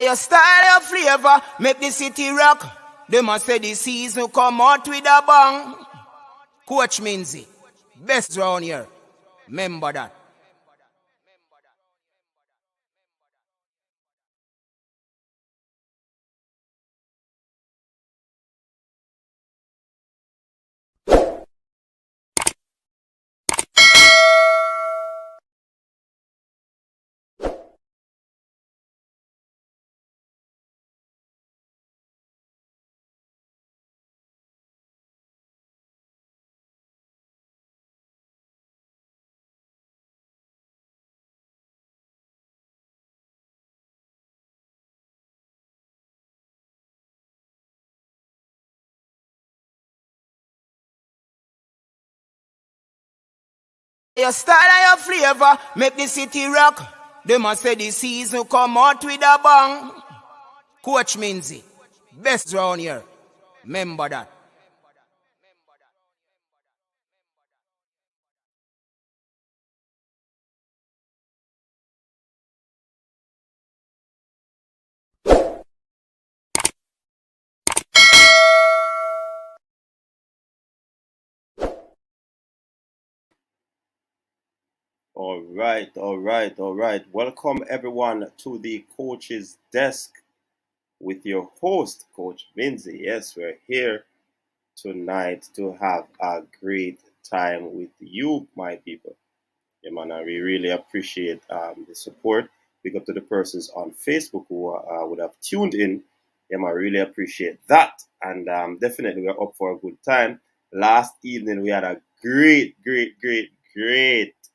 Your style, your flavor, make the city rock. They must say the season come out with a bang. Coach Minzy, best round here. Remember that. Your style and your flavor, make the city rock. They must say the season come out with a bang. Coach Minzy, best round here. Remember that. All right. Welcome everyone to the coach's desk with your host, Coach Vinzi. Yes, we're here tonight to have a great time with you, my people. Yeah, man, we really appreciate the support. Big up to the persons on Facebook who would have tuned in. Yeah, man, I really appreciate that. And definitely we're up for a good time. Last evening we had a great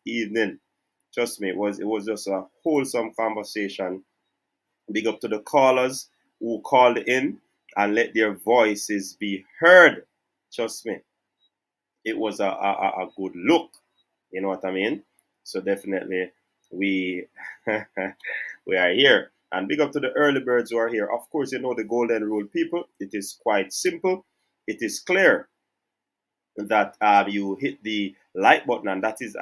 evening. Trust me, it was just a wholesome conversation. Big up to the callers who called in and let their voices be heard. Trust me, it was a good look. You know what I mean? So definitely we we are here. And big up to the early birds who are here. Of course, you know the golden rule, people. It is quite simple. It is clear that you hit the like button, and that is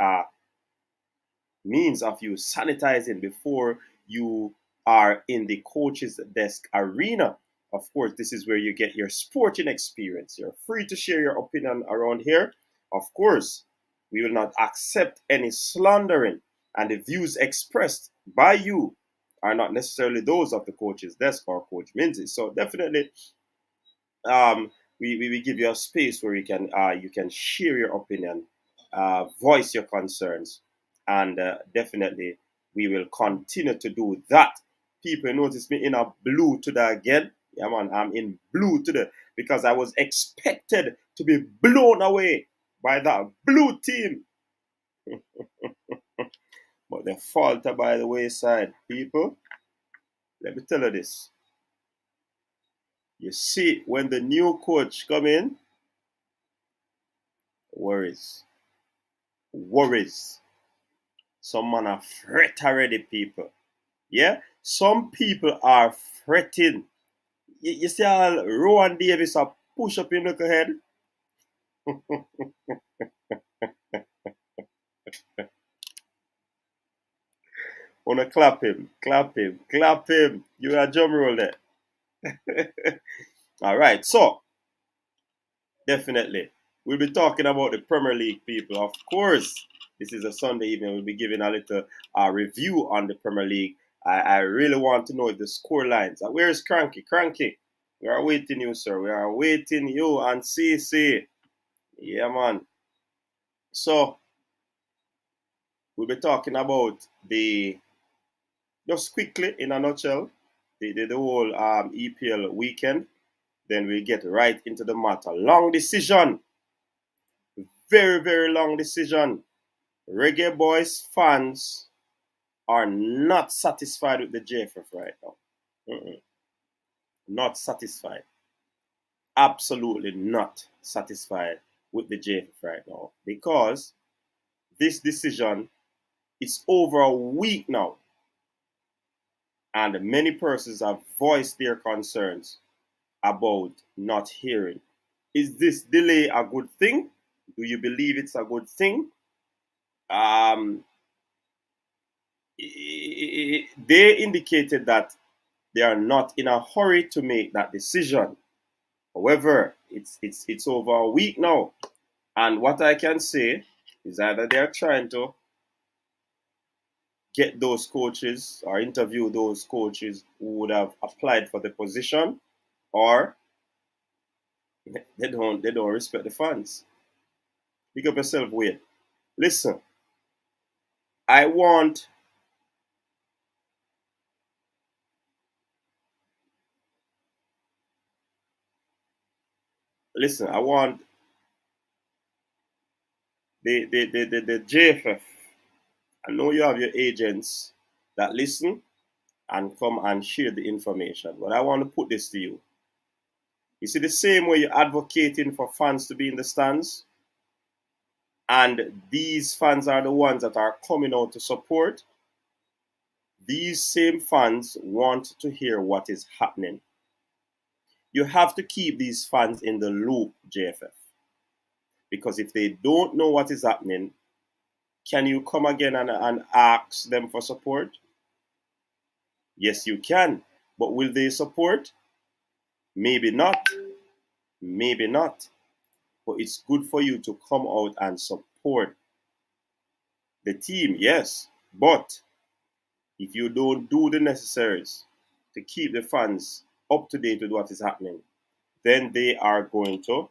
means of you sanitizing before you are in the coach's desk arena. Of course, this is where you get your sporting experience. You're free to share your opinion around here. Of course, we will not accept any slandering, and the views expressed by you are not necessarily those of the coach's desk or Coach Minzy. So definitely, we give you a space where you can share your opinion, voice your concerns, and definitely we will continue to do that. People notice me in a blue today again. Yeah, man, I'm in blue today because I was expected to be blown away by that blue team, but they falter by the wayside. People, let me tell you this. You see, when the new coach come in, worries, worries. Some man are fret already, people. Yeah? Some people are fretting. You see how Rowan Davis a push up in the head? Wanna clap him, clap him, clap him. You a drum roll there. Alright, so definitely. We'll be talking about the Premier League, people. Of course, this is a Sunday evening. We'll be giving a little review on the Premier League. I really want to know the score lines. Where is Cranky? Cranky, we are waiting you, sir. We are waiting you and CC. Yeah, man. So, we'll be talking about just quickly, in a nutshell, the whole EPL weekend. Then we get right into the matter. Long decision. Very long decision. Reggae Boyz fans are not satisfied with the JFF right now. Mm-mm. Not satisfied. Absolutely not satisfied with the JFF right now. Because this decision is over a week now. And many persons have voiced their concerns about not hearing. Is this delay a good thing? Do you believe it's a good thing? They indicated that they are not in a hurry to make that decision. However, it's over a week now, and what I can say is either they are trying to get those coaches or interview those coaches who would have applied for the position, or they don't respect the fans. Pick up yourself, Wade. Listen, I want I want the JFF. I know you have your agents that listen and come and share the information, but I want to put this to you. You see, the same way you're advocating for fans to be in the stands, and these fans are the ones that are coming out to support, these same fans want to hear what is happening. You have to keep these fans in the loop, JFF. Because if they don't know what is happening, can you come again and ask them for support? Yes, you can. But will they support? Maybe not. Maybe not. But it's good for you to come out and support the team, yes. But if you don't do the necessaries to keep the fans up to date with what is happening, then they are going to.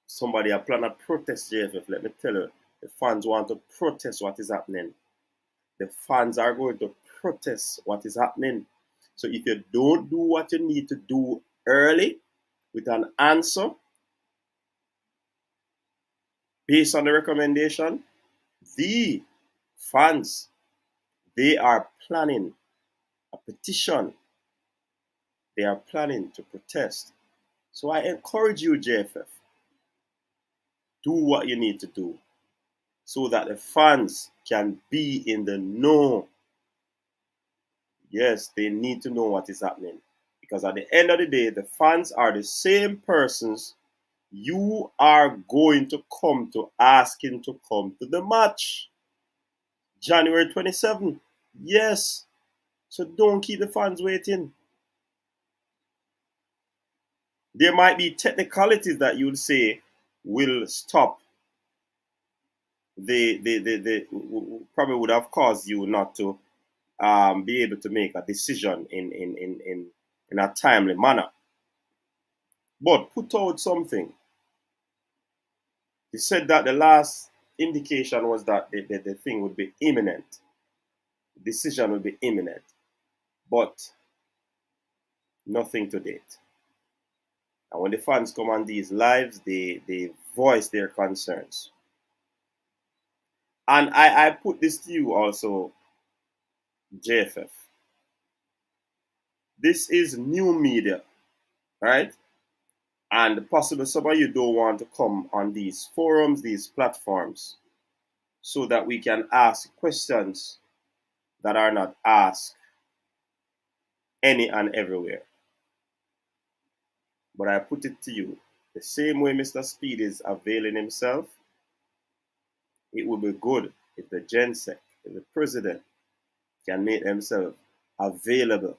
Somebody a plan a protest, JFF. Let me tell you, the fans want to protest what is happening. The fans are going to protest what is happening. So if you don't do what you need to do early with an answer based on the recommendation, the fans, they are planning a petition. They are planning to protest. So I encourage you, JFF, do what you need to do so that the fans can be in the know. Yes, they need to know what is happening. Because at the end of the day, the fans are the same persons you are going to come to asking to come to the match. January 27th. Yes. So don't keep the fans waiting. There might be technicalities that you'll say will stop the probably would have caused you not to be able to make a decision in a timely manner. But put out something. He said that the last indication was that the thing would be imminent. The decision would be imminent. But nothing to date. And when the fans come on these lives, they voice their concerns. And I put this to you also, JFF. This is new media, right? And possibly some of you don't want to come on these forums, these platforms, so that we can ask questions that are not asked any and everywhere. But I put it to you, the same way Mr. Speed is availing himself, it would be good if the GenSec, if the president can make themselves available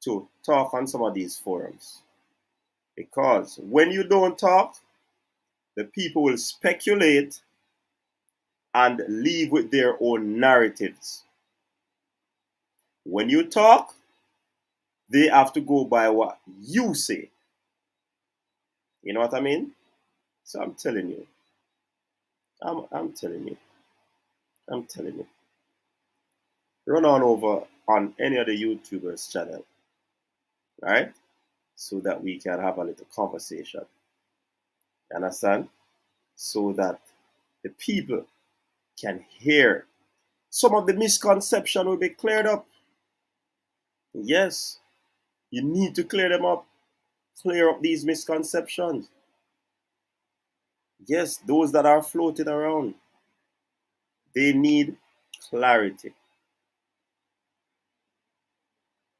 to talk on some of these forums. Because when you don't talk, the people will speculate and leave with their own narratives. When you talk, they have to go by what you say. You know what I mean? So I'm telling you. I'm telling you. I'm telling you. Run on over on any of the YouTubers' channel, right? So that we can have a little conversation. You understand? So that the people can hear. Some of the misconception will be cleared up. Yes, you need to clear them up. Clear up these misconceptions. Yes, those that are floating around, they need clarity.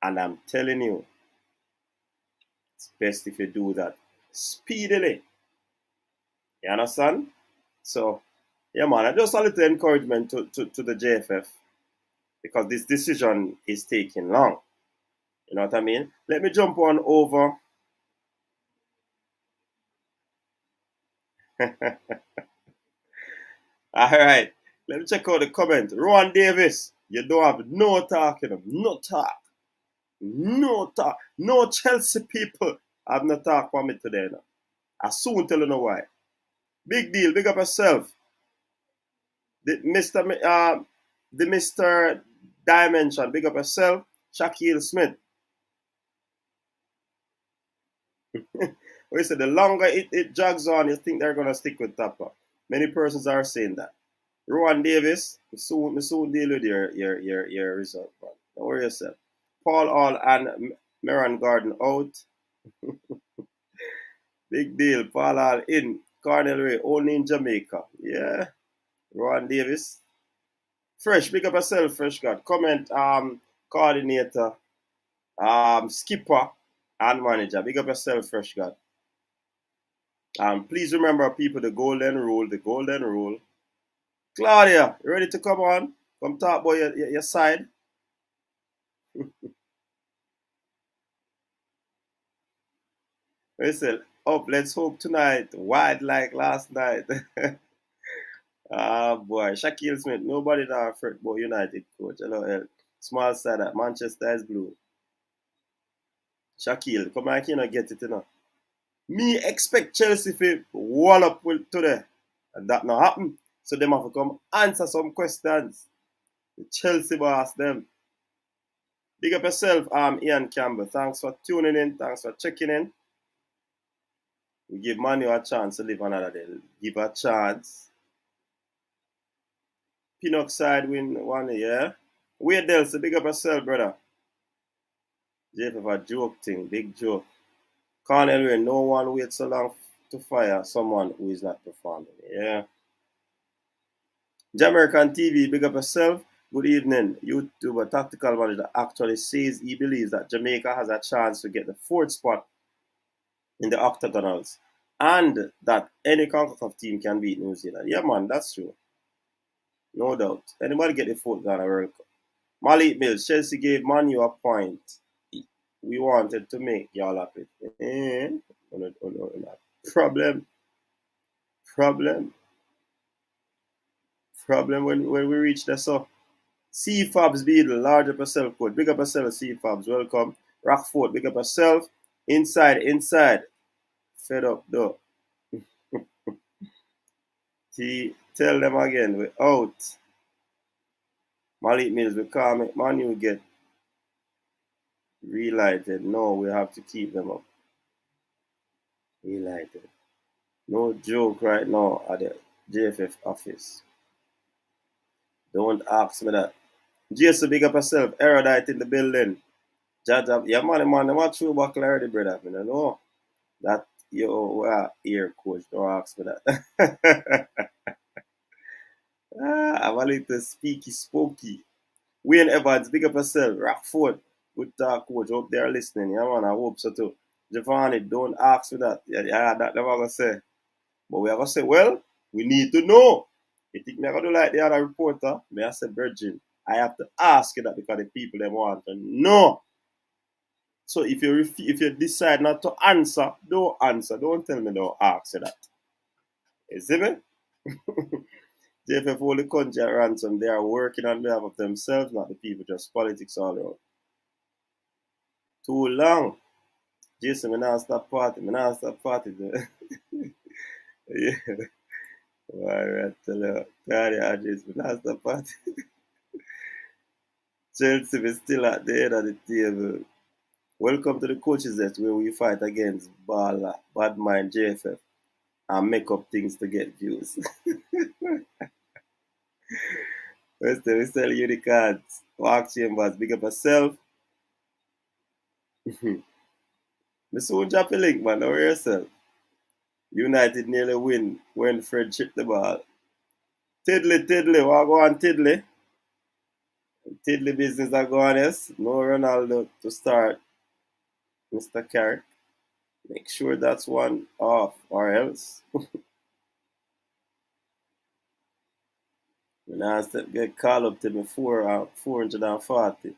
And I'm telling you, it's best if you do that speedily. You understand? So, yeah, man, just a little encouragement to the JFF. because this decision is taking long. You know what I mean? Let me jump on over. All right. Let me check out the comment. Rowan Davis, you don't have no talk, you know. No talk. No talk. No Chelsea people have no talk for me today. Now. I soon tell you know why. Big deal. Big up yourself. The Mr. Dimension. Big up yourself. Shaquille Smith. We said the longer it jogs on, you think they're gonna stick with Tapa. Many persons are saying that. Rowan Davis, we soon deal with your result, man. Don't worry yourself. Paul All and Meron Garden out. Big deal. Paul All in. Cornell Ray, only in Jamaica. Yeah. Rowan Davis. Fresh, big up yourself, Fresh God. Comment, coordinator, skipper, and manager. Big up yourself, Fresh God. Please remember, people, the golden rule, the golden rule. Claudia, you ready to come on? Come talk about your side. Listen, up, let's hope tonight. Wide like last night. Ah, boy. Shaquille Smith, nobody now afraid about United coach. Hello, small side at Manchester is blue. Shaquille, come on, I get it, you know. Me expect Chelsea to wall up with today. And that not happen. So them have to come answer some questions. The Chelsea boss them. Big up yourself, Ian Campbell. Thanks for tuning in. Thanks for checking in. We give Manu a chance to live another day. Give a chance. Pinoxide win one, yeah. Wade Delsa, big up yourself, brother. JFF a joke thing, big joke. Cornell Ray, no one waits so long to fire someone who is not performing. Yeah. Jamaican TV, big up yourself. Good evening. YouTuber Tactical Manager actually says he believes that Jamaica has a chance to get the fourth spot in the octagonals and that any CONCACAF team can beat New Zealand. Yeah, man, that's true. No doubt. Anybody get the fourth Ghana World Cup? Malik Mills, Chelsea gave Manu a point. We wanted to make y'all happy. Problem. Problem when we reach the so. C-Fabs Beadle, large up yourself code. Big up yourself, C-Fabs. Welcome. Rockford, big up yourself. Inside. Fed up though. Tell them again, we're out. Malik Mills, we can't make Manu get relighted. No, we have to keep them up. Relighted. No joke right now at the JFF office. Don't ask me that. Jason, big up yourself. Erudite in the building. Judge, yeah, man, I'm not true about clarity, brother. I know that you ear coach. Don't ask me that. I'm a little speaky, spooky. Wayne Evans, big up yourself. Rockford, good talk, coach. Hope they're listening. Yeah, man, I hope so too. Giovanni, don't ask me that. Yeah, that never gonna say. But we are gonna say, well, we need to know. You think me I gonna do like the other reporter? May I say, Virgin, I have to ask you that because the people they want to know. So if you decide not to answer, don't answer. Don't tell me don't ask you that. You see me? JFF hold the country at ransom. They are working on behalf of themselves, not the people. Just politics all around. Too long. Jason, me not stop party. Yeah. Alright, tell you. God, yeah, Jason, me not stop party. Chelsea is still at the end of the table. Welcome to the coaches desk where we fight against Bala, Bad Mind, JFF, and make up things to get views. We sell you the cards. Mark Chambers, big up yourself. Me soon drop a link, man. Don't worry yourself. United nearly win when Fred chipped the ball. Tiddly, what go on, Tiddly? Tiddly business are going, yes. No Ronaldo to start, Mr. Carrick. Make sure that's one off, or else. And I get called up to me 440.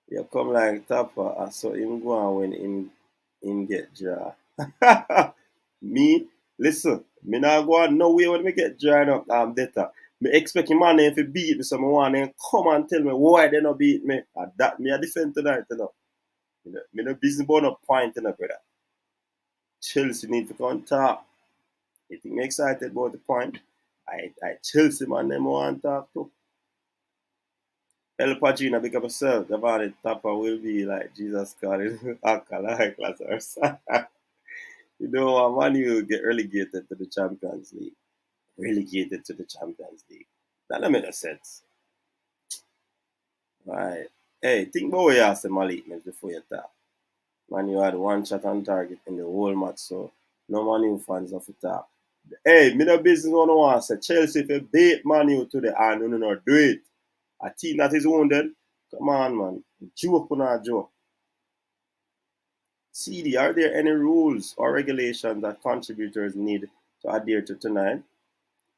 You come like Tapper, I saw him go on when him get draw. Me, listen, me not go on no way when me get drawn up, I'm better. Me expect him man if he beat me, so me want him come and tell me why they not beat me. And that me a defend tonight, you know. Me no business about no point, you know, brother. Chelsea need to come talk. You think me excited about the point? I Chelsea man them want to talk too. El Pacino, big up yourself. The body Tapper will be like Jesus God in alcoholic Lazarus. You know, Man U get relegated to the Champions League. Relegated to the Champions League. That don't make no sense. Right. Hey, think about what you asked the Malik before you talk. Man, you had one shot on target in the whole match, so no Man U fans have to talk. Hey, me no business on one say Chelsea if you beat Man U today and no do it. A team that is wounded. Come on, man. Joke on a joke. CD, are there any rules or regulations that contributors need to adhere to tonight?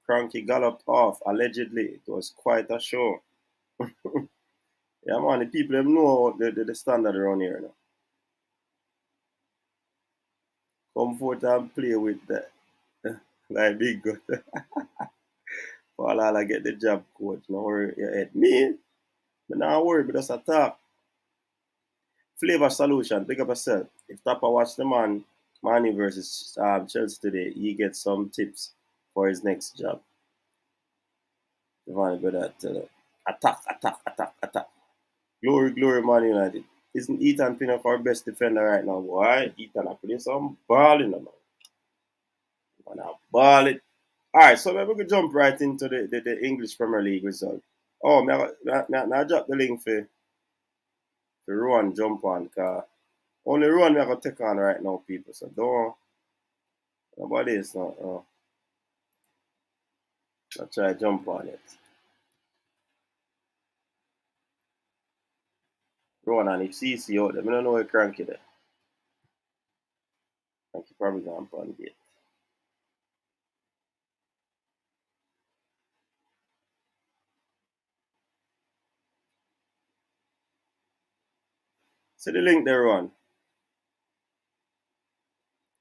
Cranky galloped off. Allegedly, it was quite a show. Yeah, man, the people them know the standard around here now. Come forth and play with that. Like big good. Fall all I get the job, coach. No worry your head. Me not worry, but just a talk. Flavor Solution, pick up yourself. If Tapper watch the Man U versus Chelsea today, he gets some tips for his next job. Devon better tell attack. Glory, Man United. Isn't Ethan Pinnock our best defender right now, boy? Ethan are putting some ball in the man. Man, ball it. Alright, so maybe we could jump right into the English Premier League result. Oh, I drop the link for Rowan jump on, because only Rowan we going to take on right now, people. So don't, nobody is not, I'll try to jump on it. Rowan and if CC out there, I don't know where Cranky there. Cranky probably going to on gate. See the link there, Rowan.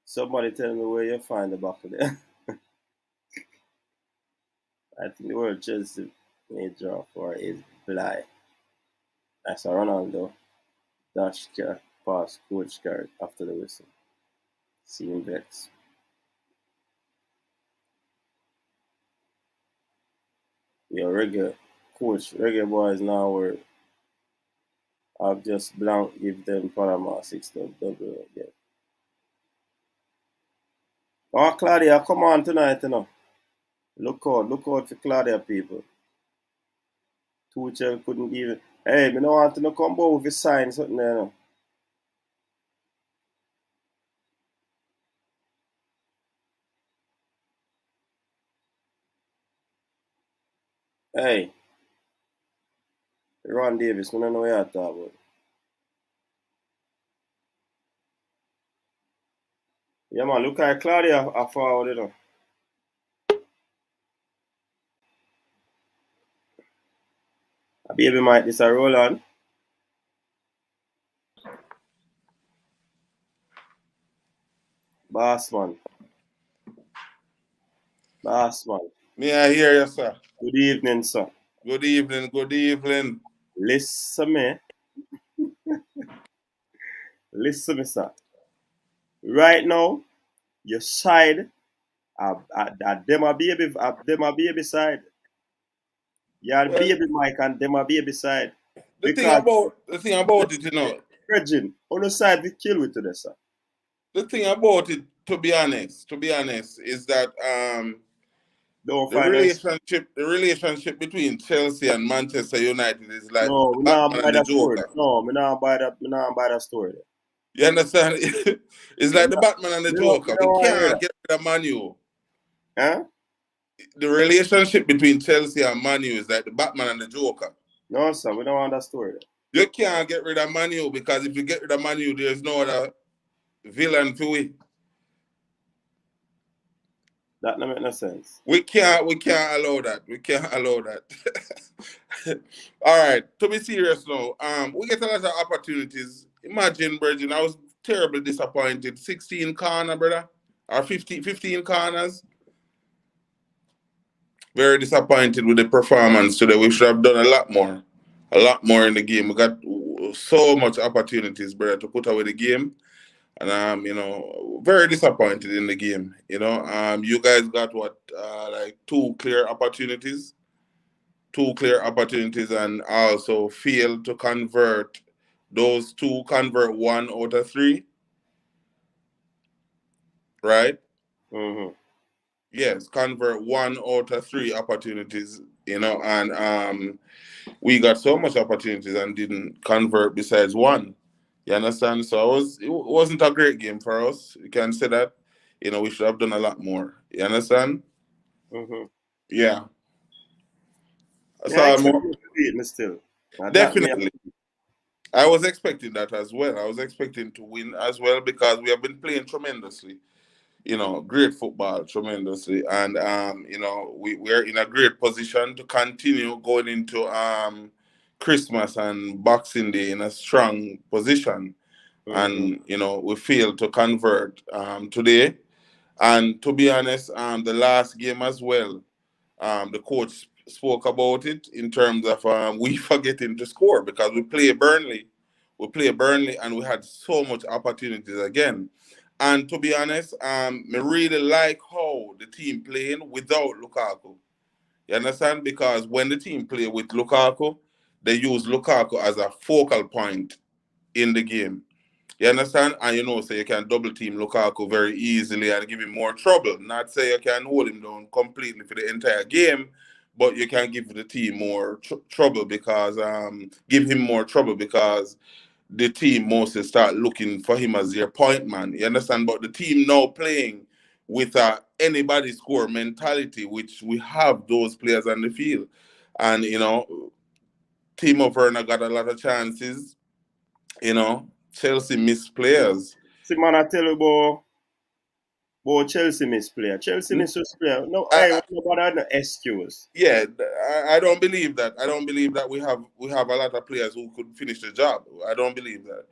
Somebody tell me where you find the back of there. I think the word Chelsea may draw for is Bly. That's a Ronaldo. Dash car, pass, coach card after the whistle. Seeing Vex. Yo, Reggae Reggae Boyz now were I've just blank give them Panama 6 double again. Oh Claudia, come on tonight, you know. Look out for Claudia people. Tuchel couldn't even hey, me no want to no come over with sign something there, you know. Hey, Ron Davis, me don't know what you're talking about. Yeah man, look at Claudia a forward, you know. A baby might this a roll on. Boss man. May I hear you, sir? Good evening, sir. Good evening. Listen me, sir. Right now, your side, them a baby side. Your Well, baby Mike and them a baby side. the thing Because about it, you know, Virgin, on the side we kill with today, sir. the thing about it, to be honest, is that Don't the find us. relationship between Chelsea and Manchester United is like No, the we not Batman buy and the that story. Joker. No, we not buy that story. You understand? It's We like the Batman and the we Joker. We don't want to hear can't that. get rid of Man U. Huh? The relationship between Chelsea and Man U is like the Batman and the Joker. No, sir, we don't want that story. You can't get rid of Man U because if you get rid of Man U, there's no other villain to it. That don't make no sense. We can't allow that. We can't allow that. All right. To be serious now, we get a lot of opportunities. Imagine, Virgin, I was terribly disappointed. 16 corner, brother. Or 15 corners. Very disappointed with the performance today. We should have done a lot more. A lot more in the game. We got so much opportunities, brother, to put away the game. And very disappointed in the game. You guys got what, like two clear opportunities, and also failed to convert those two. Convert one out of three, right? Mm-hmm. Yes, convert one out of three opportunities. And we got so much opportunities and didn't convert besides one. You understand? So it wasn't a great game for us. You can say that. We should have done a lot more. You understand? Mm-hmm. Yeah. Yeah, I So expect you to beat me still. That me. definitely, I was expecting that as well. I was expecting to win as well because we have been playing tremendously. Great football, tremendously, and we're in a great position to continue going into Christmas and Boxing Day in a strong position. Mm-hmm. And we failed to convert today. And to be honest, the last game as well, the coach spoke about it in terms of we forgetting to score because we play Burnley and we had so much opportunities again. And to be honest, I really like how the team playing without Lukaku. You understand? Because when the team play with Lukaku, they use Lukaku as a focal point in the game. You understand? And so you can double team Lukaku very easily and give him more trouble. Not say you can hold him down completely for the entire game, but you can give the team more trouble because give him more trouble because the team mostly start looking for him as their point man. You understand? But the team now playing with anybody score mentality, which we have those players on the field. And Timo Werner got a lot of chances. Chelsea missed players. See, man, I tell you about Chelsea miss player. Chelsea miss player. No, I, I I, nobody had no excuse. yeah, I don't believe that. I don't believe that we have a lot of players who could finish the job. I don't believe that.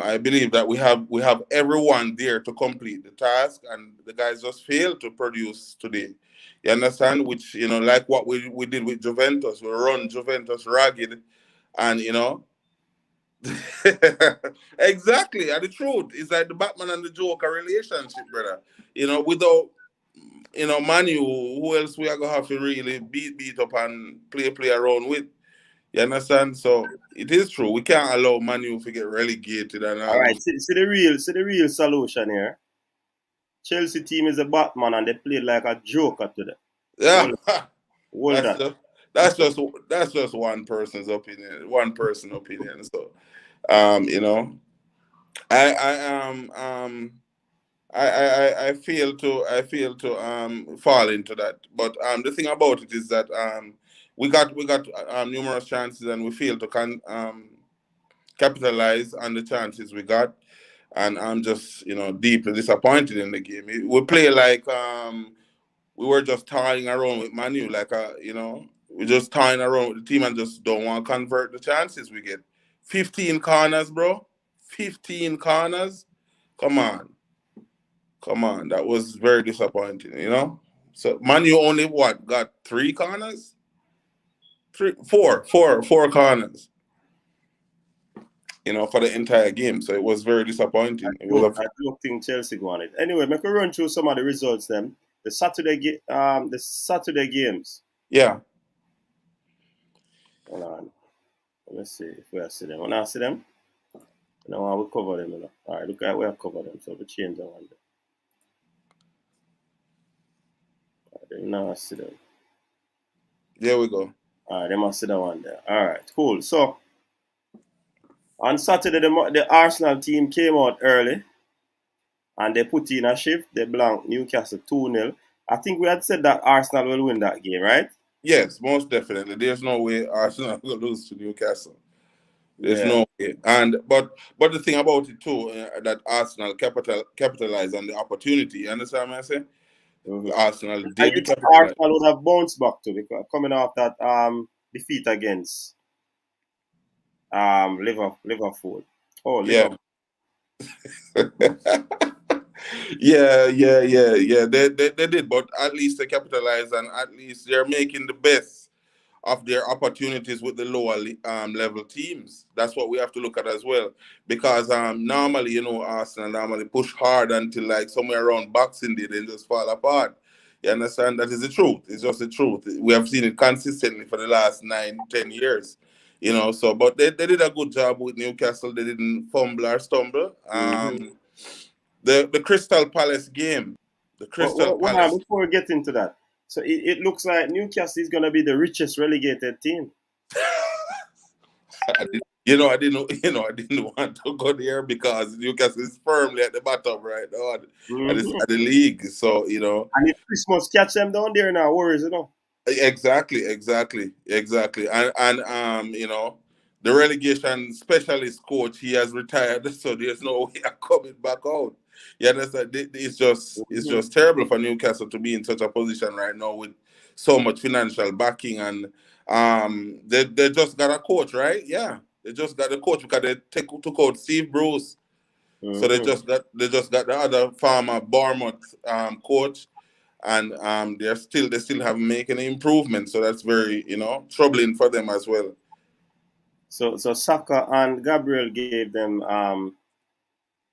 I believe that we have everyone there to complete the task, and the guys just failed to produce today. You understand? Which like what we did with Juventus, we run Juventus ragged, and exactly. And the truth is like the Batman and the Joker relationship, brother. Without Manu, who else we are gonna have to really beat up and play around with? You understand? So it is true. We can't allow Manu to get relegated and All all right, those. see the real solution here. Chelsea team is a Batman and they played like a Joker today. Yeah, Hold that's that. just that's just one person's opinion. One person opinion. So um, you know, I I I feel to fall into that. But the thing about it is that we got numerous chances and we fail to capitalize on the chances we got. And I'm just deeply disappointed in the game. We play like we were just toying around with Manu, like we're just toying around with the team and just don't want to convert the chances we get. 15 corners, bro. 15 corners. Come on. Come on, that was very disappointing. So Manu only got three corners, four corners, for the entire game. So it was very disappointing. It was I don't think Chelsea won it. Anyway, make a run through some of the results then. The Saturday games. yeah, Hold on. Let me see if we see them. When I see them, no, I will cover them. All right, look at we have covered them. So we change that one. Now I see them. there we go. All right, they must see that one there. All right, cool. So on Saturday, the Arsenal team came out early and they put in a shift. They blanked Newcastle 2-0. I think we had said that Arsenal will win that game, right? Yes, most definitely. There's no way Arsenal will lose to Newcastle. There's Yeah. no way. And but the thing about it too, that Arsenal capitalized on the opportunity. You understand what I say? Arsenal I did think capitalize. Arsenal would have bounced back to because coming off that defeat against Liverpool. Oh, Yeah. Liverpool. Yeah. They did, but at least they capitalized, and at least they're making the best of their opportunities with the lower level teams. That's what we have to look at as well. Because normally, Arsenal normally push hard until like somewhere around Boxing Day, they just fall apart. You understand? That is the truth. It's just the truth. We have seen it consistently for the last 9, 10 years. So but they did a good job with Newcastle. They didn't fumble or stumble. Mm-hmm. The Crystal Palace game. The Crystal Palace. Before we get into that, so it looks like Newcastle is going to be the richest relegated team. I didn't want to go there because Newcastle is firmly at the bottom right now Mm-hmm. at the league. So, And if Christmas catch them down there now, worries. exactly. And the relegation specialist coach, he has retired, so there's no way of coming back out. You understand? It's Mm-hmm. just terrible for Newcastle to be in such a position right now with so much financial backing, and they just got a coach, right? Yeah, they just got a coach because took out Steve Bruce. So they Mm-hmm. just got the other former Bournemouth coach, and they still haven't made any improvement. So that's very troubling for them as well. So Saka and Gabriel gave them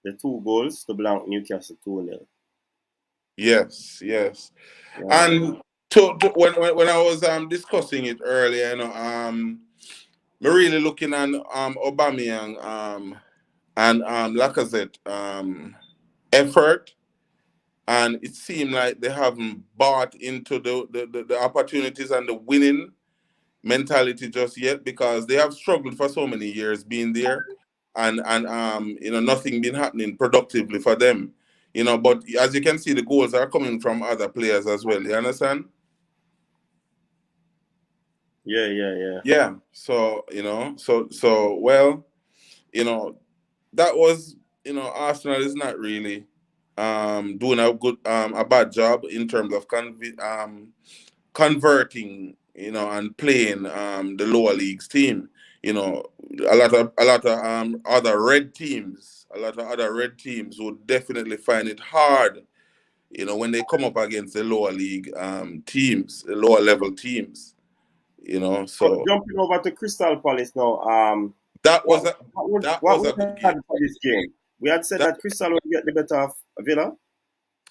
the 2 goals to blank Newcastle 2-0. Yes. Yeah. And when I was discussing it earlier, we're really looking at Aubameyang and Lacazette effort, and it seemed like they haven't bought into the opportunities and the winning mentality just yet, because they have struggled for so many years being there, and nothing been happening productively for them. But as you can see, the goals are coming from other players as well. You understand? Yeah. Yeah. So well, that was, Arsenal is not really doing a bad job in terms of converting, and playing the lower leagues team. A lot of other red teams would definitely find it hard, when they come up against the lower league teams, the lower level teams. So So jumping over to Crystal Palace now. that was What a that what was we a good had game. for this game? We had said That that Crystal would get the better of Villa.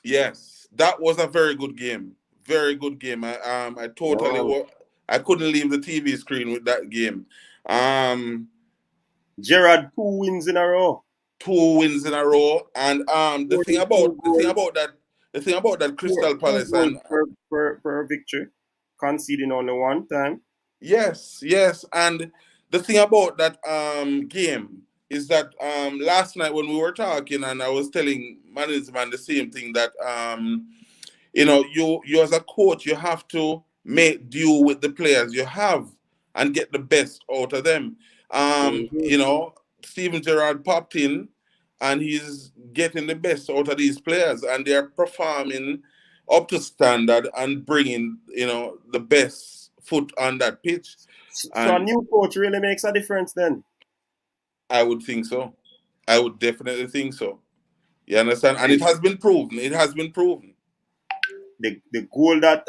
Yes, that was a very good game. Very good game. I Yeah, totally man. I couldn't leave the TV screen with that game. Um, Gerrard 2 wins in a row. 2 wins in a row, and Scoring two goals, the thing about that two Crystal two Palace, goals and per victory, conceding only one time. yes, and the thing about that game is that last night when we were talking, and I was telling management the same thing, that you as a coach, you have to make do with the players you have and get the best out of them. Mm-hmm. Steven Gerrard popped in, and he's getting the best out of these players, and they're performing up to standard and bringing the best foot on that pitch. So a And new coach really makes a difference then. I would think so. I would definitely think so. You understand? And it has been proven. It has been proven. The goal that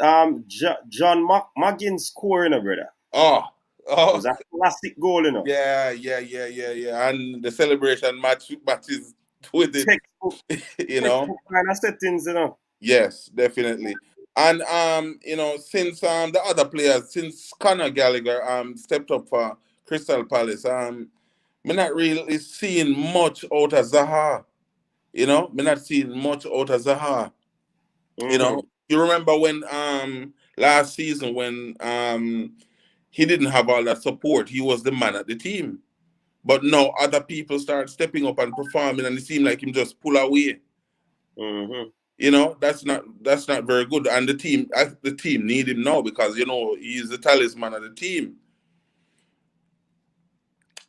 John McGinn scoring, brother, Oh, oh. was a classic goal, Yeah. And the celebration matches with it, Textbook, you know. textbook kind of settings. Yes, definitely. And since the other players, since Conor Gallagher stepped up for Crystal Palace, we're not really seeing much out of Zaha. We're not seeing much out of Zaha. Mm-hmm. You remember when last season when he didn't have all that support, he was the man at the team. But now other people start stepping up and performing, and it seemed like him just pull away. Mm-hmm. That's not very good. And the team need him now, because he's the talisman of the team.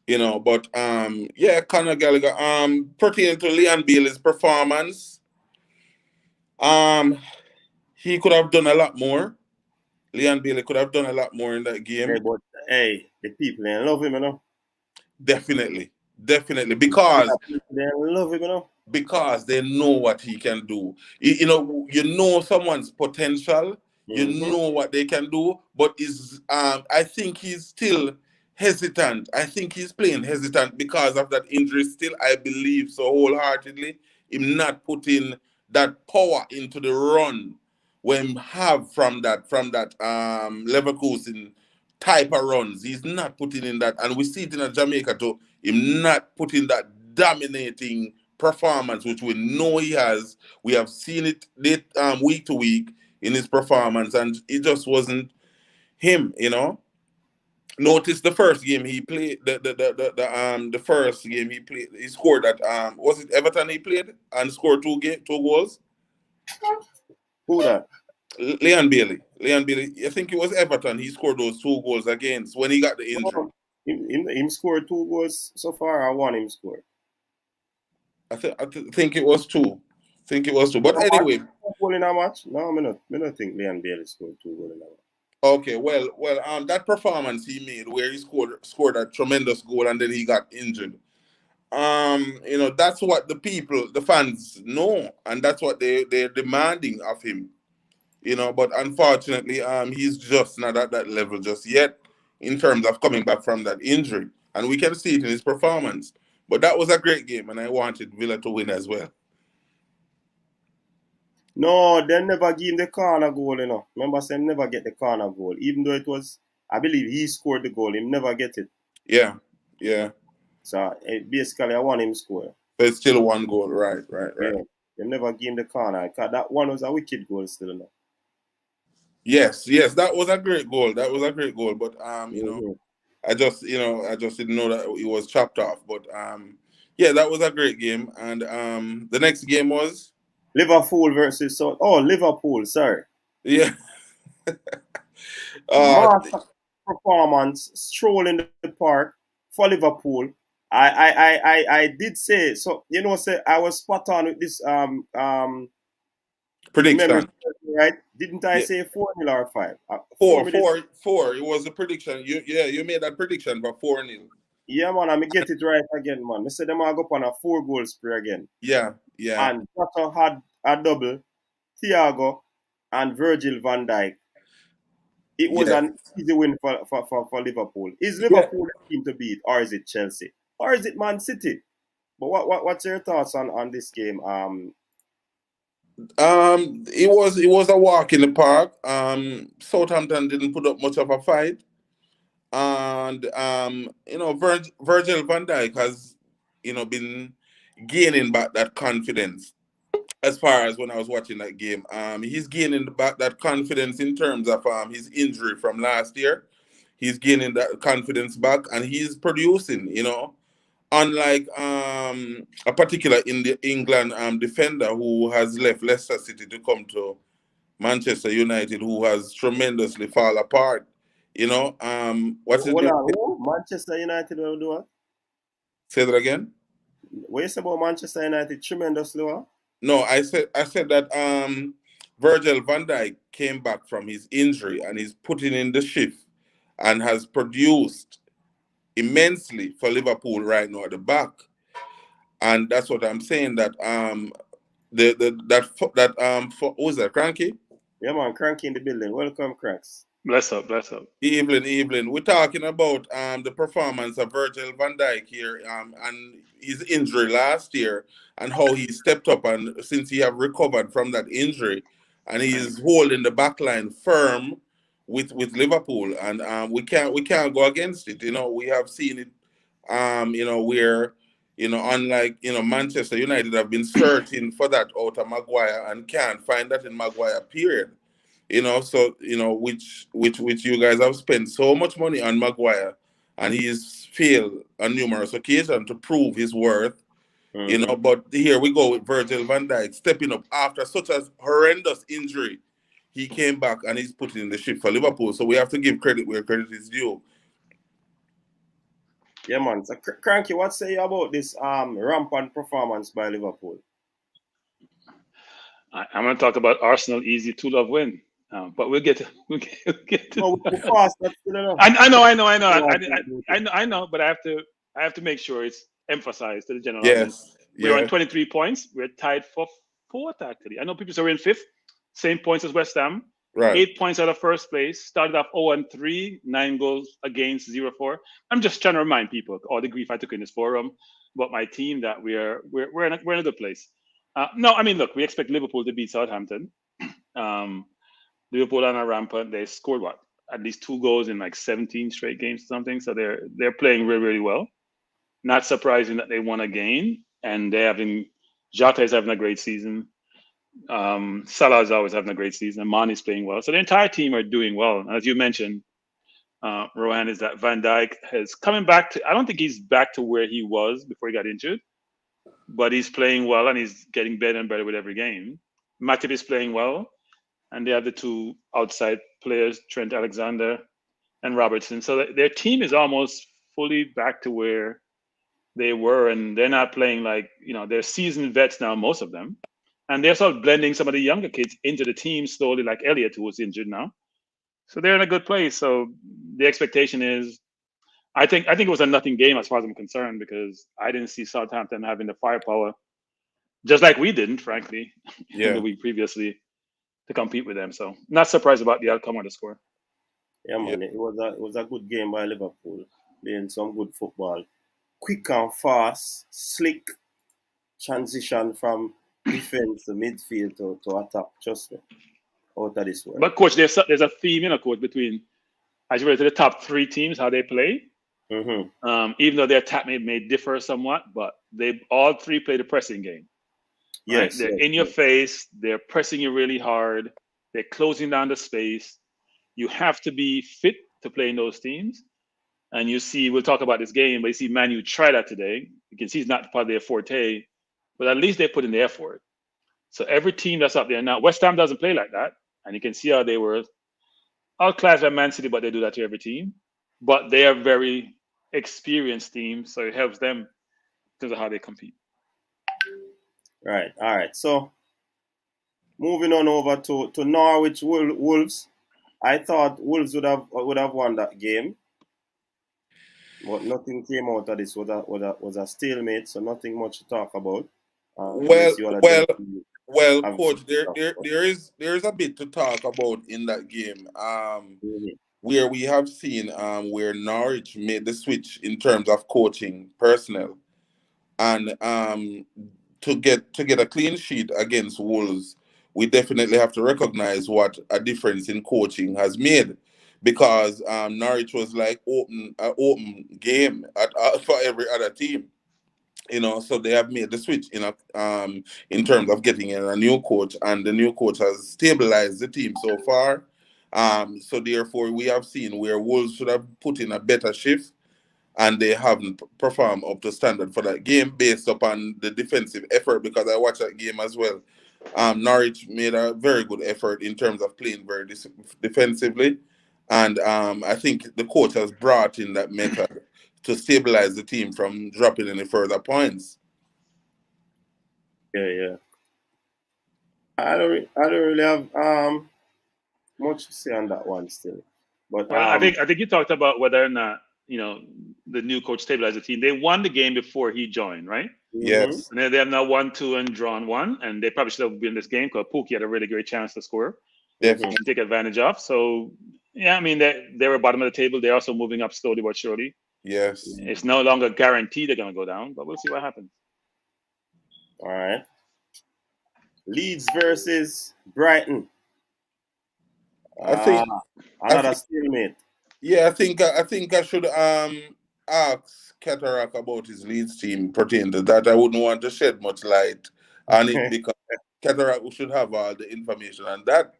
But yeah, Conor Gallagher. Pertaining to Leon Bailey's performance, um, he could have done a lot more. Leon Bailey could have done a lot more in that game. Hey, but hey, the people they love him, you know. Definitely. They love him, you know. Because they know what he can do. You know someone's potential, you know what they can do, but I think he's still hesitant. I think he's playing hesitant because of that injury still. I believe so wholeheartedly him not putting that power into the run when have from that Leverkusen type of runs. He's not putting in that, and we see it in Jamaica too. Him not putting that dominating performance, which we know he has. We have seen it week to week in his performance, and it just wasn't him. Notice the first game he played, the first game he played, he scored at was it Everton he played and scored two goals. Who that? Leon Bailey. I think it was Everton. He scored those two goals against when he got the injury. Him scored 2 goals so far. I want him scored. I think it was two. But anyway, goal in a match? No, I don't think Leon Bailey scored 2 goals in a match. Okay, well, that performance he made where he scored a tremendous goal and then he got injured. That's what the fans know, and that's what they're demanding of him. But unfortunately, he's just not at that level just yet in terms of coming back from that injury, and we can see it in his performance. But that was a great game, and I wanted Villa to win as well. No, they never give him the corner goal, you know. Remember, say never get the corner goal. Even though it was, I believe he scored the goal, he never get it. Yeah. So, basically, I want him score. But it's still one goal, right. Yeah, they never give him the corner. Because that one was a wicked goal still, you know. Yes, that was a great goal. But I just didn't know that it was chopped off. But yeah, that was a great game. And the next game was Liverpool versus Liverpool, sorry. Yeah. Master performance, stroll in the park for Liverpool. I did say so. Say I was spot on with this prediction, right? Didn't I say 4-0 or 5? 4. It was a prediction. You made that prediction for 4-0. Yeah, man, I get it right again, man. I said them I go up on a 4-goal spree again. Yeah. And Jota had a double, Thiago and Virgil van Dijk. It was an easy win for Liverpool. Is Liverpool the team to beat, or is it Chelsea, or is it Man City? But what's your thoughts on this game? It was a walk in the park. Southampton didn't put up much of a fight, and Virgil van Dijk has been gaining back that confidence. As far as when I was watching that game, he's gaining back that confidence in terms of his injury from last year. He's gaining that confidence back, and he's producing. Unlike a particular in the England defender who has left Leicester City to come to Manchester United, who has tremendously fall apart. What's his name? Manchester United will do what? Say that again. What you say about Manchester United? Tremendously what? No, I said that Virgil van Dijk came back from his injury and he's putting in the shift and has produced immensely for Liverpool right now at the back. And that's what I'm saying, that who is that, Cranky? Yeah, man, Cranky in the building. Welcome, Cracks. Bless up. Evelyn. We're talking about the performance of Virgil van Dijk here and his injury last year and how he stepped up, and since he have recovered from that injury and he's holding the back line firm with Liverpool, and we can't go against it. We have seen it where unlike Manchester United have been searching for that out of Maguire and can't find that in Maguire, period. Which you guys have spent so much money on Maguire, and he's failed on numerous occasions to prove his worth. But here we go with Virgil van Dijk stepping up after such a horrendous injury. He came back and he's putting in the shift for Liverpool. So we have to give credit where credit is due. Yeah, man. So, Cranky, what say you about this rampant performance by Liverpool? I'm going to talk about Arsenal easy 2-0 win, but we'll get to we'll get to. No, we fast. That's still enough. I know, Yeah. I know, but I have to make sure it's emphasized to the general audience. Yes. We're on Yeah. 23 points. We're tied for fourth, actually. I know people say we're in fifth, same points as West Ham. Right. 8 points out of first place. Started off 0-3, 9 goals against, 0-4. I'm just trying to remind people all the grief I took in this forum about my team that we're in a good place. No, I mean, look, we expect Liverpool to beat Southampton. Liverpool on a rampant. They scored at least 2 goals in like 17 straight games or something. So they're playing really, really well. Not surprising that they won again, and Jota is having a great season. Salah is always having a great season. Mane is playing well. So the entire team are doing well. And as you mentioned, Rohan, is that Van Dijk is coming back to. I don't think he's back to where he was before he got injured, but he's playing well and he's getting better and better with every game. Matip is playing well, and they have the 2 outside players, Trent Alexander and Robertson. So their team is almost fully back to where they were, and they're not playing like, they're seasoned vets now, most of them. And they're sort of blending some of the younger kids into the team slowly, like Elliott, who was injured now. So they're in a good place. So the expectation is, I think it was a nothing game as far as I'm concerned, because I didn't see Southampton having the firepower, just like we didn't, frankly, in the week previously, to compete with them. So not surprised about the outcome or the score. Yeah, man. It was a good game by Liverpool, playing some good football. Quick and fast, slick transition from defense to midfield to attack. Trust me, out of this one. But coach, there's a theme, coach, between, as you relate to the top 3 teams, how they play. Mm-hmm. Even though their attack may differ somewhat, but they all 3 play the pressing game. Right? Yes, They're in your face. They're pressing you really hard. They're closing down the space. You have to be fit to play in those teams. And you see, we'll talk about this game, but you see Man U try that today. You can see it's not part of their forte, but at least they put in the effort. So every team that's up there now, West Ham doesn't play like that. And you can see how they were outclassed by Man City, but they do that to every team. But they are very experienced team, so it helps them in terms of how they compete. Right. All right. So moving on over to Norwich Wolves. I thought Wolves would have won that game, but nothing came out of this. Was a stalemate, so nothing much to talk about. Well, coach, there is a bit to talk about in that game. Where we have seen where Norwich made the switch in terms of coaching personnel, and to get a clean sheet against Wolves, we definitely have to recognize what a difference in coaching has made, because Norwich was like open game for every other team. So they have made the switch in terms of getting in a new coach, and the new coach has stabilized the team so far. So therefore, we have seen where Wolves should have put in a better shift, and they haven't performed up to standard for that game based upon the defensive effort, because I watched that game as well. Norwich made a very good effort in terms of playing very defensively, and I think the coach has brought in that method to stabilize the team from dropping any further points. Yeah. I don't really have much to say on that one still. But I think you talked about whether or not the new coach stabilized the team. They won the game before he joined, right? Yes. And they have now 1-2 and drawn 1, and they probably should have been this game because Pookie had a really great chance to score. Definitely. And take advantage of. So yeah, I mean they were bottom of the table. They're also moving up slowly but surely. Yes. It's no longer guaranteed they're gonna go down, but we'll see what happens. All right. Leeds versus Brighton. I think another stalemate. Yeah, I think I should ask Cataract about his Leeds team pertaining to that. I wouldn't want to shed much light on it because Cataract should have all the information on that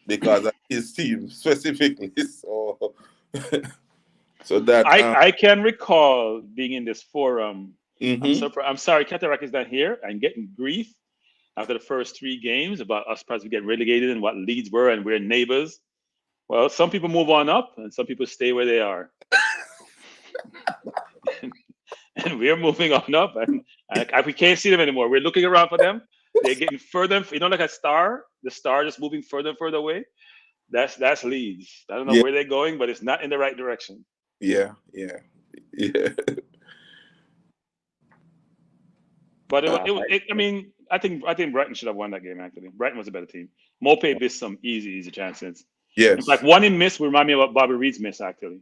because of his team specifically. So that I can recall being in this forum. Mm-hmm. I'm sorry, Cataract is not here. I'm getting grief after the first 3 games about us probably get relegated and what Leeds were, and we're neighbors. Well, some people move on up, and some people stay where they are. and we're moving on up, and we can't see them anymore. We're looking around for them, they're getting further. You know, like a star, the star just moving further and further away. That's Leeds. I don't know Yeah, where they're going, but it's not in the right direction. yeah. But All right. I mean, I think Brighton should have won that game. Actually, Brighton was a better team. Mope missed some easy chances. In fact, Yes. one he missed remind me of what Bobby Reed's miss. Actually, it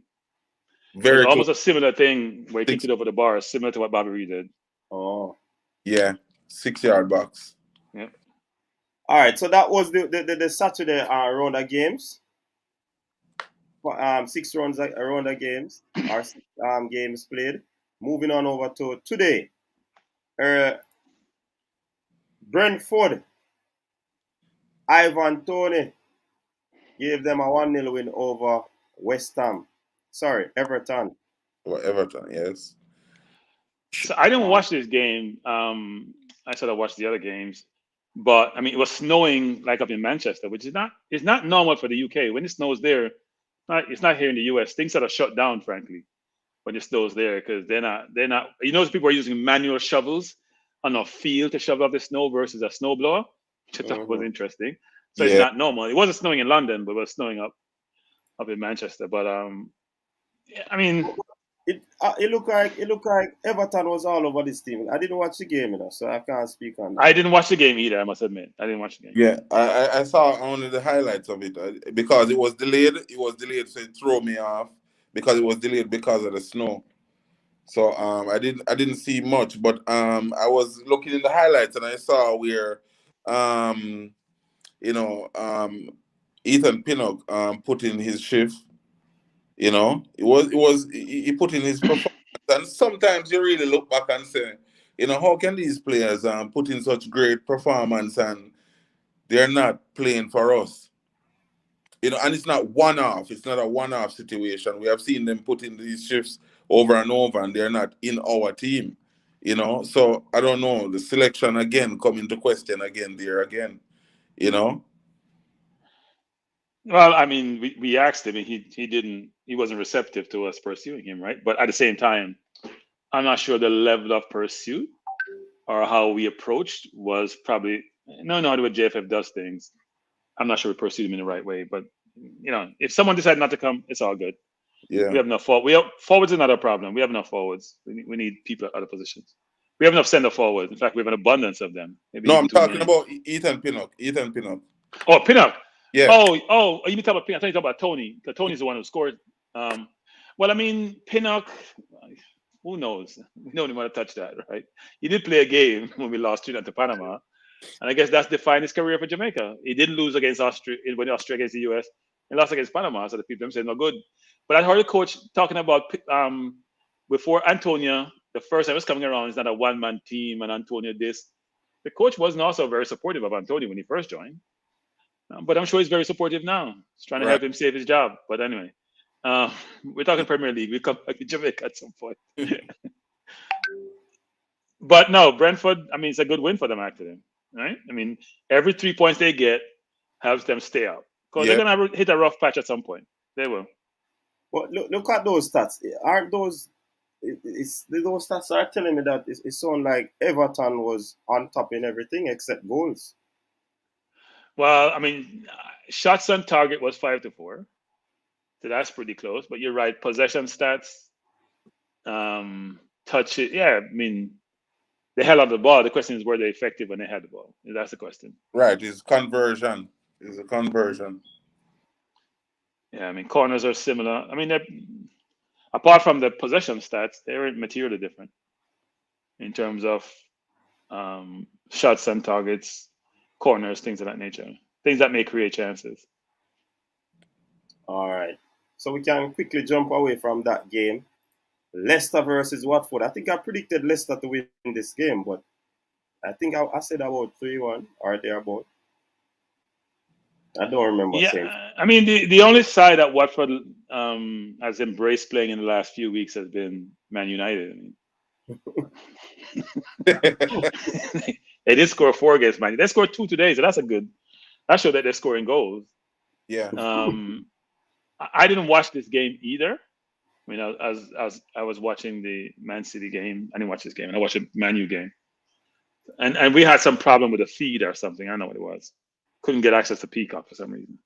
was Very close. almost a similar thing where he kicked 6, it over the bar, similar to what Bobby Reed did. Oh. yeah, 6-yard box. Yeah. All right. So that was the Saturday round of games. 6 rounds round of games. Our games played. Moving on over to today. Brentford, Ivan Toney gave them a 1-0 win over West Ham. Sorry, Everton. Or Everton, yes. So I didn't watch this game. I said I watched the other games, but I mean it was snowing like up in Manchester, which is not normal for the UK. When it snows there, it's not here in the US. Things that are shut down, frankly, when it snows there because they're not. You know, people are using manual shovels on a field to shovel off the snow versus a snowblower, which I thought was interesting. So it's Yeah. not normal. It wasn't snowing in London, but it was snowing up in Manchester. But yeah, I mean. It looked like Everton was all over this team. I didn't watch the game, so I can't speak on that. I didn't watch the game either. I must admit, I didn't watch the game. Yeah, I saw only the highlights of it because it was delayed. It was delayed, so it threw me off because it was delayed because of the snow. So I didn't see much, but I was looking in the highlights and I saw where you know Ethan Pinnock put in his shift. You know, he put in his performance, and sometimes you really look back and say, you know, how can these players put in such great performance and they're not playing for us? You know, and it's not one-off. It's not a one-off situation. We have seen them put in these shifts over and over, and they're not in our team. You know, so I don't know. The selection again come into question again there again. You know. Well, I mean, we asked him, and he wasn't receptive to us pursuing him, right? But at the same time, I'm not sure the level of pursuit or how we approached was probably no the way JFF does things. I'm not sure we pursued him in the right way, but you know, if someone decided not to come, it's all good. Yeah. We have enough forwards is not a problem. We have enough forwards. We need people at other positions. We have enough center forwards. In fact, we have an abundance of them. Maybe No, even I'm too talking many. about Ethan Pinnock. Ethan Pinnock. Oh, Pinnock. Yeah. Oh, you mean talk about Pinnock? I thought you talking about Tony. Because Tony's the one who scored. Well, I mean, Pinnock, who knows? We don't even want to touch that, right? He did play a game when we lost 3-0 to Panama. And I guess that's defined his career for Jamaica. He didn't lose against Austria when Austria against the US. He lost against Panama. So the people them saying no good. But I heard a coach talking about before Antonio, the first time it was coming around, it's not a one-man team and Antonio this. The coach wasn't also very supportive of Antonio when he first joined. But I'm sure he's very supportive now. He's trying to help him save his job. But anyway, we're talking Premier League. We'll come back to Jamaica at some point. But no, Brentford, I mean, it's a good win for them, actually. Right? I mean, every 3 points they get helps them stay up. Because they're going to hit a rough patch at some point. They will. Well, look at those stats. Aren't those... those stats are telling me that it sounds like Everton was on top in everything except goals. Well, I mean, shots on target was 5-4, so that's pretty close. But you're right, possession stats, touch it. Yeah, I mean, they held on the ball. The question is, were they effective when they had the ball? That's the question. Right, it's conversion. It's a conversion. Yeah, I mean, corners are similar. I mean, apart from the possession stats, they're materially different in terms of shots and targets, corners, things of that nature, things that may create chances. All right. So we can quickly jump away from that game. Leicester versus Watford. I think I predicted Leicester to win this game, but I think I said about 3-1 or thereabout. I don't remember saying. I mean, the only side that Watford has embraced playing in the last few weeks has been Man United. I mean, they did score 4 against Man United. They scored 2 today, so that showed that they're scoring goals. Yeah. I didn't watch this game either. I mean, as I was watching the Man City game. I didn't watch this game. I watched the Man U game. And we had some problem with the feed or something. I don't know what it was. Couldn't get access to Peacock for some reason.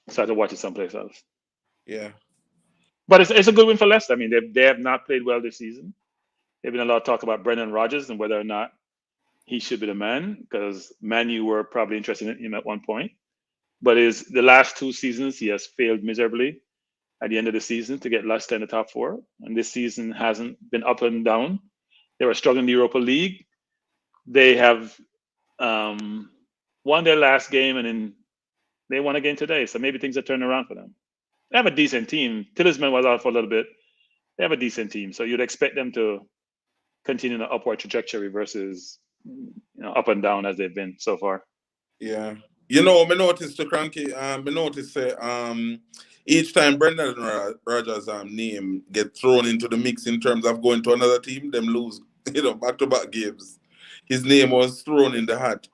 So I had to watch it someplace else. Yeah. But it's a good win for Leicester. I mean, they have not played well this season. There's been a lot of talk about Brendan Rodgers and whether or not he should be the man, because Man U were probably interested in him at one point. But the last 2 seasons, he has failed miserably at the end of the season to get Leicester in the top four. And this season hasn't been up and down. They were struggling in the Europa League. They have won their last game, and then they won again today. So maybe things are turning around for them. They have a decent team. Tillsman was out for a little bit. They have a decent team. So you'd expect them to continue the upward trajectory versus up and down as they've been so far. Yeah. You know, me noticed the cranky. Me noticed each time Brendan Rodgers' name get thrown into the mix in terms of going to another team, them lose. Back-to-back games. His name was thrown in the hat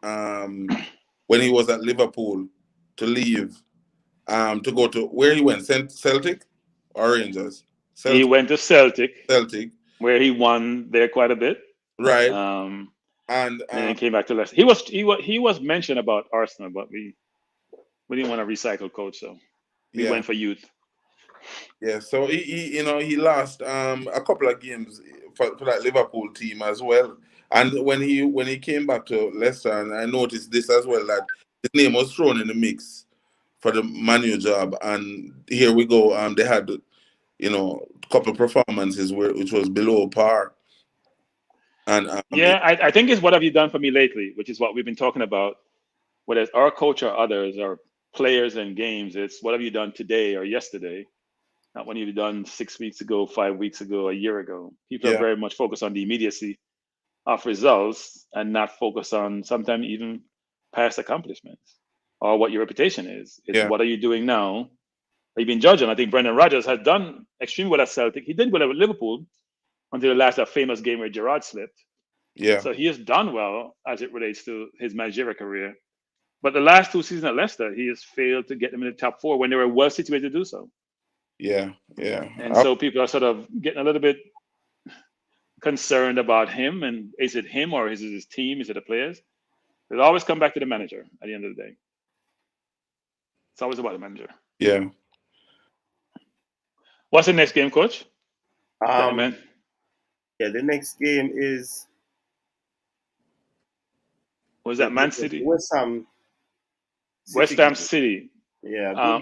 when he was at Liverpool to leave to go to where he went, Celtic or Rangers. Celtic. He went to Celtic, where he won there quite a bit. Right. And then he came back to Leicester. He was mentioned about Arsenal, but we didn't want to recycle coach, so we went for youth. Yeah, so he lost a couple of games for that Liverpool team as well. And when he came back to Leicester, and I noticed this as well, that his name was thrown in the mix for the Man U job, and here we go. They had a couple of performances which was below par. And I think it's what have you done for me lately, which is what we've been talking about, whether it's our coach or others or players and games. It's what have you done today or yesterday, not what you've done 6 weeks ago, 5 weeks ago, a year ago. People are very much focused on the immediacy of results and not focus on sometimes even past accomplishments or what your reputation is. It's what are you doing now? You've been judging. I think Brendan Rodgers has done extremely well at Celtic. He did well at Liverpool until the last famous game where Gerrard slipped. Yeah. So he has done well as it relates to his managerial career. But the last 2 seasons at Leicester, he has failed to get them in the top four when they were well situated to do so. Yeah. And so people are sort of getting a little bit concerned about him. And is it him or is it his team? Is it the players? It always come back to the manager at the end of the day. It's always about the manager. Yeah. What's the next game, Coach? The next game is. Was that Man City? West Ham. West Ham City. Yeah.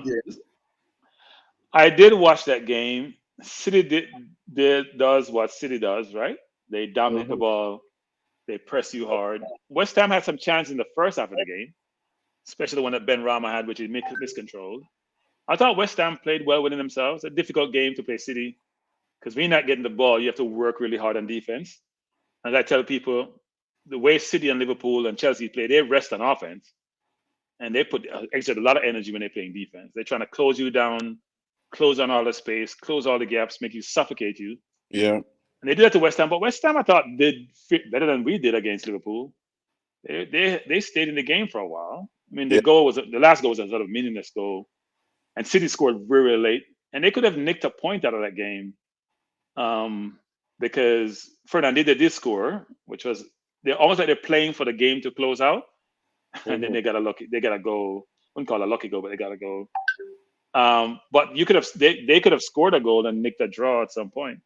I did watch that game. City does what City does, right? They dominate the ball. They press you hard. West Ham had some chance in the first half of the game, especially the one that Ben Rama had, which is miscontrolled. I thought West Ham played well within themselves. A difficult game to play City because when you're not getting the ball, you have to work really hard on defense. As I tell people, the way City and Liverpool and Chelsea play, they rest on offense. And they exert a lot of energy when they're playing defense. They're trying to close you down, close on all the space, close all the gaps, make you suffocate you. Yeah. And they did that to West Ham. But West Ham, I thought, did fit better than we did against Liverpool. They stayed in the game for a while. I mean, the last goal was a sort of meaningless goal. And City scored very, very late. And they could have nicked a point out of that game because Fernandez did score, which was they're almost like they're playing for the game to close out. And then they got a goal. Wouldn't call it a lucky goal, but they got a goal. But they could have scored a goal and nicked a draw at some point.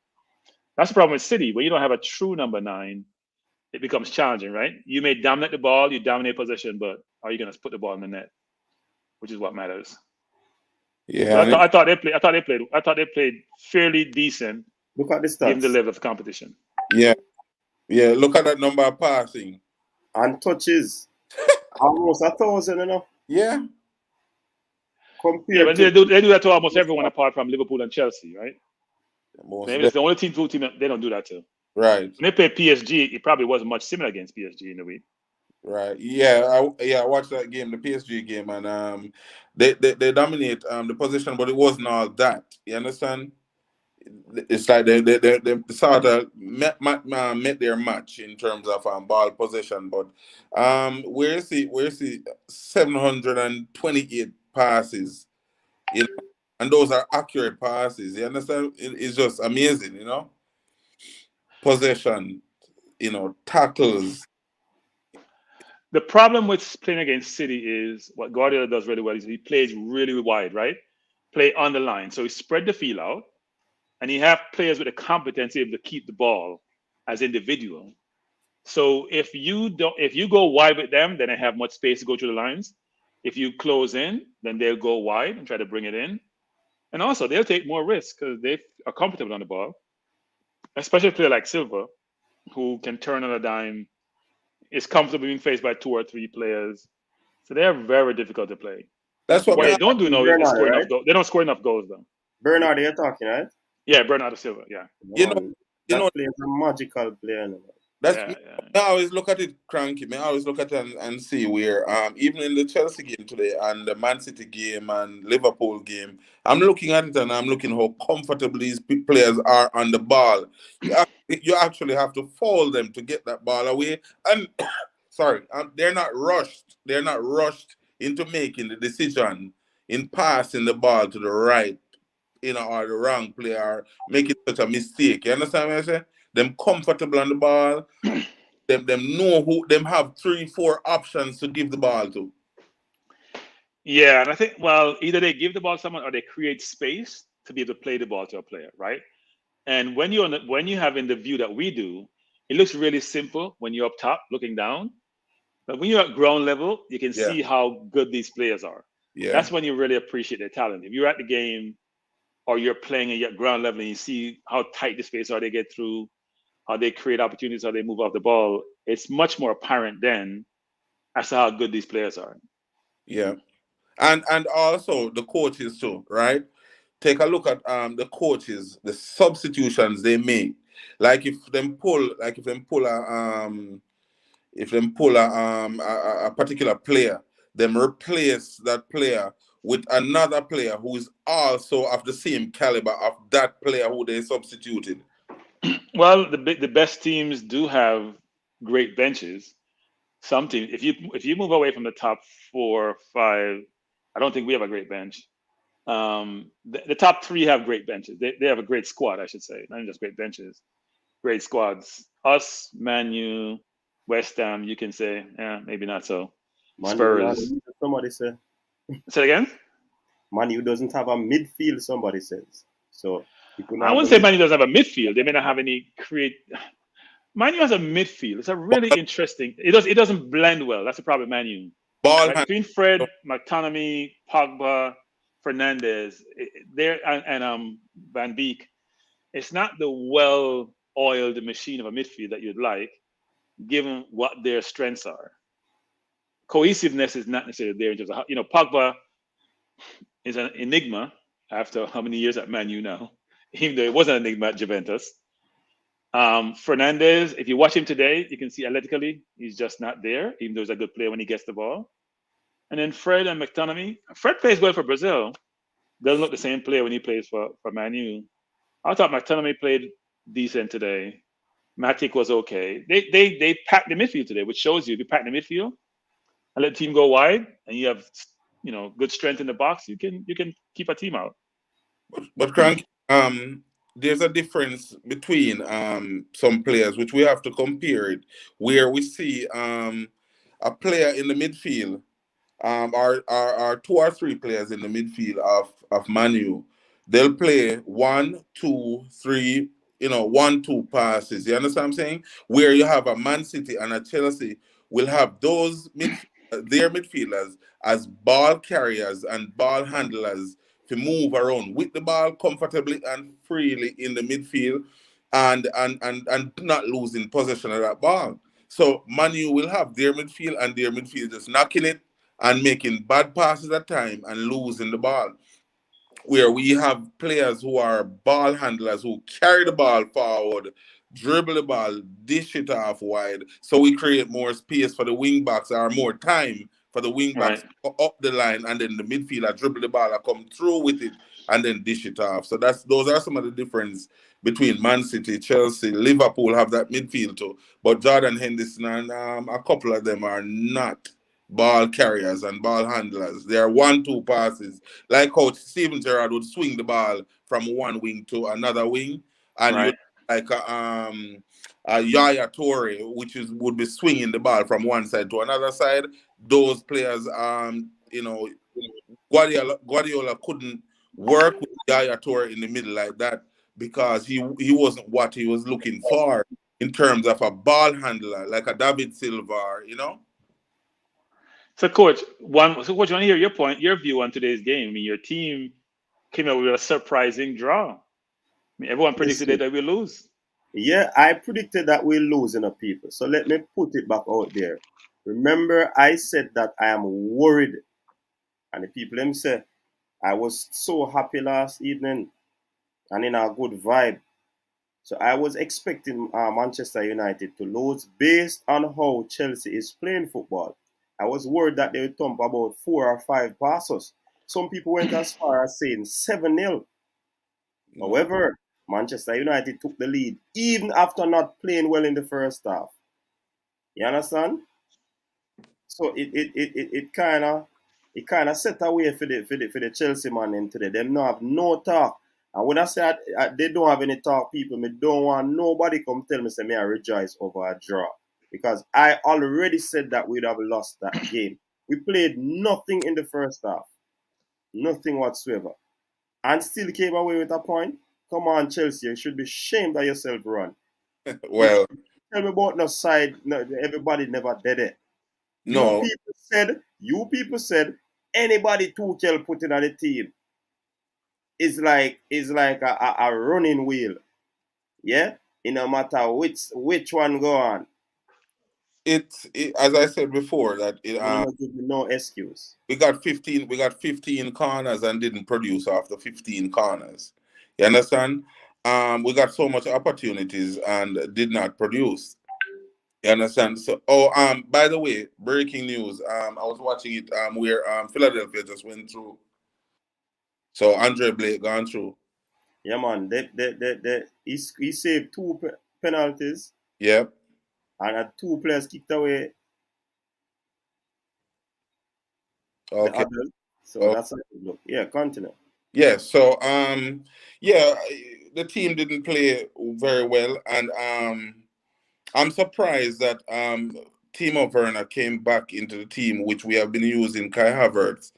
That's the problem with City. When you don't have a true number 9, it becomes challenging, right? You may dominate the ball, you dominate possession, but are you going to put the ball in the net? Which is what matters. Yeah, so I thought they played fairly decent. Look at the stats. Given the level of competition. Yeah. Look at that number of passing and touches. Almost 1,000, Yeah. But they do that to almost everyone apart from Liverpool and Chelsea, right? Maybe it's the only team that they don't do that to. Right. When they played PSG, it probably wasn't much similar against PSG in the week. Right. Yeah. I watched that game, the PSG game, and they dominate the position, but it wasn't all that. You understand? It's like they sort of met their match in terms of ball possession, but where's the 728 passes, and those are accurate passes. You understand? It's just amazing, Possession, tackles, The problem with playing against City is what Guardiola does really well is he plays really wide, right? Play on the line. So he spread the field out, and he have players with the competency able to keep the ball as individual. So if you go wide with them, then they have much space to go through the lines. If you close in, then they'll go wide and try to bring it in. And also they'll take more risks because they are comfortable on the ball, especially a player like Silva, who can turn on a dime, is comfortable being faced by 2 or 3 players. So they are very difficult to play. That's what What me. they don't do now is Bernardo, score enough right? goals. They don't score enough goals though. Bernardo, you're talking, right? Yeah, Bernardo Silva. Yeah, You know, Man, you that know. player is a magical player. No? That's yeah, me. yeah. I always look at it cranky. I always look at it and see where even in the Chelsea game today and the Man City game and Liverpool game, I'm looking at it and I'm looking how comfortable these players are on the ball. You actually have to foul them to get that ball away. And sorry, they're not rushed. They're not rushed into making the decision in passing the ball to the right, or the wrong player, making such a mistake. You understand what I'm saying? Them comfortable on the ball. Them know who them have 3, 4 options to give the ball to. Yeah, and I think either they give the ball to someone or they create space to be able to play the ball to a player, right? And when you have in the view that we do, it looks really simple when you're up top looking down. But when you're at ground level, you can Yeah, see how good these players are. yeah, That's when you really appreciate their talent. If you're at the game or you're playing at ground level and you see how tight the space are they get through, how they create opportunities, how they move off the ball, it's much more apparent then as to how good these players are. yeah. And also the coaches too, right? Take a look at the coaches, the substitutions they make. Like if them pull a particular player, them replace that player with another player who is also of the same caliber of that player who they substituted. Well, the best teams do have great benches. Some teams, if you move away from the top 4 or 5, I don't think we have a great bench. The top 3 have great benches. They have a great squad, I should say, not just great benches, great squads. Us, Man U, West Ham, you can say, yeah, maybe not so. Man, Spurs. somebody said. Say it again. Man U doesn't have a midfield, somebody says. So people I not wouldn't say going Man U doesn't have a midfield. They may not have any create. Man U has a midfield. It's a really interesting. It doesn't blend well. That's the problem. Man U, Ball right? hand. Between Fred, McTominay, Pogba, Fernandez, there and Van Beek, it's not the well-oiled machine of a midfield that you'd like, given what their strengths are. Cohesiveness is not necessarily there in terms of Pogba is an enigma after how many years at Man U now, even though it wasn't an enigma at Juventus. Fernandez, if you watch him today, you can see athletically he's just not there, even though he's a good player when he gets the ball. And then Fred and McTominay. Fred plays well for Brazil. Doesn't look the same player when he plays for Man U. I thought McTominay played decent today. Matic was okay. They packed the midfield today, which shows you if you pack the midfield and let the team go wide, and you have good strength in the box, you can keep a team out. But Crank, there's a difference between some players which we have to compare it, where we see a player in the midfield, are 2 or 3 players in the midfield of Manu. They'll play 1, 2, 3, 1, 2 passes. You understand what I'm saying? Where you have a Man City and a Chelsea will have their midfielders as ball carriers and ball handlers to move around with the ball comfortably and freely in the midfield and not losing possession of that ball. So Manu will have their midfield and their midfield just knocking it and making bad passes at time and losing the ball. Where we have players who are ball handlers who carry the ball forward, dribble the ball, dish it off wide, so we create more space for the wing backs or more time for the wing backs Right. up the line, and then the midfielder dribble the ball and come through with it and then dish it off. So those are some of the difference between Man City, Chelsea, Liverpool have that midfield too, but Jordan Henderson and a couple of them are not ball carriers and ball handlers. They are 1, 2 passes. Like how Steven Gerrard would swing the ball from one wing to another wing, and Right. like a Yaya Toure, which would be swinging the ball from one side to another side. Those players, Guardiola couldn't work with Yaya Toure in the middle like that because he wasn't what he was looking for in terms of a ball handler like a David Silva, So, coach, I want to hear your view on today's game. I mean, your team came out with a surprising draw. I mean, everyone predicted Listen, that we lose. yeah, I predicted that we'll lose in a people. So let me put it back out there. Remember, I said that I am worried, and the people them say I was so happy last evening and in a good vibe. So I was expecting Manchester United to lose based on how Chelsea is playing football. I was worried that they would thump about 4 or 5 passes. Some people went as far as saying 7-0. However, Manchester United took the lead even after not playing well in the first half. You understand? So it kind of set away for the Chelsea man in today. Them not have no talk. And when I say they don't have any talk, people, me don't want nobody come tell me say me I rejoice over a draw. Because I already said that we'd have lost that game. We played nothing in the first half. Nothing whatsoever. And still came away with a point. Come on, Chelsea, you should be ashamed of yourself, run. You Well, tell me about no side, no, everybody never did it. You no, people said anybody Tuchel put in on the team is like a running wheel. Yeah? It no matter which one go on. as I said before, that And you not give me no excuse. we got 15 corners and didn't produce after 15 corners. You understand? We got so much opportunities and did not produce. You understand? So, by the way, breaking news. I was watching it. Where Philadelphia just went through. So Andre Blake gone through. Yeah, man. He saved two penalties Yep. and had 2 players kicked away the Okay. others. So Oh, that's how it look. Yeah, continue. yeah. So yeah, the team didn't play very well, and I'm surprised that Timo Werner came back into the team, which we have been using Kai Havertz,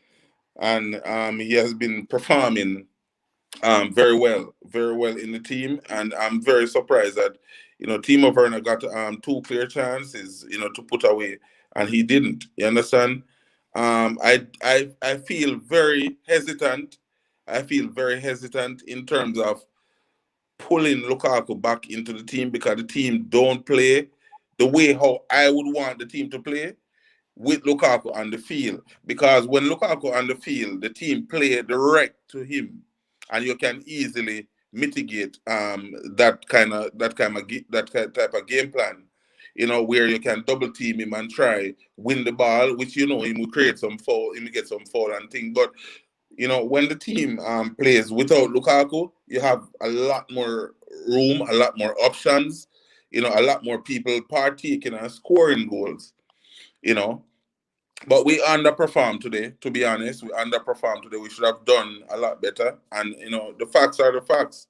and he has been performing very well in the team, and I'm very surprised that Timo Werner got 2 clear chances, to put away, and he didn't. You understand? I feel very hesitant. I feel very hesitant in terms of pulling Lukaku back into the team because the team don't play the way how I would want the team to play with Lukaku on the field. Because when Lukaku on the field, the team play direct to him, and you can easily mitigate that type of game plan. Where you can double team him and try win the ball, which him will create some foul, him will get some foul and thing. But when the team plays without Lukaku, you have a lot more room, a lot more options, a lot more people partaking and scoring goals. You know, but we underperformed today, to be honest. We underperformed today. We should have done a lot better. And the facts are the facts.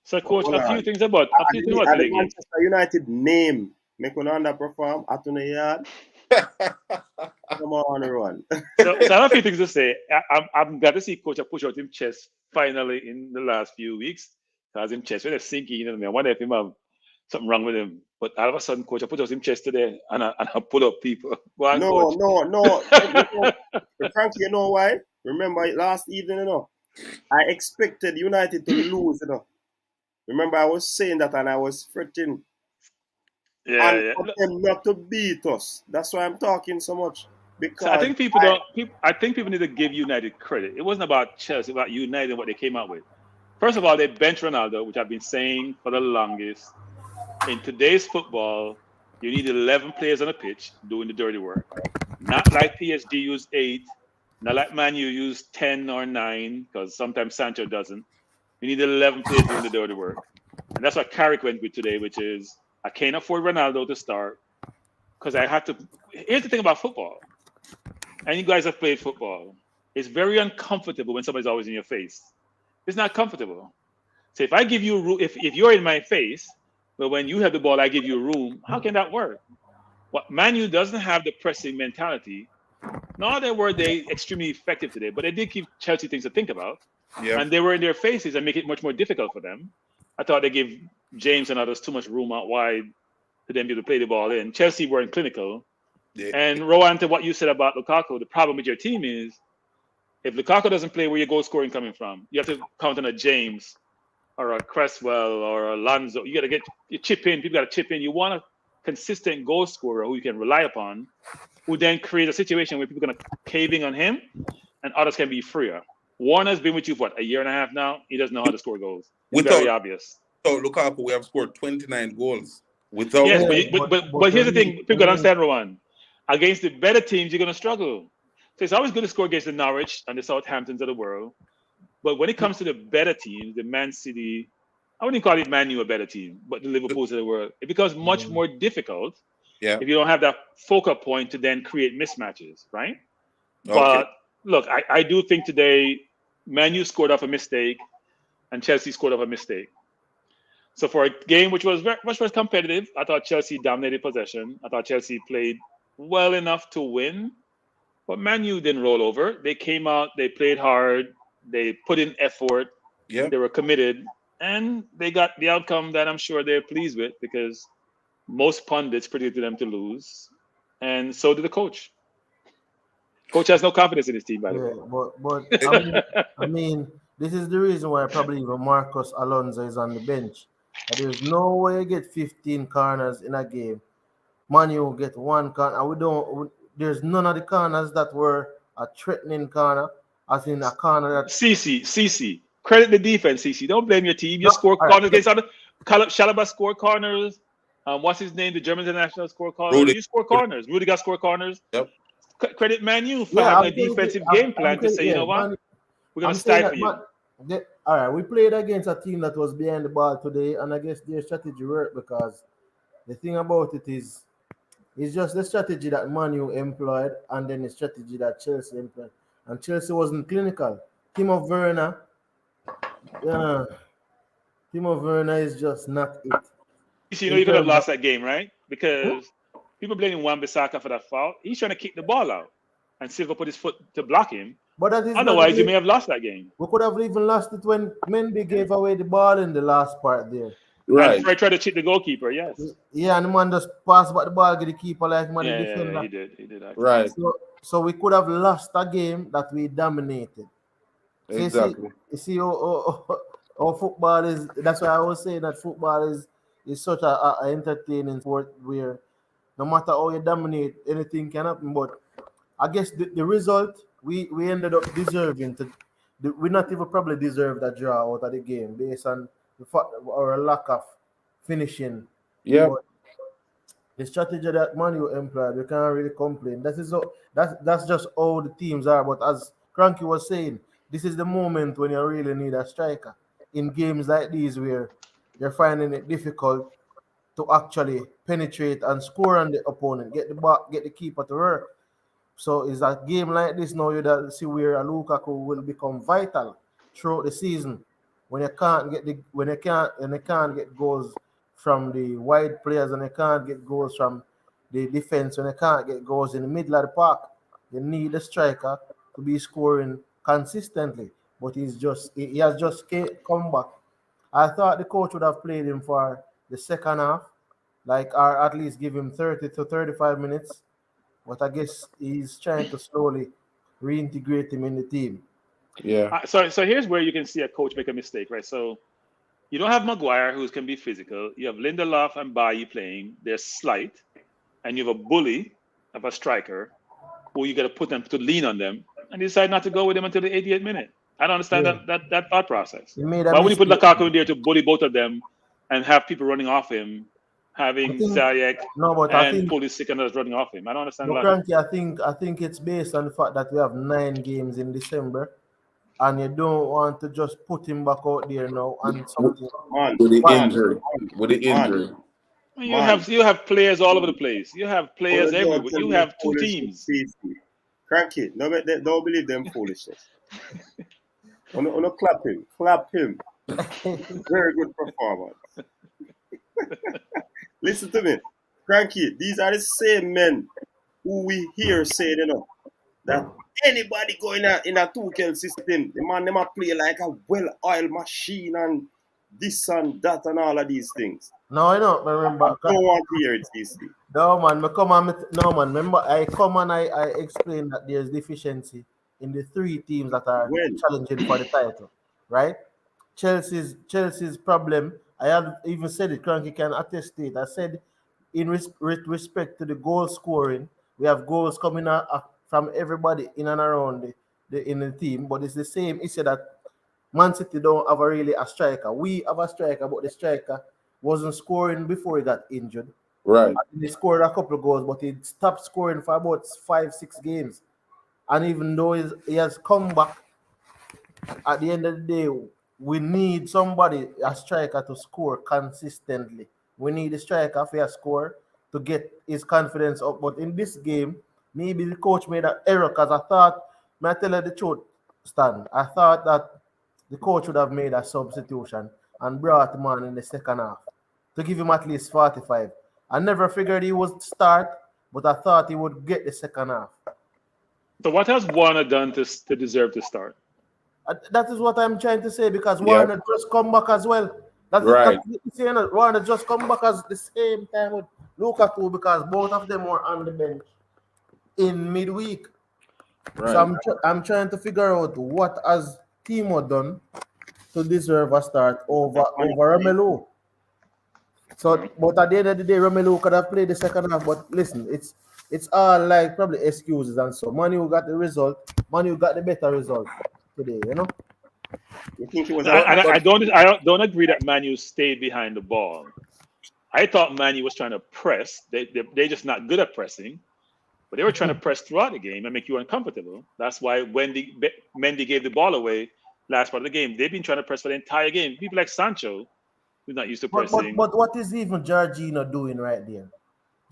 So, But coach, hold on. a few things about At the today game. Manchester United name make one underperform at the yard. Come on, run. So I have a few things to say. I'm glad to see Coach push out his chest finally in the last few weeks. Because his chest was sinking, I wonder if him have something wrong with him. But all of a sudden, Coach, I put out his chest today and I pull up people. Go on, No, Coach. no, no. Frankie, you know why? Remember last evening, I expected United to lose. Remember, I was saying that and I was fretting. Yeah, And yeah. for them not to beat us. That's why I'm talking so much. So I Because think people don't. I think people need to give United credit. It wasn't about Chelsea, about United and what they came out with. First of all, they bench Ronaldo, which I've been saying for the longest. In today's football, you need 11 players on a pitch doing the dirty work. Not like PSG use 8, not like Man U use 10 or 9, because sometimes Sancho doesn't. You need 11 players doing the dirty work. And that's what Carrick went with today, which is I can't afford Ronaldo to start because I had to. Here's the thing about football, and you guys have played football. It's very uncomfortable when somebody's always in your face. It's not comfortable. So if I give you room, if you're in my face, but when you have the ball, I give you room. How can that work? What Man U doesn't have the pressing mentality. Not that were they extremely effective today, but they did give Chelsea things to think about, Yeah. and they were in their faces and make it much more difficult for them. I thought they gave James and others too much room out wide for them to play the ball in. Chelsea weren't clinical. Yeah. And Rowan, to what you said about Lukaku, the problem with your team is if Lukaku doesn't play, where your goal scoring coming from? You have to count on a James or a Cresswell or a Alonso. You got to get you chip in. People got to chip in. You want a consistent goal scorer who you can rely upon, who then create a situation where people are going to cave in on him and others can be freer. Warner's been with you for what, a year and a half now? He doesn't know how to score goals. It's very obvious. So Lukaku, we have scored 29 goals without. Yes, but here's the thing. People got to understand, Rowan. Against the better teams, you're going to struggle. So it's always good to score against the Norwich and the Southamptons of the world. But when it comes to the better teams, the Man City, I wouldn't call it Man U a better team, but the Liverpools of the world, it becomes much more difficult if you don't have that focal point to then create mismatches, right? Okay. But look, I do think today Man U scored off a mistake and Chelsea scored off a mistake. So for a game which was competitive, I thought Chelsea dominated possession. I thought Chelsea played well enough to win, but Man U didn't roll over. They came out, they played hard, they put in effort, they were committed, and they got the outcome that I'm sure they're pleased with because most pundits predicted them to lose, and so did the coach. Coach has no confidence in his team, by the way. But I mean, this is the reason why probably even Marcos Alonso is on the bench. There's no way you get 15 corners in a game. Man U get one corner. There's none of the corners that were a threatening corner, as in a corner that. CC. Credit the defense, CC. Don't blame your team. You score corners against other. Chalobah scored corners. What's his name? The German international score corners. You score corners. Rudiger score corners. Yep. Credit Man U for having a defensive game plan to say, you know what? We're going to stifle you. All right, we played against a team that was behind the ball today, and I guess their strategy worked because the thing about it is, it's just the strategy that Man U employed and then the strategy that Chelsea employed. And Chelsea wasn't clinical. Timo Werner is just not it. You could have lost that game, right? Because people blaming Wan-Bissaka for that foul. He's trying to kick the ball out, and Silva put his foot to block him. But that is otherwise, you may have lost that game. We could have even lost it when Mendy gave away the ball in the last part there. Right. And Fred tried to cheat the goalkeeper, yes. Yeah, and the man just passed back the ball, get the keeper like man the defender. Yeah, he did. Actually. Right. So we could have lost a game that we dominated. Exactly. You see how football is. That's why I was saying that football is such a entertaining sport where no matter how you dominate, anything can happen. But I guess the result, we ended up deserving to. We not even probably deserved a draw out of the game based on the fact or a lack of finishing. Yeah. But the strategy that Man U employed, we can't really complain. That's just how the teams are. But as Cranky was saying, this is the moment when you really need a striker. In games like these where you're finding it difficult to actually penetrate and score on the opponent, get the keeper to work. So it's a game like this now you see where Lukaku will become vital throughout the season when you can't get goals from the wide players and you can't get goals from the defense when you can't get goals in the middle of the park. You need a striker to be scoring consistently, but he has just come back. I thought the coach would have played him for the second half, or at least give him 30 to 35 minutes. But I guess he's trying to slowly reintegrate him in the team. Yeah. So here's where you can see a coach make a mistake, right? So you don't have Maguire, who can be physical. You have Lindelof and Bailly playing. They're slight. And you have a bully of a striker who you got to put them to lean on them. And you decide not to go with them until the 88th minute. I don't understand that thought process. Why would you put Lukaku in there to bully both of them and have people running off him? Having Ziyech and Pulisic and others running off him. I don't understand that. I think it's based on the fact that we have 9 games in December, and you don't want to just put him back out there now and something with the injury. You have players all over the place. You have players everywhere. You have 2 teams. Cranky, don't believe them foolishness. Clap him. Very good performance. Listen to me, Cranky. These are the same men who we hear saying, that anybody go in a 2K system, the man them a play like a well-oiled machine and this and that and all of these things. No, I don't remember. I don't want to hear it, CC. No man, no man. Remember, I come and I explain that there's deficiency in the three teams that are When? challenging for the title, right? Chelsea's problem. I have even said it. Cranky can attest to it. I said, in with respect to the goal scoring, we have goals coming out from everybody in and around in the team, but it's the same issue that Man City don't have a striker. We have a striker, but the striker wasn't scoring before he got injured. Right. And he scored a couple of goals, but he stopped scoring for about 5-6 games. And even though he has come back, at the end of the day, we need somebody, a striker, to score consistently. We need a striker for a score to get his confidence up. But in this game, maybe the coach made an error because I thought, may I tell you the truth, Stan? I thought that the coach would have made a substitution and brought him on in the second half to give him at least 45. I never figured he would start, but I thought he would get the second half. So what has Warner done to deserve to start? That is what I'm trying to say, because Warner just come back as well. Right. Warner just come back at the same time with Lukaku, because both of them were on the bench in midweek. Right. So I'm trying to figure out what has Timo done to deserve a start over Romelu. So, but at the end of the day, Romelu could have played the second half. But listen, it's all like probably excuses and so. Manu got the result. Manu got the better result today. You think it was I don't agree that Manu stayed behind the ball. I thought Manu was trying to press. They're just not good at pressing, but they were trying to press throughout the game and make you uncomfortable. That's why when Mendy gave the ball away last part of the game, they've been trying to press for the entire game. People like Sancho, who's not used to pressing. But what is even Jorginho doing right there?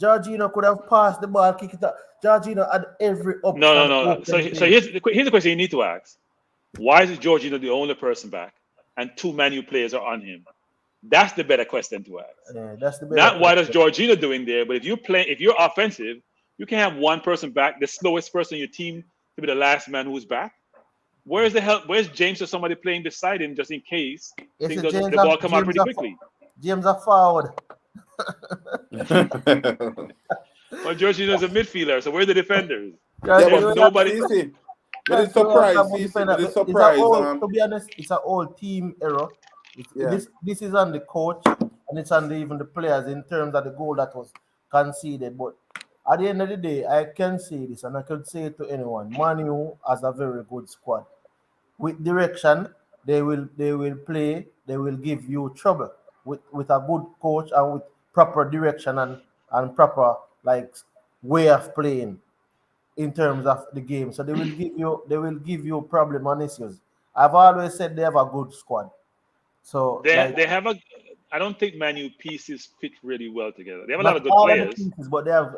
Jorginho could have passed the ball, kick it up. Jorginho had every option. No. So here's the question you need to ask. Why is Jorginho the only person back and two Man U players are on him? That's the better question to ask. Yeah, that's the better Not what is question. Jorginho doing there, but if you're offensive, you can have one person back, the slowest person in your team, to be the last man who's back. Where's the help? Where's James or somebody playing beside him just in case the ball come out pretty quickly? James are forward. Well, Jorginho's a midfielder, so where's the defenders? But nobody. But it's surprise. To be honest, it's an old team error. This is on the coach and it's on even the players in terms of the goal that was conceded. But at the end of the day, I can say this, and I can say it to anyone: Man U has a very good squad. With direction, they will play. They will give you trouble with a good coach and with proper direction and proper way of playing in terms of the game. So they will give you problem and issues. I've always said they have a good squad. So they have a. I don't think Man U pieces fit really well together. They have a lot of good all players. Of the pieces, but they have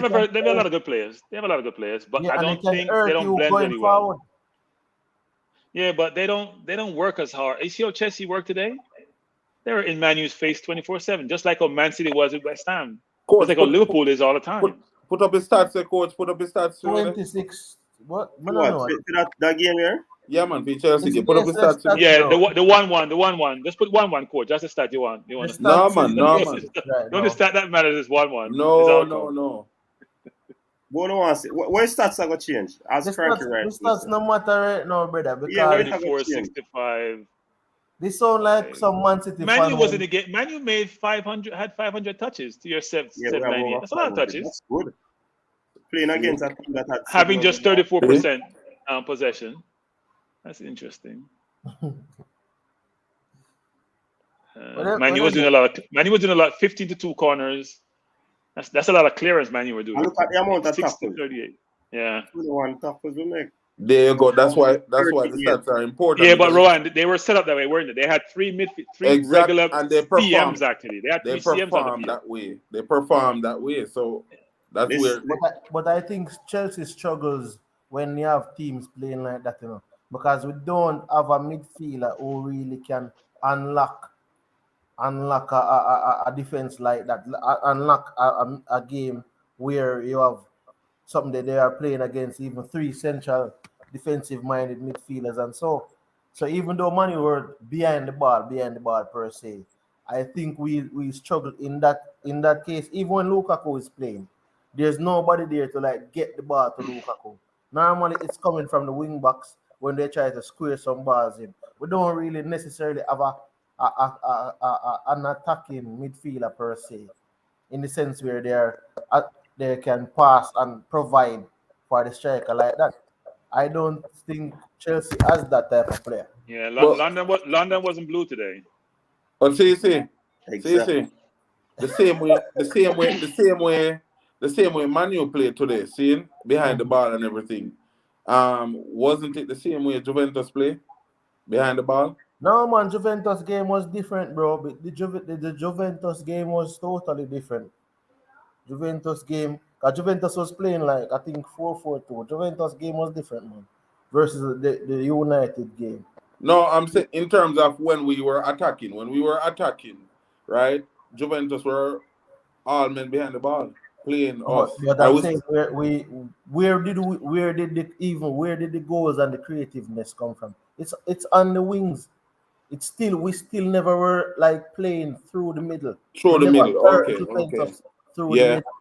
a lot of good players. They have a lot of good players, but I don't think they don't blend really well. Yeah, but they don't work as hard. You see how Chelsea worked today? They were in Man U's face 24/7, just like how Man City was with West Ham. Just like how Liverpool is all the time. Put up his stats, coach. Put up his stats. 26. What? That game here? Yeah, man. For Chelsea, put up his stats. Yeah, the 1-1. Just put 1-1, coach. That's the stat you want. No, man. The only stat that matters is 1-1. No. Where's stats are going to change? As Frankie right. The stats no matter right now, brother. Because 34-65. This sound like some Man City. Man U was in the game. Man U had 500 touches to your 790. That's a lot of touches. That's good. Playing against a team that had having just 34% possession. That's interesting. Man U was doing a lot. Man U was doing a lot. 15-2 corners. That's a lot of clearance. Man U were doing. And look at the amount of 6-38. Yeah. 21 tackles we make. There you go. That's why the stats are important. Yeah, but Rowan, they were set up that way, weren't they? They had three regular and they performed. CMs actually. They had three CMs on the field. They performed that way. So that's where. But I think Chelsea struggles when you have teams playing like that. because we don't have a midfielder who really can unlock a defense like that, unlock a game where you have something that they are playing against even three central defensive minded midfielders. And so even though Manu were behind the ball per se, I think we struggle in that case. Even when Lukaku is playing, there's nobody there to like get the ball to Lukaku. Normally it's coming from the wing backs when they try to square some balls in. We don't really necessarily have an attacking midfielder per se, in the sense where they can pass and provide for the striker like that. I don't think Chelsea has that type of player. Yeah, But London wasn't blue today. but see, Exactly. the same way Manu played today, seeing behind the Mhm. ball and everything. Wasn't it the same way Juventus play behind the ball? No man, Juventus game was different, bro. But the Juventus game was totally different. Juventus game, cause Juventus was playing like I think 4-4-2. Juventus game was different, man, versus the United game. No, I'm saying in terms of when we were attacking. When we were attacking, right? Juventus were all men behind the ball playing us. But I I'm was saying where did the goals and the creativeness come from? It's on the wings. We still never were like playing through the middle. through We the never middle. hurt Okay. Juventus through the Yeah, middle.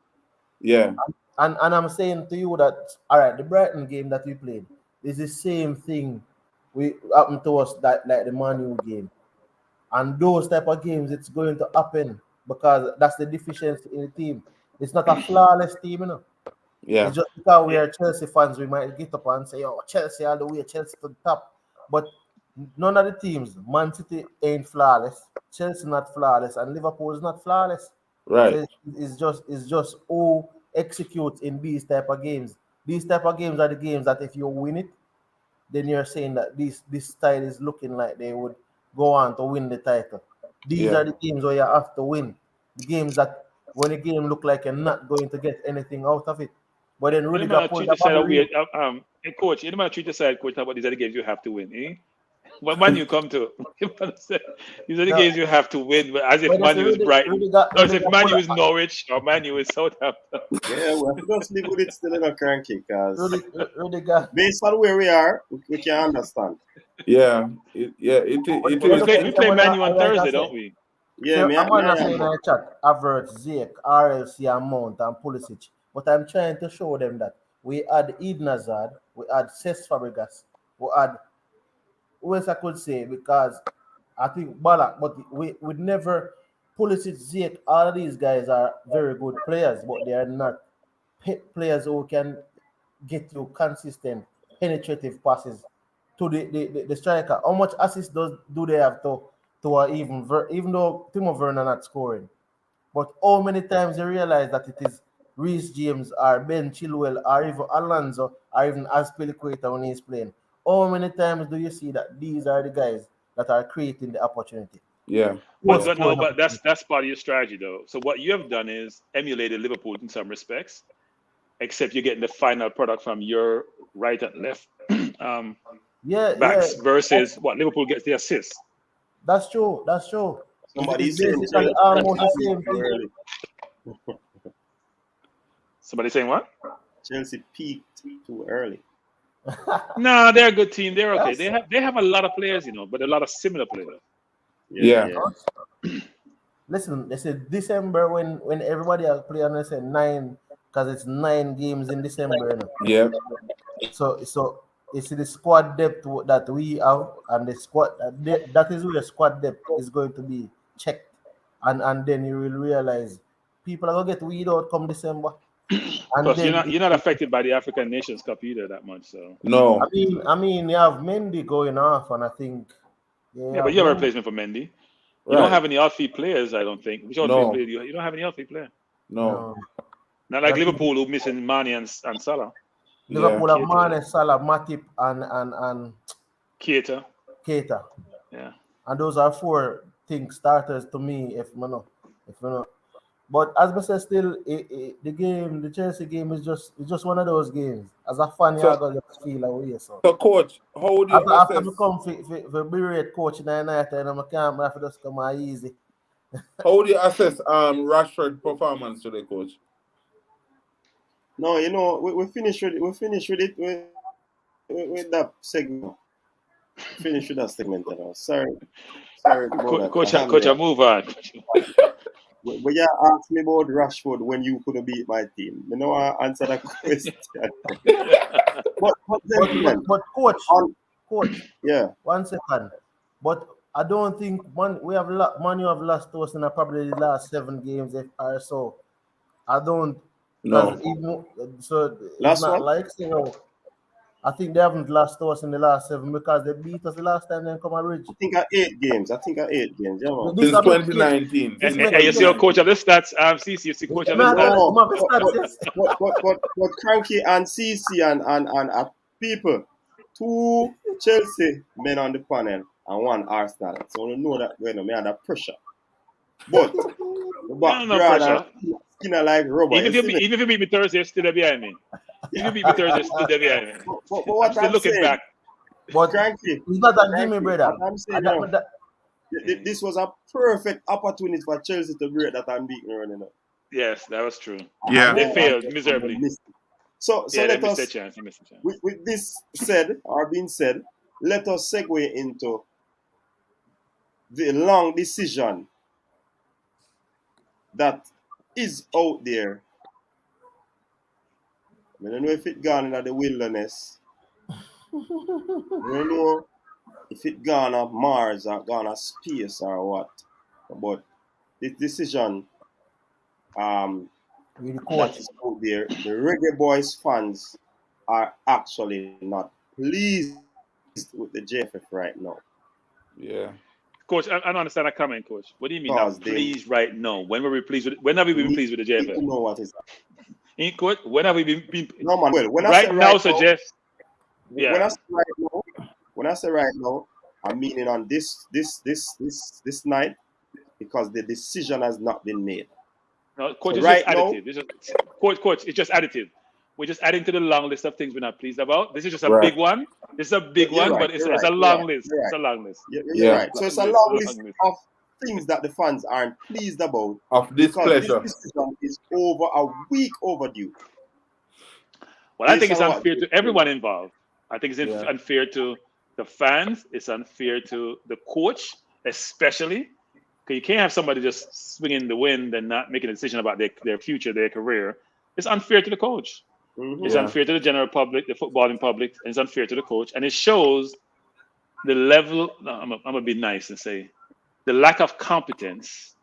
yeah, And I'm saying to you that all right, the Brighton game that we played is the same thing we happened to us that like the Man U game. And those type of games, it's going to happen because that's the deficiency in the team. It's not a flawless team, you know. yeah, It's just because we Yeah, are Chelsea fans, we might get up and say, "Oh, Chelsea all the way, Chelsea to the top." But none of the teams, Man City ain't flawless, Chelsea not flawless, and Liverpool is not flawless. So right. it's just who executes in these type of games. These type of games are the games that if you win it, then you're saying that this side is looking like they would go on to win the title. These Yeah, are the games where you have to win. The games that when a game look like you're not going to get anything out of it. But then you don't Rudiger want to pulled treat a the side Bobby of Reed. weird. Hey, coach, you don't want to treat the side, coach. About these are the games you have to win, eh? What man you come to? You wanna say, these are the No, games you have to win, but as if but it's Man U is Brighton, or as if Rudiger Man pull U is Norwich, or Man U is Southampton. Yeah, we have to just live with it still in a cranky because Rudiger. based on where we are, we can understand. yeah, But, it but We look is. play at we this, play Man U I on like I Thursday, say. don't we? Yeah, So me, I'm me not saying and I chat Havertz, Ziyech, RLC, and Mount and Pulisic, but I'm trying to show them that we had Eden Hazard, we had Cesc Fabregas, we had who else I could say because I think Balak, but we never Pulisic, Ziyech, all of these guys are very good players, but they are not players who can get you consistent, penetrative passes to the striker. How much assists do they have to even though Timo Werner not scoring? But how many times you realize that it is Reece James or Ben Chilwell or even Alonso or even Aspilicueta when he's playing? How many times do you see that these are the guys that are creating the opportunity? Yeah, But yeah, but no, Scoring but opportunity. that's part of your strategy though. So what you have done is emulated Liverpool in some respects, except you're getting the final product from your right and left um, Yeah, yeah. backs versus what Liverpool gets the assist. That's true. That's true. It's somebody's saying basically almost Chelsea the peaked same too thing. early. Somebody saying what? Chelsea peaked too early. No, they're a good team. They're okay. Yes. They have a lot of players, but a lot of similar players. Yeah, yeah, yeah. Listen, they said December when everybody are playing, they say nine because it's 9 games in December. You know? yeah, So you see the squad depth that we have and the squad that is where squad depth is going to be checked, and then you will realize people are gonna get weed out come December, and Plus, you're then not you're not affected by the African Nations Cup either that much. So I no, mean I mean you have Mendy going off, and I think yeah, you yeah, but have you have a Mendy. replacement for Mendy. You don't right, have any outfield players, I don't think. Which outfield no, player you don't have any outfield player. no, No, Not like that is Liverpool who missing Mane and Salah, yeah, Liverpool have Keita, Mane, Salah, Matip, and Keita. Keita. Yeah. And those are four things starters to me. If you know, But as I said, still, the Chelsea game is just one of those games. As a fan, you're So, gonna just feel away. So so coach, how would you after assess? me come for berate coach in the night, and I can't have to just come out easy. How would you assess Rashford performance today, coach? No, we finished with it with that segment. Finish with that segment now. Sorry about Coach, that. coach, I move on. But you asked me about Rashford when you could have beat my team. You know, I answer that question. but gentlemen, But coach, on, coach, yeah, 1 second. But I don't think we have Man U have lost to us in probably the last 7 games or so. I don't, because No. even so it's last not one. like I think they haven't lost to us in the last 7 because they beat us the last time they come a bridge. I think I 8 games. Yeah, man. This Since I mean, 2019. this Since Hey, you see your coach 2019. of the stats, CC, you see coach of the man, stats. No, my stats, yes. but Cranky and CC and people, 2 Chelsea men on the panel and 1 Arsenal. So you know that we're me under pressure. But the back No broad pressure. and skinner like rubber. Even You see me? if you beat me Thursday, you're still there behind me. Even if you beat me Thursday, you're still there behind me. But I'm what still I'm looking saying, back. But Cranky, it's not a gimme, brother. what I'm saying, this was a perfect opportunity for Chelsea to break that unbeaten run. Yes, that was true. Yeah. They failed And miserably. missed it. So Yeah, they let missed their us, chance. They missed their chance. with this said or being said, let us segue into the long decision that is out there. I don't know if it gone into the wilderness. I don't know if it gone to Mars or gone to space or what. But this decision with the that coach. is out there, the Reggae Boys fans are actually not pleased with the JFF right now. Yeah. Coach, I don't understand that comment, Coach. What do you mean Because not they pleased right now? When were we pleased with? When have we been need pleased with the to JFF? know what is Coach, when have we been no man. Well, when I say right right now? now, Suggest, when I yeah. say right now, when I say right now, I'm meaning on this night because the decision has not been made. No, coach, So it's just right now, additive. Coach, it's just additive. We're just adding to the long list of things we're not pleased about. This is just a Right. big one. This is a big you're one, right, but you're it's right, a you're long right, list. you're It's right, a long list. you're Yeah. right. So it's a Long list. long A list long list. of things that the fans aren't pleased about Of because this displeasure. decision is over a week overdue. Well, I think Based it's on what unfair to everyone involved. I think it's Yeah. unfair to the fans. It's unfair to the coach, especially. Because you can't have somebody just swinging the wind and not making a decision about their future, their career. It's unfair to the coach. It's Yeah. unfair to the general public, the footballing public, and it's unfair to the coach. And it shows the level. No, I'm gonna be nice and say the lack of competence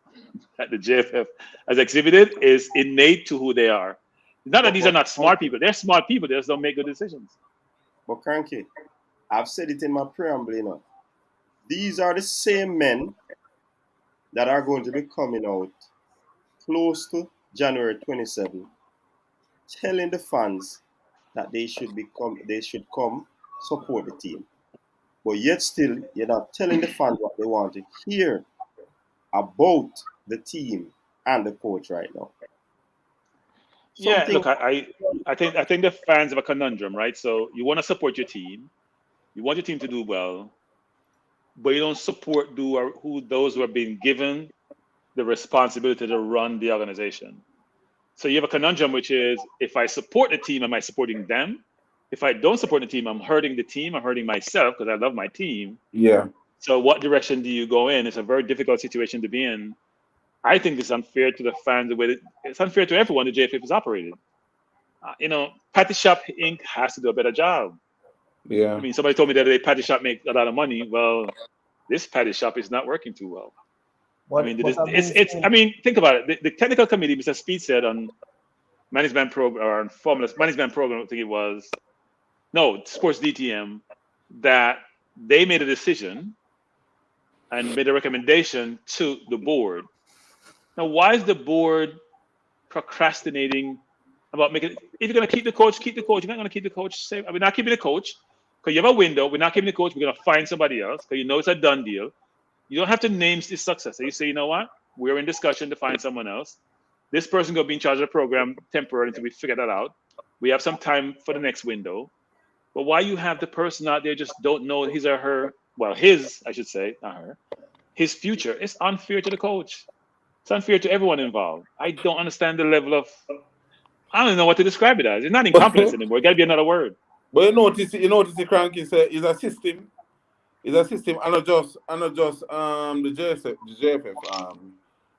that the JFF has exhibited is innate to who they are. Not that these are but not smart people. They're smart people. They just don't make good decisions. Cranky, I've said it in my preamble, these are the same men that are going to be coming out close to January 27, telling the fans that they should come support the team. But yet still, you're not telling the fans what they want to hear about the team and the coach right now. Yeah, Something look, I think the fans have a conundrum, right? So you want to support your team, you want your team to do well, but you don't support those who are being given the responsibility to run the organization. So you have a conundrum, which is if I support the team, am I supporting them? If I don't support the team, I'm hurting the team. I'm hurting myself because I love my team. Yeah. So what direction do you go in? It's a very difficult situation to be in. I think it's unfair to the fans. It's unfair to everyone the JFF is operated. Patty Shop Inc. has to do a better job. I Yeah. mean, somebody told me that they Patty Shop make a lot of money. Well, this Patty Shop is not working too well. I mean, But I've been it's. I saying, mean, think about it. The technical committee, Mr. Speed said on management program or on Formula management program, I think it was Sports DTM, that they made a decision and made a recommendation to the board. Now, why is the board procrastinating about making? If you're going to keep the coach, keep the coach. You're not going to keep the coach. Say, we're not keeping the coach because you have a window. We're not keeping the coach. We're going to find somebody else because it's a done deal. You don't have to name this successor. You say, you know what? We're in discussion to find someone else. This person going to be in charge of the program temporarily until we figure that out. We have some time for the next window. But why you have the person out there just don't know his or her, well, his, I should say, not her, his future? It's unfair to the coach. It's unfair to everyone involved. I don't understand the level of, I don't know what to describe it as. It's not incompetence anymore. It got to be another word. But you notice the cranky say is a system. It's a system, and not just the JFF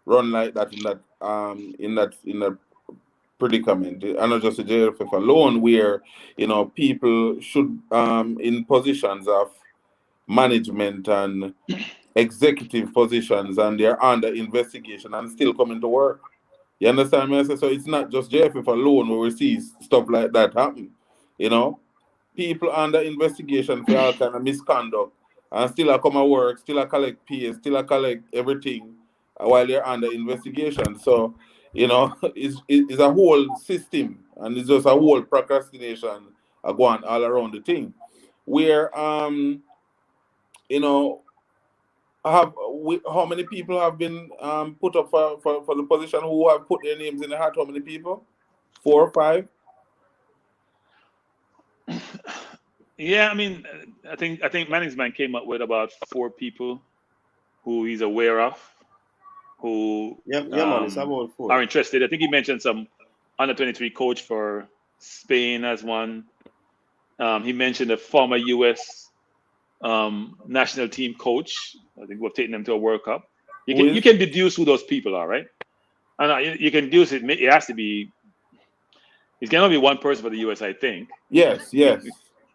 run like that in that predicament, and not just the JFF alone, where people should in positions of management and executive positions, and they're under investigation and still coming to work. You understand me? I say, so it's not just JFF alone where we see stuff like that happen. People under investigation for all kind of misconduct, and still I come at work, still I collect pay, still I collect everything while they're under investigation. So, it's a whole system, and it's just a whole procrastination going all around the thing. Where how many people have been put up for the position who have put their names in the hat? How many people? 4 or 5? Yeah, I mean, I think management came up with about 4 people who he's aware of, who man, it's about 4. are interested. I think he mentioned some under 23 coach for Spain as one. He mentioned a former U.S. National team coach. I think we've taken them to a World Cup. You can deduce who those people are, right? And you can deduce it. It has to be. It can only be one person for the U.S. I think. Yes. It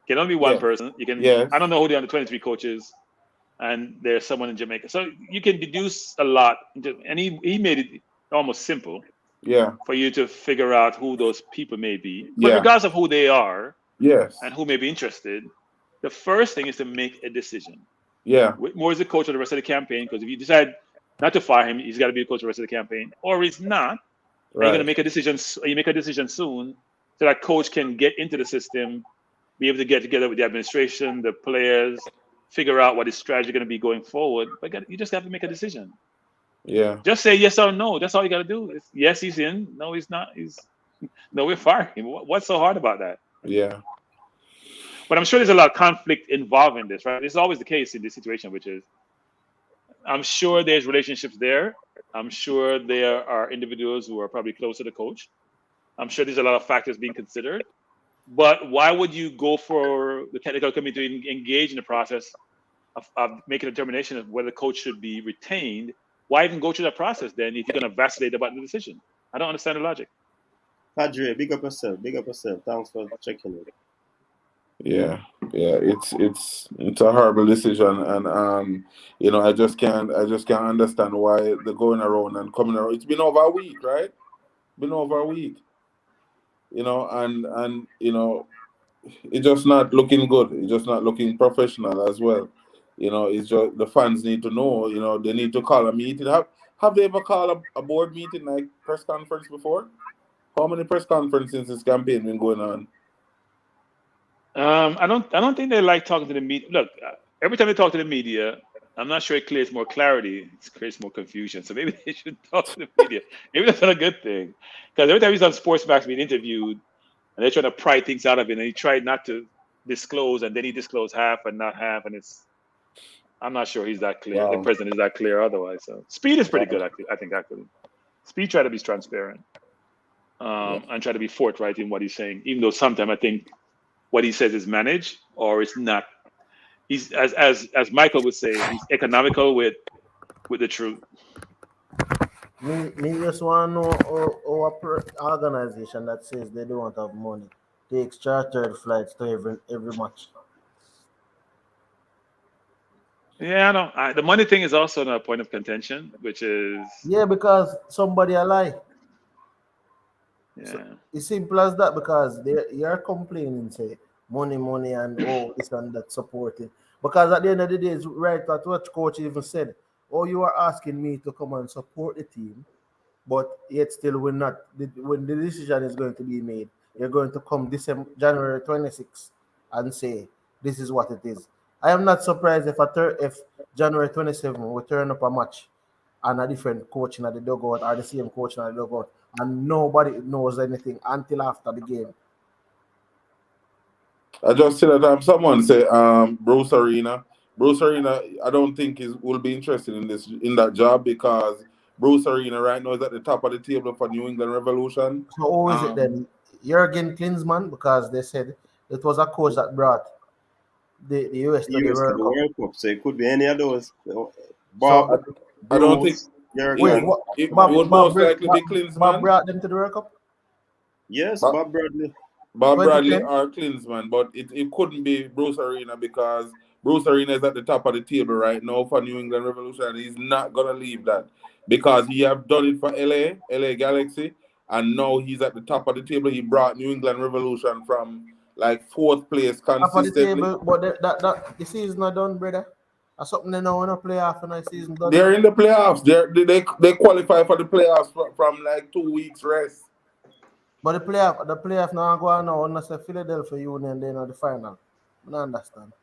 can only be one person. You can. Yes. I don't know who the under 23 coach is, and there's someone in Jamaica. So you can deduce a lot, and he made it almost simple. Yeah. For you to figure out who those people may be, but regardless of who they are, yes, and who may be interested, the first thing is to make a decision. Yeah. Whitmore is the coach of the rest of the campaign, because if you decide not to fire him, he's got to be the coach of the rest of the campaign, or he's not. Right. You're going to make a decision. You make a decision soon, so that coach can get into the system, be able to get together with the administration, the players, figure out what his strategy is going to be going forward. But you just have to make a decision. Yeah. Just say yes or no. That's all you got to do. It's, yes, he's in. No, he's not. No, we're firing him. What's so hard about that? Yeah. But I'm sure there's a lot of conflict involved in this, right? This is always the case in this situation, which is, I'm sure there's relationships there. I'm sure there are individuals who are probably close to the coach. I'm sure there's a lot of factors being considered. But why would you go for the technical committee to engage in the process of making a determination of whether the coach should be retained? Why even go through that process then if you're going to vacillate about the decision? I don't understand the logic. Padre, big up yourself. Thanks for checking it. Yeah, it's a horrible decision, and I just can't understand why they're going around and coming around. It's been over a week, right? And it's just not looking good. It's just not looking professional as well. It's just the fans need to know. They need to call a meeting. Have they ever called a board meeting, like press conference before? How many press conferences this campaign been going on? I don't think they like talking to the media. Look, every time they talk to the media, I'm not sure it creates more clarity. It creates more confusion. So maybe they should talk to the media. Maybe that's not a good thing. Because every time he's on Sportsmax being interviewed, and they're trying to pry things out of it, and he tried not to disclose, and then he disclosed half and not half, and I'm not sure he's that clear. Wow. The president is that clear otherwise. So Speed is pretty good, I think, actually. Speed tried to be transparent and try to be forthright in what he's saying, even though sometimes I think what he says is managed or it's not. He's as Michael would say, he's economical with the truth. Me just want to know our organization that says they don't have money takes chartered flights to every match. Yeah, I know. The money thing is also a point of contention, which is because somebody a lie. Yeah, so it's simple as that, because you're complaining, say money, and this and that supporting. Because at the end of the day, it's right that what coach even said. You are asking me to come and support the team, but yet still when the decision is going to be made, you're going to come January 26th and say this is what it is. I am not surprised if January 27th we turn up a match and a different coaching at the dugout or the same coaching at the dugout, and nobody knows anything until after the game. I just see that someone say Bruce Arena. Bruce Arena, I don't think will be interested in that job because Bruce Arena right now is at the top of the table for New England Revolution. So who is it then? Jurgen Klinsmann, because they said it was a coach that brought the US to the World Cup. So it could be any of those. Bob, Bob, I don't think. Wait, what? It Bob, would most likely be Klinsmann. Bob brought them to the World Cup? Yes, Bob Bradley. Bob Bradley or Klinsmann, but it couldn't be Bruce Arena because Bruce Arena is at the top of the table right now for New England Revolution, and he's not gonna leave that because he have done it for LA Galaxy, and now he's at the top of the table. He brought New England Revolution from like 4th place consistently. Top of the table, but that the season not done, brother. That's something they know in a playoff and the season done. They're in the playoffs. They qualify for the playoffs from like 2 weeks rest. But the playoff now go on now unless the Philadelphia Union they know the final. I don't understand.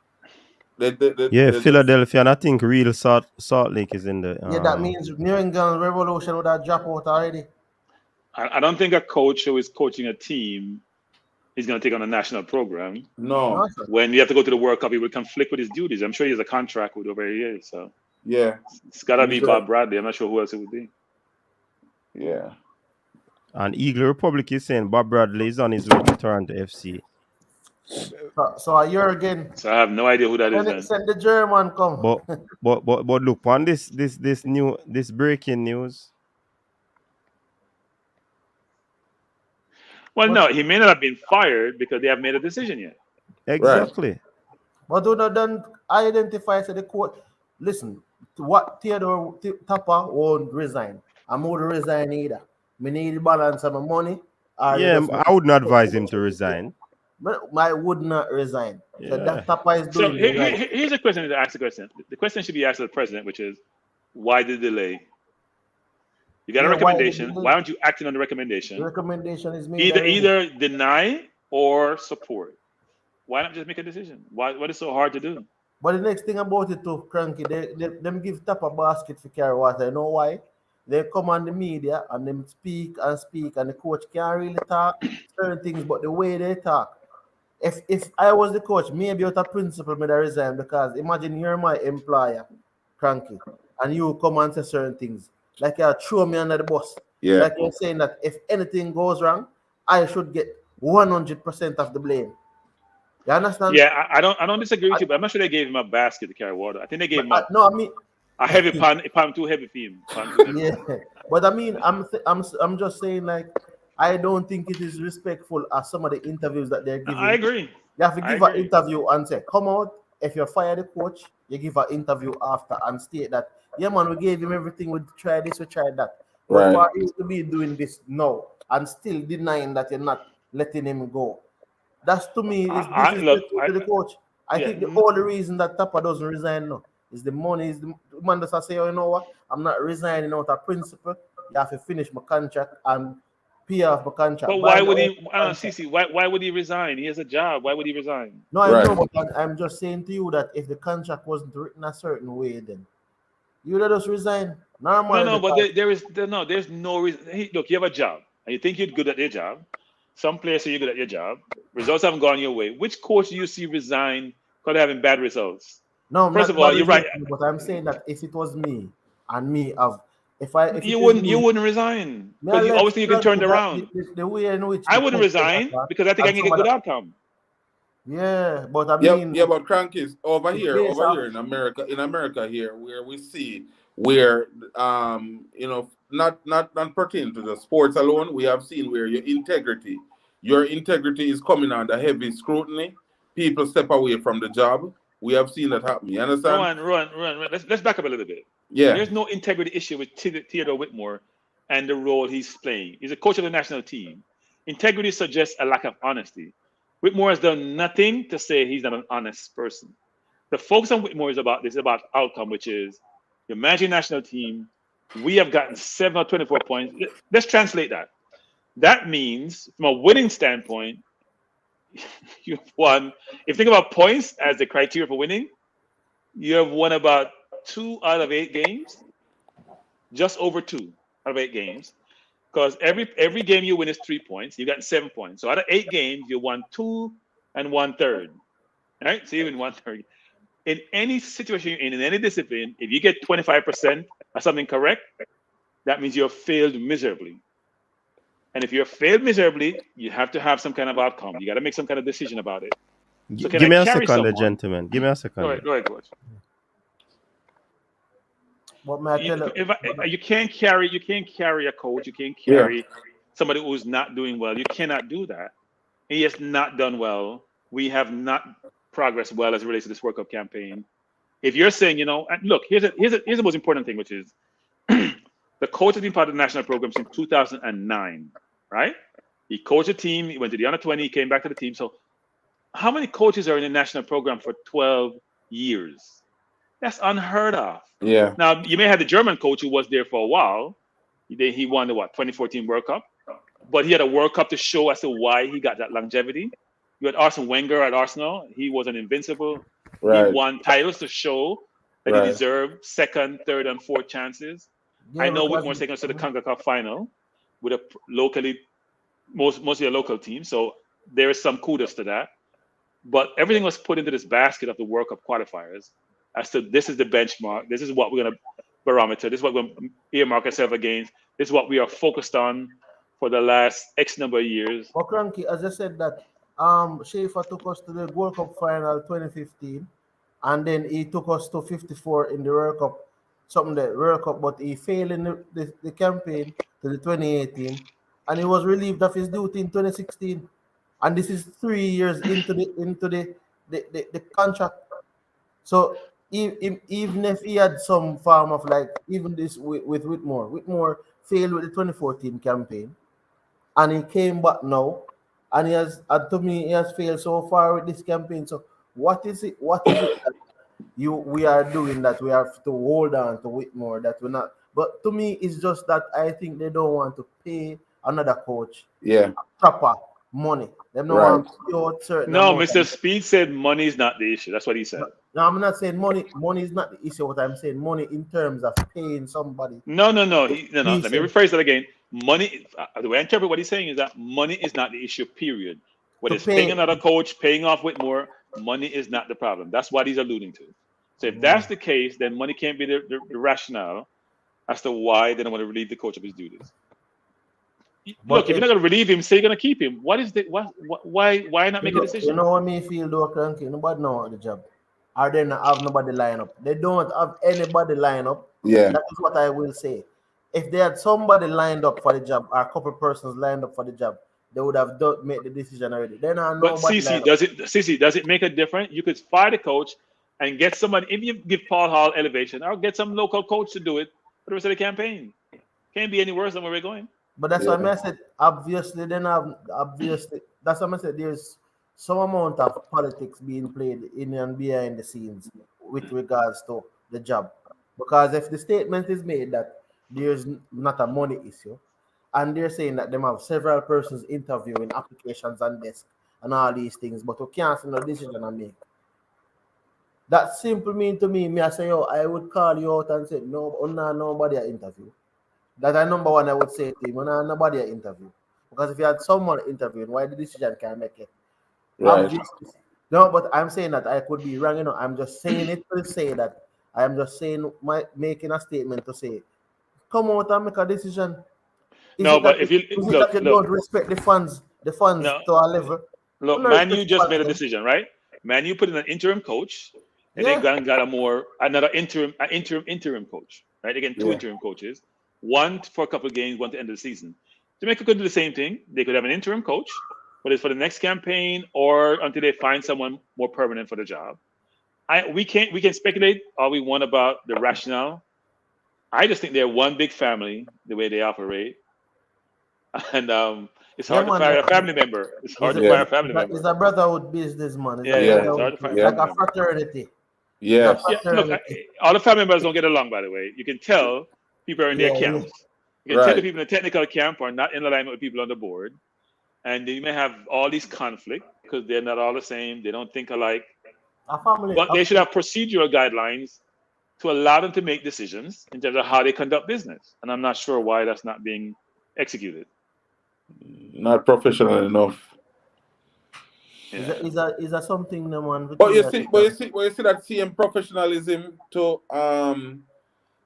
Philadelphia, and I think real Salt Lake is in the. Yeah, that means New England Revolution would have dropped out already. I don't think a coach who is coaching a team is going to take on a national program. No. When you have to go to the World Cup, he will conflict with his duties. I'm sure he has a contract with over he is. So yeah, it's got to be Bob Bradley. I'm not sure who else it would be. Yeah. And Eagle Republic is saying Bob Bradley is on his way to Toronto FC. So a year again. So I have no idea who that is. Send the German come. But look on this breaking news. Well, no, he may not have been fired because they haven't made a decision yet. Exactly. Right. But do not then identify to the court. Listen, what Theodore Tapper won't resign. I'm not resign either. We need balance of my money. Yeah, I would not advise him to resign. But I would not resign. Yeah. So that Tapper is doing. So here's a question to ask the question. The question should be asked to the president, which is, why the delay? You got a recommendation. Why aren't you acting on the recommendation? The recommendation is made. Either deny or support. Why not just make a decision? What is so hard to do? But the next thing about it too, Cranky, them give Tap a basket for carry water. You know why? They come on the media and them speak, and the coach can't really talk certain things, but the way they talk. If I was the coach, maybe out of principle, I'd resign, because imagine you're my employer, Cranky, and you come and say certain things. Like you throw me under the bus. Yeah. Like you're saying that if anything goes wrong, I should get 100% of the blame. You understand? Yeah, I don't disagree with you, but I'm not sure they gave him a basket to carry water. I think they gave him a heavy pan too heavy for him. Yeah, but I mean, I'm just saying, like, I don't think it is respectful as some of the interviews that they're giving. I agree. You have to give an interview and say, come out. If you fire the coach, you give an interview after and state that, yeah, man, we gave him everything. We tried this, we tried that. But for you to be doing this now and still denying that you're not letting him go, that's to me is disrespectful to the coach. I think the only reason that Tapper doesn't resign now is the money. Is the man that say, oh, you know what? I'm not resigning out of principle. You have to finish my contract and pay off my contract. But why would he? CC, why would he resign? He has a job. Why would he resign? No, I know, but I'm just saying to you that if the contract wasn't written a certain way, then you would just resign. No, but there's no reason. Look, you have a job, and you think you're good at your job. Some players say you're good at your job. Results haven't gone your way. Which coach do you see resign because they're having bad results? No, first of all, you're right. But I'm saying that if it was me and me, you wouldn't resign because you always think you can turn it around. The way in which I wouldn't resign because I think I can get good outcome. Yeah, but I mean, but Crankies over here in America here, where we see where not pertaining to the sports alone, we have seen where your integrity is coming under heavy scrutiny. People step away from the job. We have seen that happen. You understand? Run. Let's back up a little bit. Yeah. There's no integrity issue with Theodore Whitmore and the role he's playing. He's a coach of the national team. Integrity suggests a lack of honesty. Whitmore has done nothing to say he's not an honest person. The focus on Whitmore is about outcome, which is you're managing national team. We have gotten 7 or 24 points. Let's translate that. That means, from a winning standpoint, you've won. If you think about points as the criteria for winning, you have won about 2 out of 8 games. just over 2 out of 8 games. Because every game you win is 3 points. You got 7 points. So out of 8 games, you won 2 and 1/3. Right? So you win 1/3. In any situation you're in any discipline, if you get 25% of something correct, that means you have failed miserably. And if you have failed miserably, you have to have some kind of outcome. You got to make some kind of decision about it. So can Give I me a carry second, there, someone? gentlemen. Give me a second. Go ahead, coach. What may I tell you? You can't carry a coach. You can't carry somebody who's not doing well. You cannot do that. He has not done well. We have not progressed well as it relates to this World Cup campaign. If you're saying, and look, here's the most important thing, which is the coach has been part of the national program since 2009, right? He coached a team. He went to the under-20. He came back to the team. So how many coaches are in the national program for 12 years? That's unheard of. Yeah. Now, you may have the German coach who was there for a while. He won the 2014 World Cup. But he had a World Cup to show as to why he got that longevity. You had Arsene Wenger at Arsenal. He was an invincible. Right. He won titles to show that he deserved second, third, and fourth chances. Yeah, I know because Whitmore's taking us to the CONCACAF final with a mostly a local team. So there is some kudos to that. But everything was put into this basket of the World Cup qualifiers as to this is the benchmark. This is what we're going to barometer. This is what we're going to earmark ourselves against. This is what we are focused on for the last X number of years. Well, Cranky, as I said that Schaefer took us to the World Cup final 2015, and then he took us to 54 in the World Cup, but he failed in the campaign to the 2018, and he was relieved of his duty in 2016, and this is 3 years into the contract. So even if he had some form of even this with Whitmore failed with the 2014 campaign, and he came back now, and to me, he has failed so far with this campaign. So what is it that we are doing that we have to hold on to Whitmore that we're not? But to me, it's just that I think they don't want to pay another coach proper money. They don't want to pay out certain No, amount. Mr. Speed said money is not the issue. That's what he said. No, I'm not saying money. Money is not the issue. What I'm saying, money in terms of paying somebody. No. Let me rephrase that again. Money. The way I interpret what he's saying is that money is not the issue. Period. Whether it's paying another coach, paying off Whitmore, money is not the problem. That's what he's alluding to. So if that's the case, then money can't be the rationale as to why they don't want to relieve the coach of his duties. Look, if you're not going to relieve him, say you're going to keep him. Why not make a decision? You know what me feel though, Cranky? Nobody know the job. Are they not have nobody line up? They don't have anybody line up. Yeah. That is what I will say. If they had somebody lined up for the job, or a couple persons lined up for the job, they would have made the decision already. Then But CC, does it make a difference? You could fire the coach and get somebody. If you give Paul Hall elevation, or get some local coach to do it for the rest of the campaign. Can't be any worse than where we're going. But that's what I said. Obviously, that's what I said. There's some amount of politics being played in and behind the scenes with regards to the job. Because if the statement is made that there's not a money issue, and they're saying that they have several persons interviewing applications on desk and all these things, but we can't see no decision to make. That simply mean to me, I say, I would call you out and say, no, nobody at interview. That's number one I would say to him, nobody at interview. Because if you had someone interviewing, why the decision can't make it? Right. No, but I'm saying that I could be wrong, I'm just saying it to say that I am just saying making a statement to say, come out and make a decision. But if you don't respect the funds to a level. Look, Man U just made a decision, right? Man U put in an interim coach, and they got another interim coach, right? Again, two interim coaches, one for a couple of games, one to end of the season. Jamaica could do the same thing. They could have an interim coach, but it's for the next campaign or until they find someone more permanent for the job. We can speculate all we want about the rationale. I just think they're one big family, the way they operate. And it's hard to fire a family member. It's hard to fire a family member. It's a brotherhood business, man. It's hard to fire like a fraternity. Yeah. Look, all the family members don't get along, by the way. You can tell people are in their camps. You can tell the people in the technical camp are not in alignment with people on the board. And you may have all these conflict because they're not all the same. They don't think alike. But they should have procedural guidelines to allow them to make decisions in terms of how they conduct business. And I'm not sure why that's not being executed. Not professional enough. Yeah. Is that something the man? But you see that same professionalism to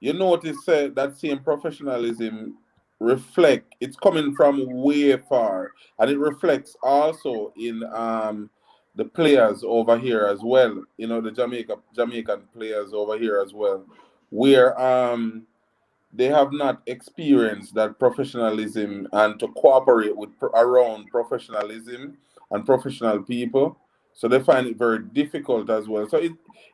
you notice that same professionalism reflect, it's coming from way far, and it reflects also in the players over here as well, you know, the Jamaican players over here as well, where they have not experienced that professionalism and to cooperate with around professionalism and professional people, so they find it very difficult as well. So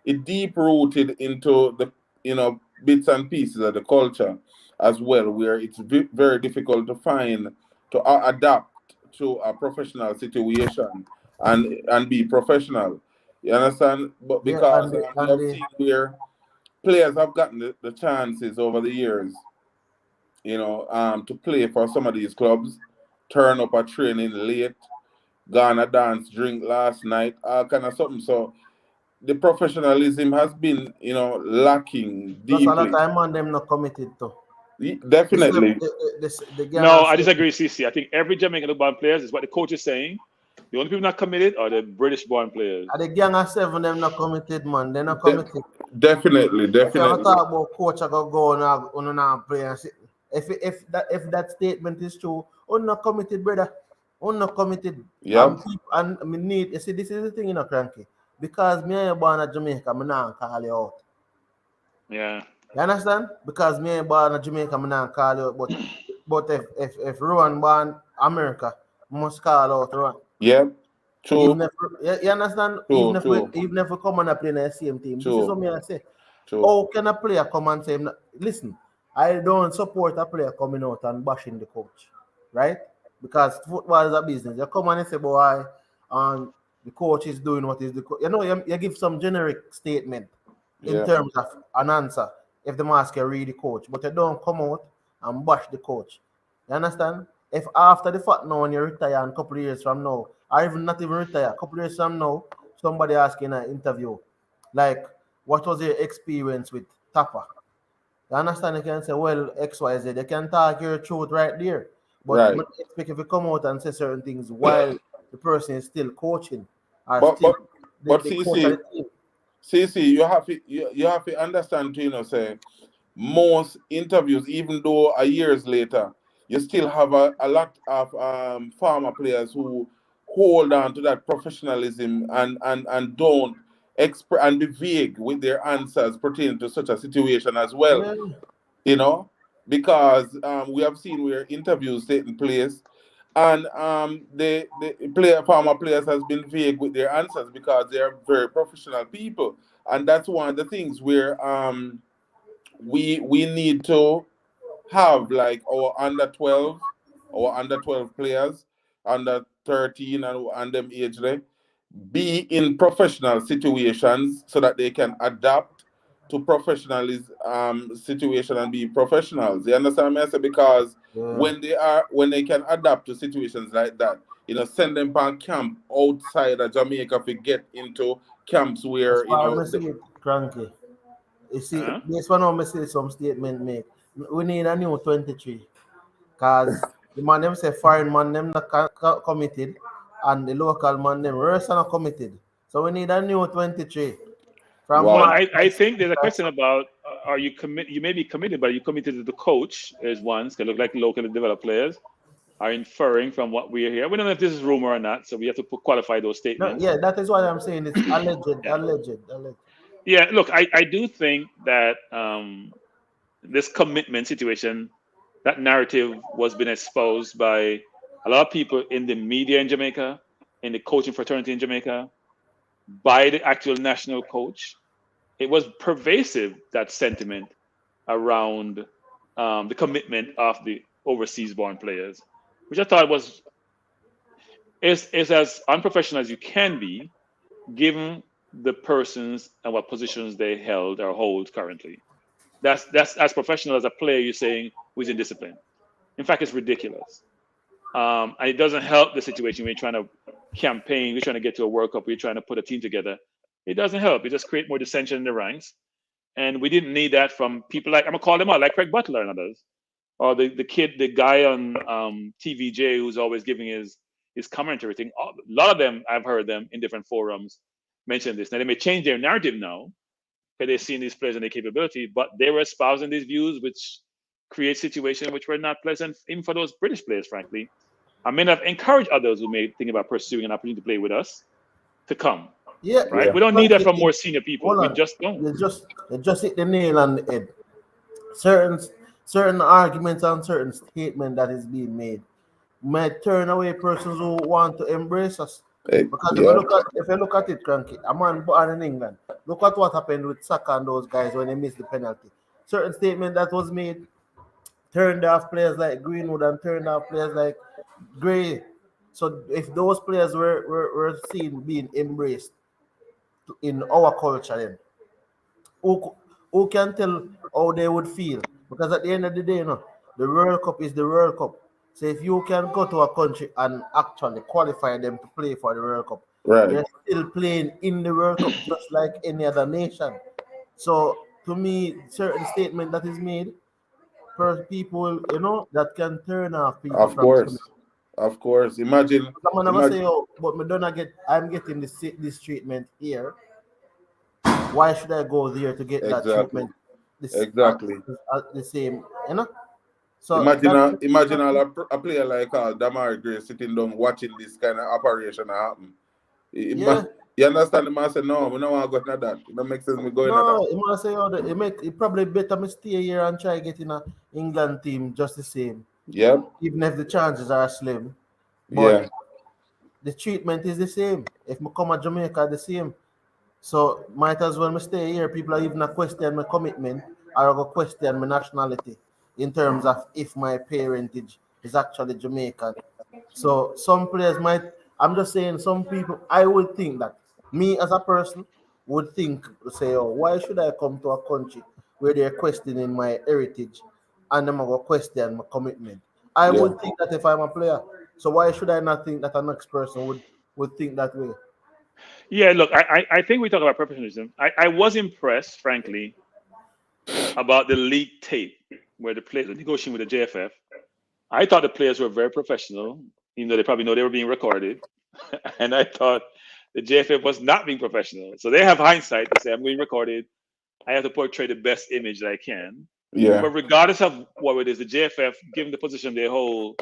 it deep rooted into the, you know, bits and pieces of the culture as well, where it's very difficult to find to adapt to a professional situation and be professional. You understand? But Yeah, because we and have the seen where players have gotten the chances over the years, you know, to play for some of these clubs, turn up at training late, gone a dance, drink last night, all kind of something. So the professionalism has been, you know, lacking plus a lot of deeply. time man them not committed to. Definitely. The gang No, are I saying- disagree, CC. I think every Jamaican born players is what the coach is saying. The only people not committed are the British born players. the gang are 7 them not committed, man. They're not De- committed. definitely, If you ever definitely. talk about coach, I go on and play and say, if that statement is true, not committed, brother. Not committed. Yep. And I mean, need, you see, this is the thing, you know, Cranky. Because me ain't born in Jamaica, me not call you out. Yeah. You understand? Because me ain't born in Jamaica, me not call you out. But if Rowan born America, must call out Rowan. Yep. True. Even if you understand, True, even if we come and play in the same team, this is what me I say. True. How can a player come and say, listen, I don't support a player coming out and bashing the coach, right? Because football is a business. You come and say, boy, the coach is doing what is the coach. You know, you give some generic statement in Yeah. terms of an answer if the mask can read the coach, but you don't come out and bash the coach. You understand? If after the fact now when you retire and a couple of years from now, or even not even retire, a couple of years from now, somebody asking in an interview, like, what was your experience with Tapper? You understand? You can say, well, XYZ. They can talk your truth right there. But Right. expect if you come out and say certain things while the person is still coaching or But still but the coach of the team. CC, you have to understand too, you know, say most interviews, even though a years later, you still have a lot of former players who hold on to that professionalism and don't express and be vague with their answers pertaining to such a situation as well. Yeah. You know, because we have seen where interviews taking place, and the former players has been vague with their answers because they are very professional people, and that's one of the things where we need to have like our under 12 players, under 13 and them age there, be in professional situations so that they can adapt to professionalism situation and be professionals. You understand me? I say because when they can adapt to situations like that, you know, send them on camp outside of Jamaica to get into camps where, That's you why know, I say it, Cranky. You see, Uh-huh. this one I say some statement make. We need a new 23. Because the man them say foreign man them not committed and the local man them rest are not committed. So we need a new 23. From wow. Well, one I think there's a question about are you commit? You may be committed, but are you committed to the coach? Is one can look like locally developed players are inferring from what we hear. We don't know if this is rumor or not, so we have to qualify those no, statements. yeah, that is why I'm saying it's alleged. Yeah, look, I do think that this commitment situation, that narrative was being exposed by a lot of people in the media in Jamaica, in the coaching fraternity in Jamaica, by the actual national coach. It was pervasive, that sentiment around the commitment of the overseas born players, which I thought is as unprofessional as you can be, given the persons and what positions they held or hold currently. That's as professional as a player you're saying who's in discipline. In fact, it's ridiculous. And it doesn't help the situation when you're trying to campaign, you're trying to get to a World Cup, you're trying to put a team together. It doesn't help. It just creates more dissension in the ranks. And we didn't need that from people like, I'm going to call them out, like Craig Butler and others. Or the guy on TVJ who's always giving his commentary thing. A lot of them, I've heard them in different forums mention this. Now, they may change their narrative now because they've seen these players and their capability, but they were espousing these views, which create situations which were not pleasant, even for those British players, frankly. I may have encouraged others who may think about pursuing an opportunity to play with us to come. Yeah, Right? Yeah. We don't need that from more senior people. hold We on. just don't. You just hit the nail on the head. Certain arguments and certain statement that is being made might turn away persons who want to embrace us. Because Yeah. if you look at it, Cranky, a man born in England, look at what happened with Saka and those guys when they missed the penalty. Certain statement that was made turned off players like Greenwood and turned off players like Gray. So if those players were seen being embraced in our culture, then who, who can tell how they would feel? Because at the end of the day, the World Cup is the World Cup. So if you can go to a country and actually qualify them to play for the World Cup, Right. they're still playing in the World Cup just like any other nation. So to me, certain statement that is made for people, that can turn off people Of from course. Of course. Imagine. someone never say, "Oh, but I'm getting this treatment here. Why should I go there to get that Exactly. treatment? This Exactly. the same, So Imagine a player like Damari Gray sitting down watching this kind of operation happen. Yeah. You understand the man say, no, we don't want to go into that. It don't make sense me going into No, that. it must say it probably better me stay here and try getting a England team just the same. Yep. Even if the chances are slim. Yeah. But the treatment is the same. If me come to Jamaica, the same. So might as well me stay here. People are even a question my commitment or a question my nationality in terms of if my parentage is actually Jamaican. So some players might, I'm just saying, some people, I would think that me as a person would think, say, oh, why should I come to a country where they're questioning my heritage and I'm going to question my commitment? I Yeah. would think that if I'm a player. So why should I not think that the next person would think that way? Yeah, look, I think we talk about professionalism. I was impressed, frankly, about the league tape where the players were negotiating with the JFF. I thought the players were very professional, even though they probably know they were being recorded. And I thought the JFF was not being professional. So they have hindsight to say, I'm being recorded. I have to portray the best image that I can. Yeah. But regardless of what it is, the JFF, given the position they hold,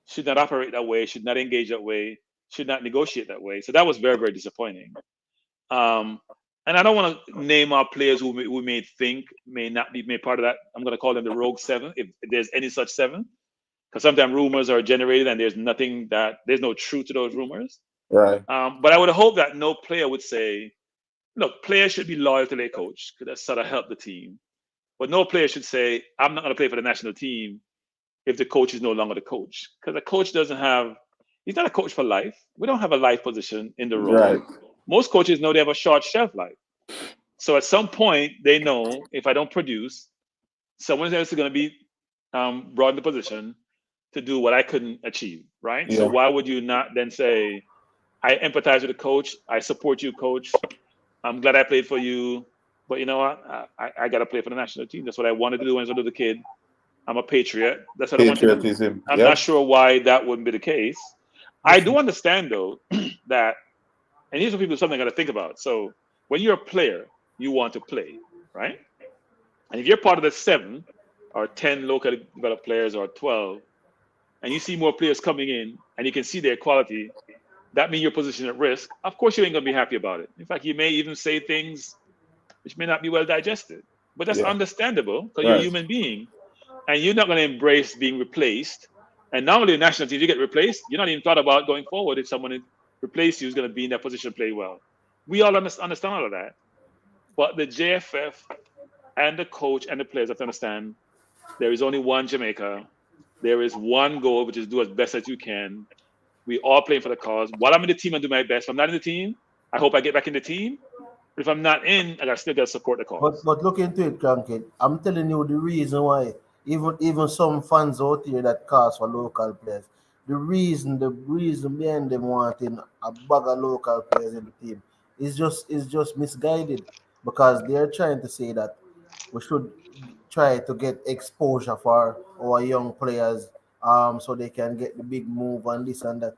should not operate that way, should not engage that way, should not negotiate that way. So that was very, very disappointing. And I don't want to name our players who we may think may not be made part of that. I'm going to call them the rogue seven, if there's any such seven, because sometimes rumors are generated and there's no truth to those rumors. Right. But I would hope that no player would say, look, players should be loyal to their coach because that sort of helped the team. But no player should say, I'm not going to play for the national team if the coach is no longer the coach. Because the coach he's not a coach for life. We don't have a life position in the role. Right. Most coaches know they have a short shelf life. So at some point, they know if I don't produce, someone else is going to be brought in the position to do what I couldn't achieve, right? Yeah. So why would you not then say, I empathize with the coach, I support you, coach, I'm glad I played for you, but you know what? I got to play for the national team. That's what I wanted to do when I was a little kid. I'm a patriot. That's what I want to do. Patriotism. I'm Yep. not sure why that wouldn't be the case. I do understand, though, that, and here's what people something got to think about. So when you're a player, you want to play, right? And if you're part of the 7 or 10 locally developed players or 12, and you see more players coming in and you can see their quality, that means your position at risk. Of course, you ain't going to be happy about it. In fact, you may even say things which may not be well digested. But that's understandable because you're a human being. And you're not going to embrace being replaced. And normally in national teams, you get replaced, you're not even thought about going forward if someone replaces you is going to be in that position to play well. We all understand all of that. But the JFF and the coach and the players have to understand there is only one Jamaica. There is one goal, which is do as best as you can. We all playing for the cause. While I'm in the team, I do my best. If I'm not in the team, I hope I get back in the team. But if I'm not in, I still got to support the cause. But look into it, Cranky. I'm telling you the reason why. Even some fans out here that cast for local players. The reason behind them wanting a bag of local players in the team is just misguided because they're trying to say that we should try to get exposure for our young players, so they can get the big move and this and that.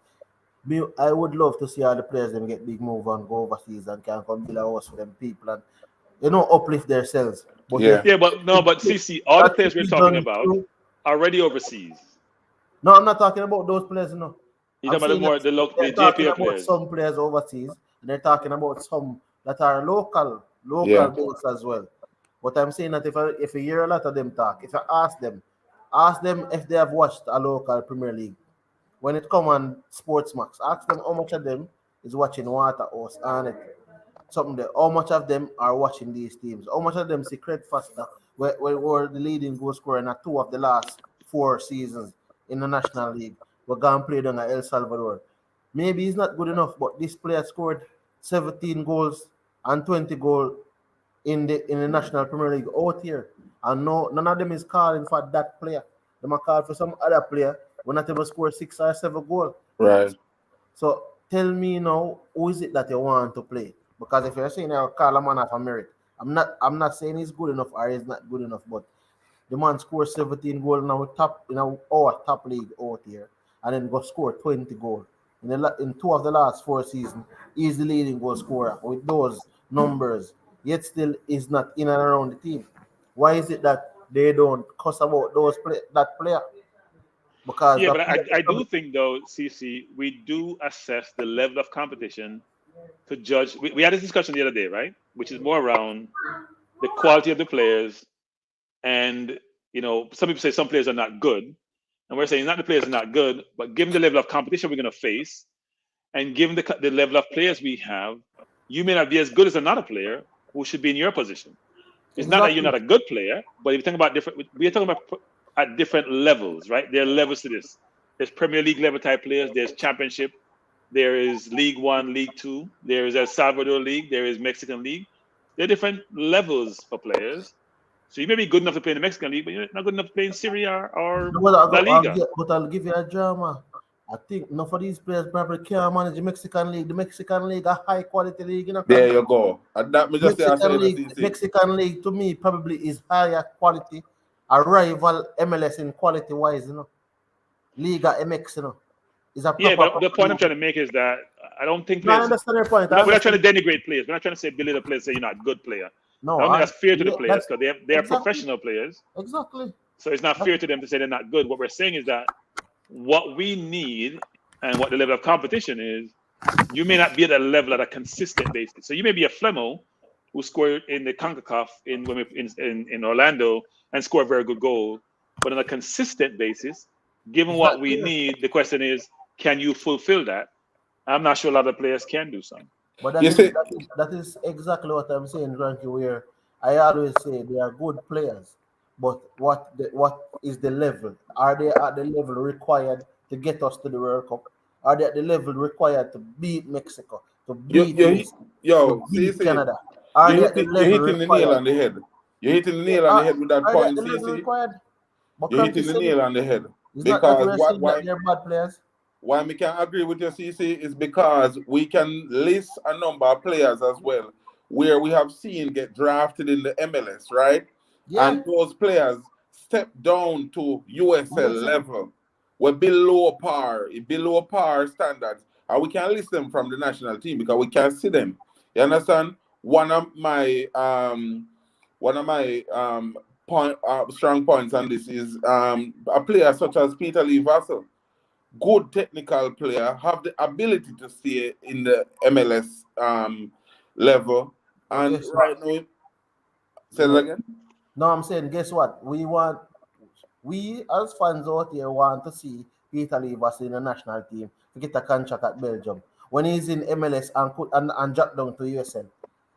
I would love to see all the players them get big move and go overseas and can come build a house for them people and uplift themselves. But Yeah. Yeah, but no, but CC, all the that players should we're be talking done about through. are already overseas. No, I'm not talking about those players. No, You're I'm talking about saying that the they're talking JPL about players. some players overseas, and they're talking about some that are local Yeah. based as well. But I'm saying that if you hear a lot of them talk, if I ask them if they have watched a local Premier League. When it come on Sportsmax, ask them how much of them is watching Waterhouse and something there. How much of them are watching these teams? How much of them secret faster were the leading goal scorer in 2 of the last 4 seasons in the National League? We're going to play down at El Salvador. Maybe he's not good enough, but this player scored 17 goals and 20 goals in the National Premier League out here. And no, none of them is calling for that player. They are calling for some other player when not even score 6 or 7 goals. Right. So tell me now, who is it that you want to play? Because if you're saying I'll call a man off a merit, I'm not saying he's good enough or he's not good enough, but the man scored 17 goals in our top league out here, and then go score 20 goals. In 2 of the last 4 seasons, he's the leading goal scorer with those numbers, yet still is not in and around the team. Why is it that they don't cuss about that player? Because Yeah, that but player I do think though, CC, we do assess the level of competition to judge. We had this discussion the other day, right? Which is more around the quality of the players, and some people say some players are not good, and we're saying not the players are not good, but given the level of competition we're going to face, and given the level of players we have, you may not be as good as another player who should be in your position. It's not that you're exactly. not a good player, but if you think about we're talking about at different levels, right? There are levels to this. There's Premier League level type players. There's Championship. There is League One, League Two. There is El Salvador League. There is Mexican League. There are different levels for players. So you may be good enough to play in the Mexican League, but you're not good enough to play in Syria or But La Liga. I'll give you a drama. I think enough of these players probably can't manage the Mexican League. The Mexican League, a high quality league, There Cranky. you go. And that me just say I say CC. Mexican League to me probably is higher quality, a rival MLS in quality wise, Liga MX, is a Yeah, proper but the point I'm league. trying to make is that I don't think No, I players. understand your point. We're not trying to denigrate players. We're not trying to say belittle players, say you're not a good player. I No, don't think that's fair to the yeah, players that's because they are exactly professional players. exactly. So it's not fair to them to say they're not good. What we're saying is that what we need and what the level of competition is, you may not be at a level at a consistent basis. So you may be a Flemo who scored in the CONCACAF in Orlando and score a very good goal, but on a consistent basis, given It's what not we there. need, the question is, can you fulfill that? I'm not sure a lot of players can do so. But You see, that is exactly what I'm saying, Frankie. Where I always say they are good players, but what is the level? Are they at the level required to get us to the World Cup? Are they at the level required to beat Mexico, to you beat you US, to yo, beat CC, Canada? Are they at the you're level hitting the nail required? on the head. You're hitting the Yeah, nail on the head with that are they at point, the level CC. required? But You're Cranky hitting the said it. nail on the head. It's not that Because we're saying that they're bad players. why we can agree with your CC is because we can list a number of players as well where we have seen get drafted in the MLS, right? Yeah, And those players step down to USL USA. level. We're below par standards. And we can list them from the national team because we can see them. You understand? One of my strong points on this is a player such as Peter Lee Vassell, good technical player, have the ability to stay in the MLS level. But And guess right what? now, say that Yeah. again? No, I'm saying, guess what? We as fans out here want to see Peter Leavers in the national team to get a contract at Belgium. When he's in MLS and drop down to USL,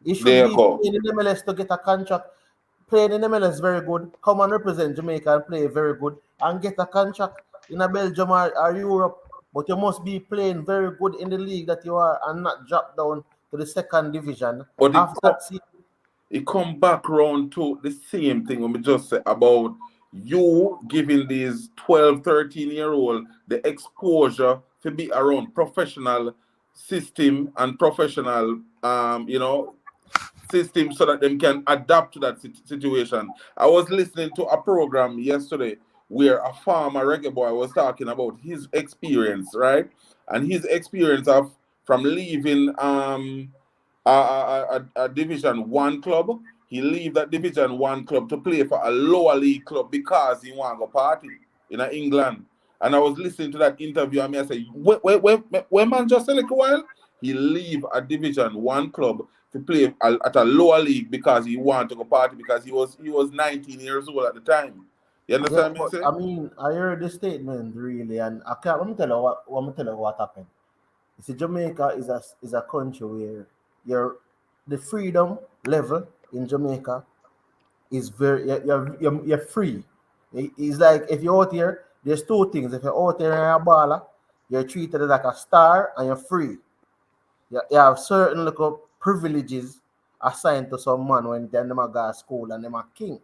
he should There you be go. playing in MLS to get a contract. Playing in MLS very good. Come and represent Jamaica and play very good and get a contract in a Belgium or Europe. But you must be playing very good in the league that you are and not drop down to the second division But after that season. it come back round to the same thing when we just say about you giving these 12, 13-year-old the exposure to be around professional system and professional system so that they can adapt to that situation. I was listening to a program yesterday where a farmer reggae boy was talking about his experience, right? And his experience of from leaving a Division One club. He leave that Division One club to play for a lower league club because he want to go party in England. And I was listening to that interview and I say, when man just a little while, he leave a Division One club to play at a lower league because he wanted to go party because he was 19 years old at the time. You Yeah, understand me? but Say? I mean, I heard the statement really, and I can't. Let me tell you what happened. You see, Jamaica is a country where the freedom level in Jamaica is very you're free. It's like if you're out here, there's two things. If you're out here and you're a baller, you're treated like a star and you're free. You have certain little privileges assigned to some man when them go to school and them a king.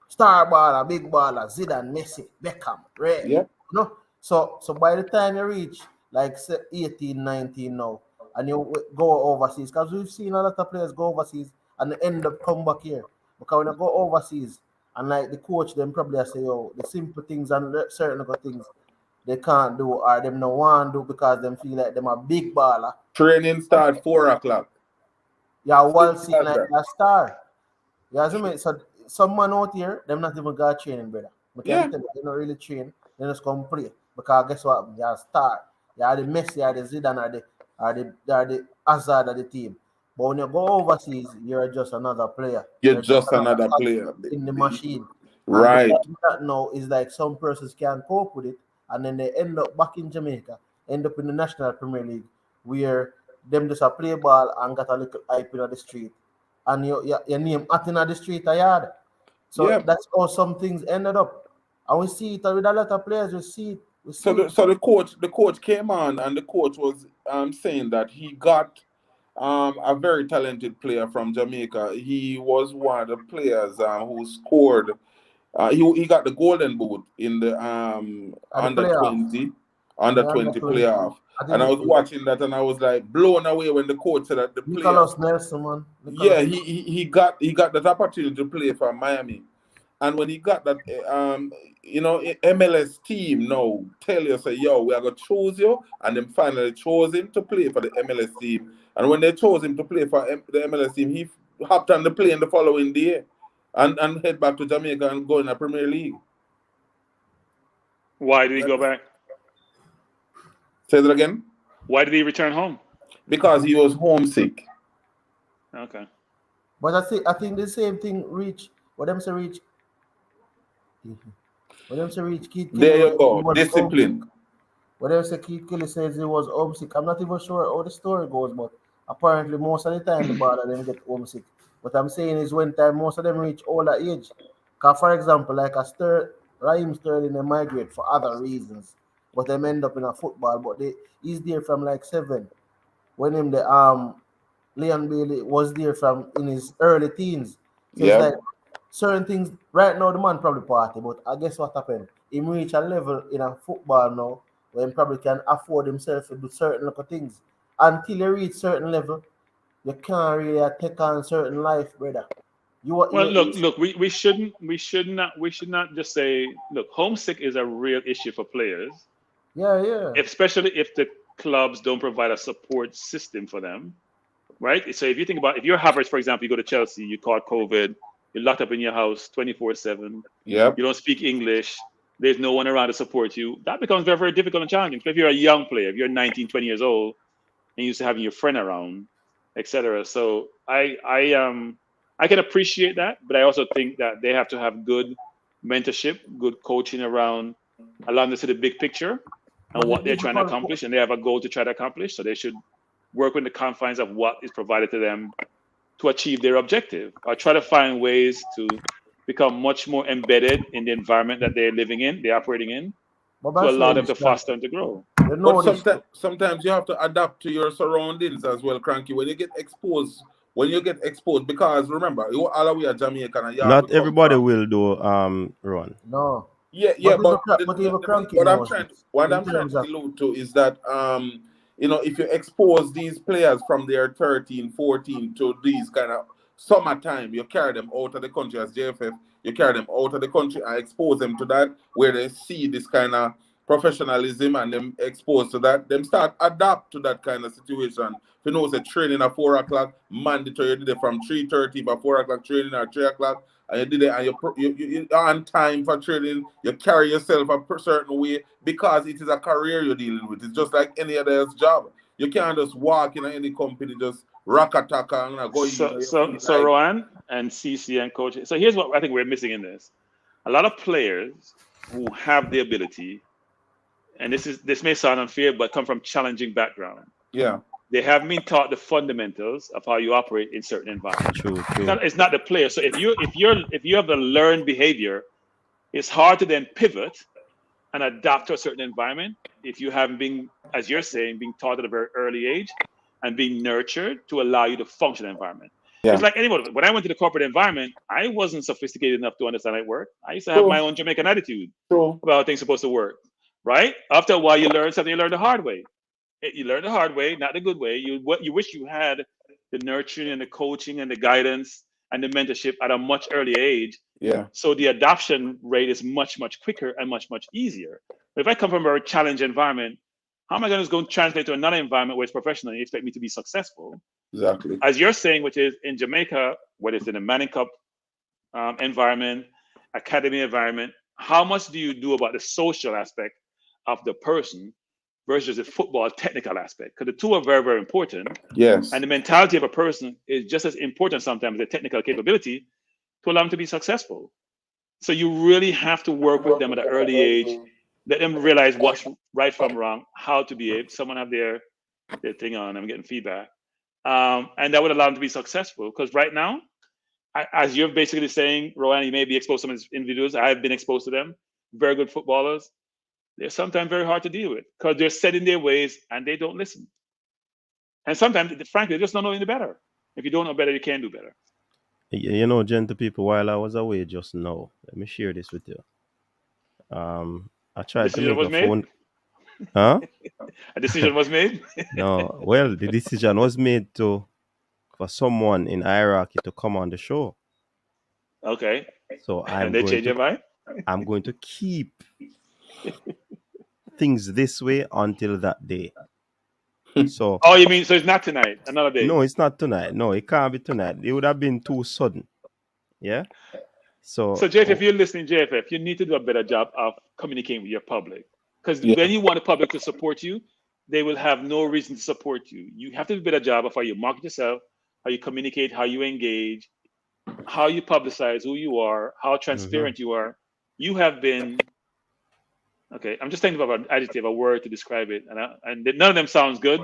Star baller, big baller, Zidane, Messi, Beckham, Ray. Yeah. You know? So by the time you reach like say 18, 19 now, and you go overseas, because we've seen a lot of players go overseas and they end up come back here. Because when you go overseas and like the coach, them probably say, yo, the simple things and certain little things they can't do or them no want do because them feel like them a big baller. Training start 4 o'clock. Yeah, well Simple seen as like that. a star. Yeah, so, so some man out here, them not even got training, brother. We can Yeah. tell you, they don't really train, they just come play. Because guess what? You're a star. You're the Messi, you're the Zidane, or the Hazard of the team. But when you go overseas, you're just another player. You're You're just just another another cog player. in the machine. And Right. because of that now is like some persons can't cope with it, and then they end up back in Jamaica, end up in the National Premier League, where them just a play ball and got a little hype in the street. And your name out in the street a yard. So Yeah. that's how some things ended up. And we see it with a lot of players, we see it. So the coach came on and the coach was saying that he got a very talented player from Jamaica. He was one of the players who scored. He got the golden boot in the At the under playoff. 20 And under the under 20 20. playoff. I And I think was watching that and I was like blown away when the coach said that the player. Nicholas Nelson, man. Yeah, he got that opportunity to play for Miami. And when he got that, MLS team now tell you, say, yo, we are going to choose you. And then finally chose him to play for the MLS team. And when they chose him to play for the MLS team, he hopped on the plane the following day and head back to Jamaica and go in the Premier League. Why did he go back? Say that again? Why did he return home? Because he was homesick. Okay. But I think the same thing reach. What them say reach? What them say reach? Keith Kelly There you go. was Discipline. homesick. What them say Keith Kelly says he was homesick. I'm not even sure how the story goes, but apparently most of the time the baller them get homesick. What I'm saying is when time most of them reach older age. Cause for example, like Raheem Sterling, they migrate for other reasons, but they end up in a football. But he's there from like 7. When him the Leon Bailey was there from in his early teens. So Yeah. it's like certain things right now the man probably party, but I guess what happened? He reach a level in a football now where he probably can afford himself to do certain little things. Until you reach certain level, you can't really take on certain life, brother. Look. We should not just say, look, homesick is a real issue for players, yeah. especially if the clubs don't provide a support system for them, right? So if you think about, if you're Havertz, for example, you go to Chelsea, you caught COVID, you're locked up in your house 24/7, Yep. you don't speak English, there's no one around to support you. That becomes very, very difficult and challenging. If you're a young player, if you're 19, 20 years old, and you're used to having your friend around, etc. So I can appreciate that, but I also think that they have to have good mentorship, good coaching around, allowing them to see the big picture and But what it they're is trying to because- accomplish, and they have a goal to try to accomplish. So they should work within the confines of what is provided to them to achieve their objective, or try to find ways to become much more embedded in the environment that they're living in, they're operating in, but to that's allow why them this to foster and to grow. You know But this. sometimes you have to adapt to your surroundings as well, Cranky. When you get exposed, because remember, you all the way at Jamaica and you have Not to come everybody from- will do Ron. No. Yeah, But even Cranky what I'm knows trying this. what In I'm trying terms to of- allude to is that if you expose these players from their 13, 14 to these kind of summertime, you carry them out of the country as JFF, you carry them out of the country and expose them to that, where they see this kind of professionalism and them exposed to that, them start adapt to that kind of situation. If you know, say training at 4 o'clock, mandatory, you did it from 3:30, but 4 o'clock training at 3 o'clock, and you did it, and you're on time for training, you carry yourself a certain way because it is a career you're dealing with. It's just like any other else job. You can't just walk in any company, just rock attack and go So Rowan and CC and coach. So here's what I think we're missing in this. A lot of players who have the ability, and this may sound unfair, but come from challenging background. Yeah. They haven't been taught the fundamentals of how you operate in certain environments. True. It's not the player. So if you have a learned behavior, it's hard to then pivot and adapt to a certain environment if you haven't been, as you're saying, being taught at a very early age and being nurtured to allow you to function in the environment. Yeah. It's like anyone. When I went to the corporate environment, I wasn't sophisticated enough to understand how it worked. I used to have my own Jamaican attitude about how things are supposed to work. Right? After a while, you learn something. You learn the hard way. You learn the hard way, not the good way. You wish you had the nurturing and the coaching and the guidance and the mentorship at a much earlier age. Yeah. So the adoption rate is much, much quicker and much, much easier. But if I come from a very challenged environment, how am I going to go and translate to another environment where it's professional and you expect me to be successful? Exactly. As you're saying, which is in Jamaica, whether it's in a Manning Cup environment, academy environment, how much do you do about the social aspect of the person versus the football technical aspect? Because the two are very, very important. Yes. And the mentality of a person is just as important sometimes as the technical capability to allow them to be successful. So you really have to work with them at an early age, let them realize what's right from wrong, how to behave. Someone have their thing on, I'm getting feedback. And that would allow them to be successful. Because right now, as you're basically saying, Rowan, you may be exposed to some of these individuals. I've been exposed to them, very good footballers. They're sometimes very hard to deal with because they're set in their ways and they don't listen. And sometimes, frankly, they just don't know any better. If you don't know better, you can do better. You know, gentle people, while I was away just now, let me share this with you. I tried to make a phone. Huh? A decision was made? No, well, the decision was made for someone in hierarchy to come on the show. Okay. So and they change your mind? I'm going to keep things this way until that day. So. Oh, you mean so it's not tonight? Another day? No, it's not tonight. No, it can't be tonight. It would have been too sudden. Yeah. So JFF, if you're listening, JFF, you need to do a better job of communicating with your public. Because when you want the public to support you, they will have no reason to support you. You have to do a better job of how you market yourself, how you communicate, how you engage, how you publicize who you are, how transparent you are. You have been, okay, I'm just thinking about an adjective, a word to describe it, and none of them sounds good.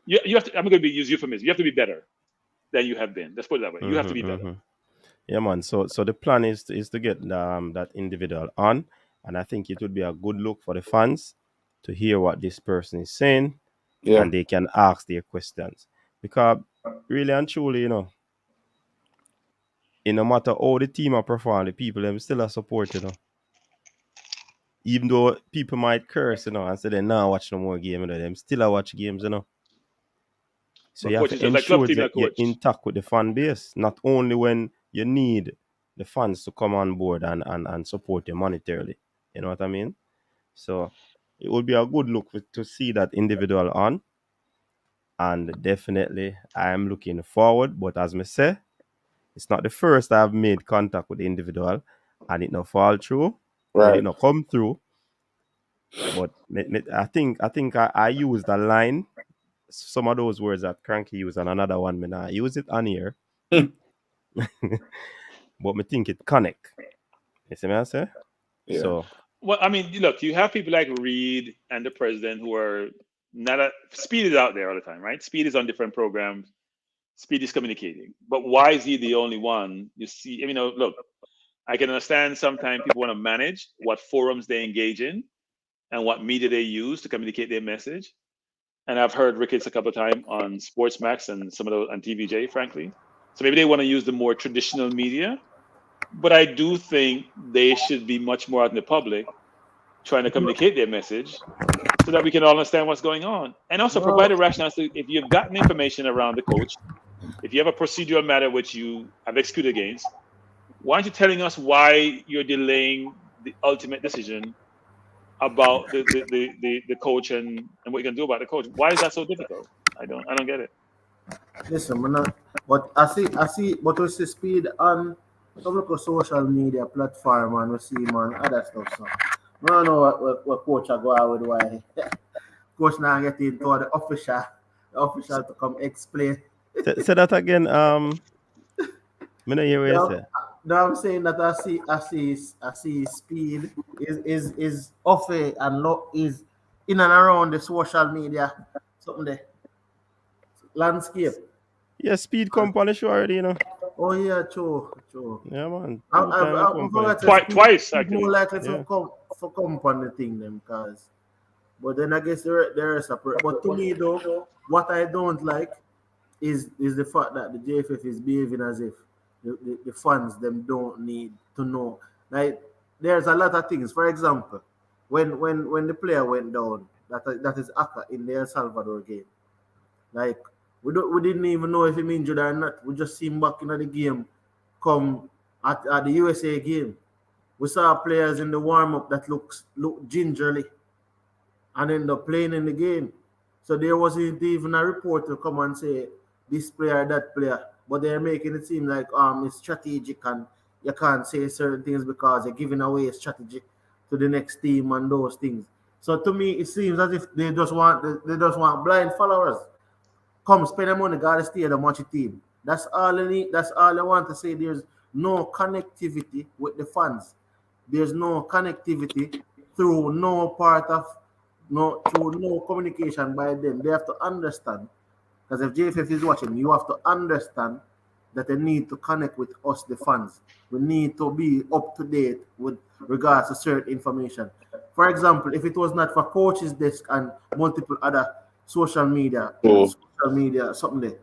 You have to, I'm going to use euphemism. You have to be better than you have been. Let's put it that way. You have to be better. Yeah, man. So the plan is to get that individual on, and I think it would be a good look for the fans to hear what this person is saying, and they can ask their questions. Because really and truly, you know, no matter how the team are performing, the people them still are support, you know. Even though people might curse, you know, and say they now watch no more game, you know, them still are watch games, you know. So you have to ensure that you're intact with the fan base, not only when you need the fans to come on board and support you monetarily. You know what I mean? So it would be a good look to see that individual on. And definitely I am looking forward. But as I say, it's not the first I've made contact with the individual and it not fall through. Right. Or it not come through. But I think I used a line. Some of those words that Cranky used and another one, I use it on here. But me think it connect. You see what I say? Yeah. So, well, I mean, look, you have people like Reed and the president who are not Speed is out there all the time, right? Speed is on different programs. Speed is communicating. But why is he the only one? You see, I mean, look, I can understand sometimes people want to manage what forums they engage in and what media they use to communicate their message. And I've heard Ricketts a couple of times on Sportsmax and some of those on TVJ, frankly. So maybe they want to use the more traditional media. But I do think they should be much more out in the public trying to communicate their message so that we can all understand what's going on. And also provide a rationale. So if you've gotten information around the coach, If you have a procedural matter which you have executed against, why aren't you telling us why you're delaying the ultimate decision about the coach and what you can do about the coach? Why is that so difficult? I don't get it. Listen, man, but I see, but we see speed on some local social media platform, and we see, man, other stuff. So, I don't know what coach I go out with, why coach now get into the official to come explain. Say that again. Me not hear what you No, say. no, I'm saying that I see speed is off it and is in and around the social media something there landscape. Yeah, speed come on the show already, you know. Oh yeah, true. Yeah, man. I, Two I've, time I I come on the forgot to thing. Twice speed more actually. likely Yeah. for come on the thing them cause. But then I guess there are separate. But to me though, what I don't like is the fact that the JFF is behaving as if the fans them don't need to know. Like there's a lot of things. For example, when the player went down, that is Aka in the El Salvador game. Like we didn't even know if he injured or not. We just see him back in the game come at the USA game. We saw players in the warm up that look gingerly and end up playing in the game. So there wasn't even a report to come and say this player, that player. But they're making it seem like it's strategic and you can't say certain things because you're giving away a strategy to the next team and those things. So to me, it seems as if they just want blind followers. Come spend the money, gotta stay and watch a team. That's all I need. That's all I want to say. There's no connectivity with the fans. There's no connectivity through no part of through no communication by them. They have to understand because if JFF is watching, you have to understand that they need to connect with us, the fans. We need to be up to date with regards to certain information. For example, if it was not for coaches desk and multiple other So social media, something there,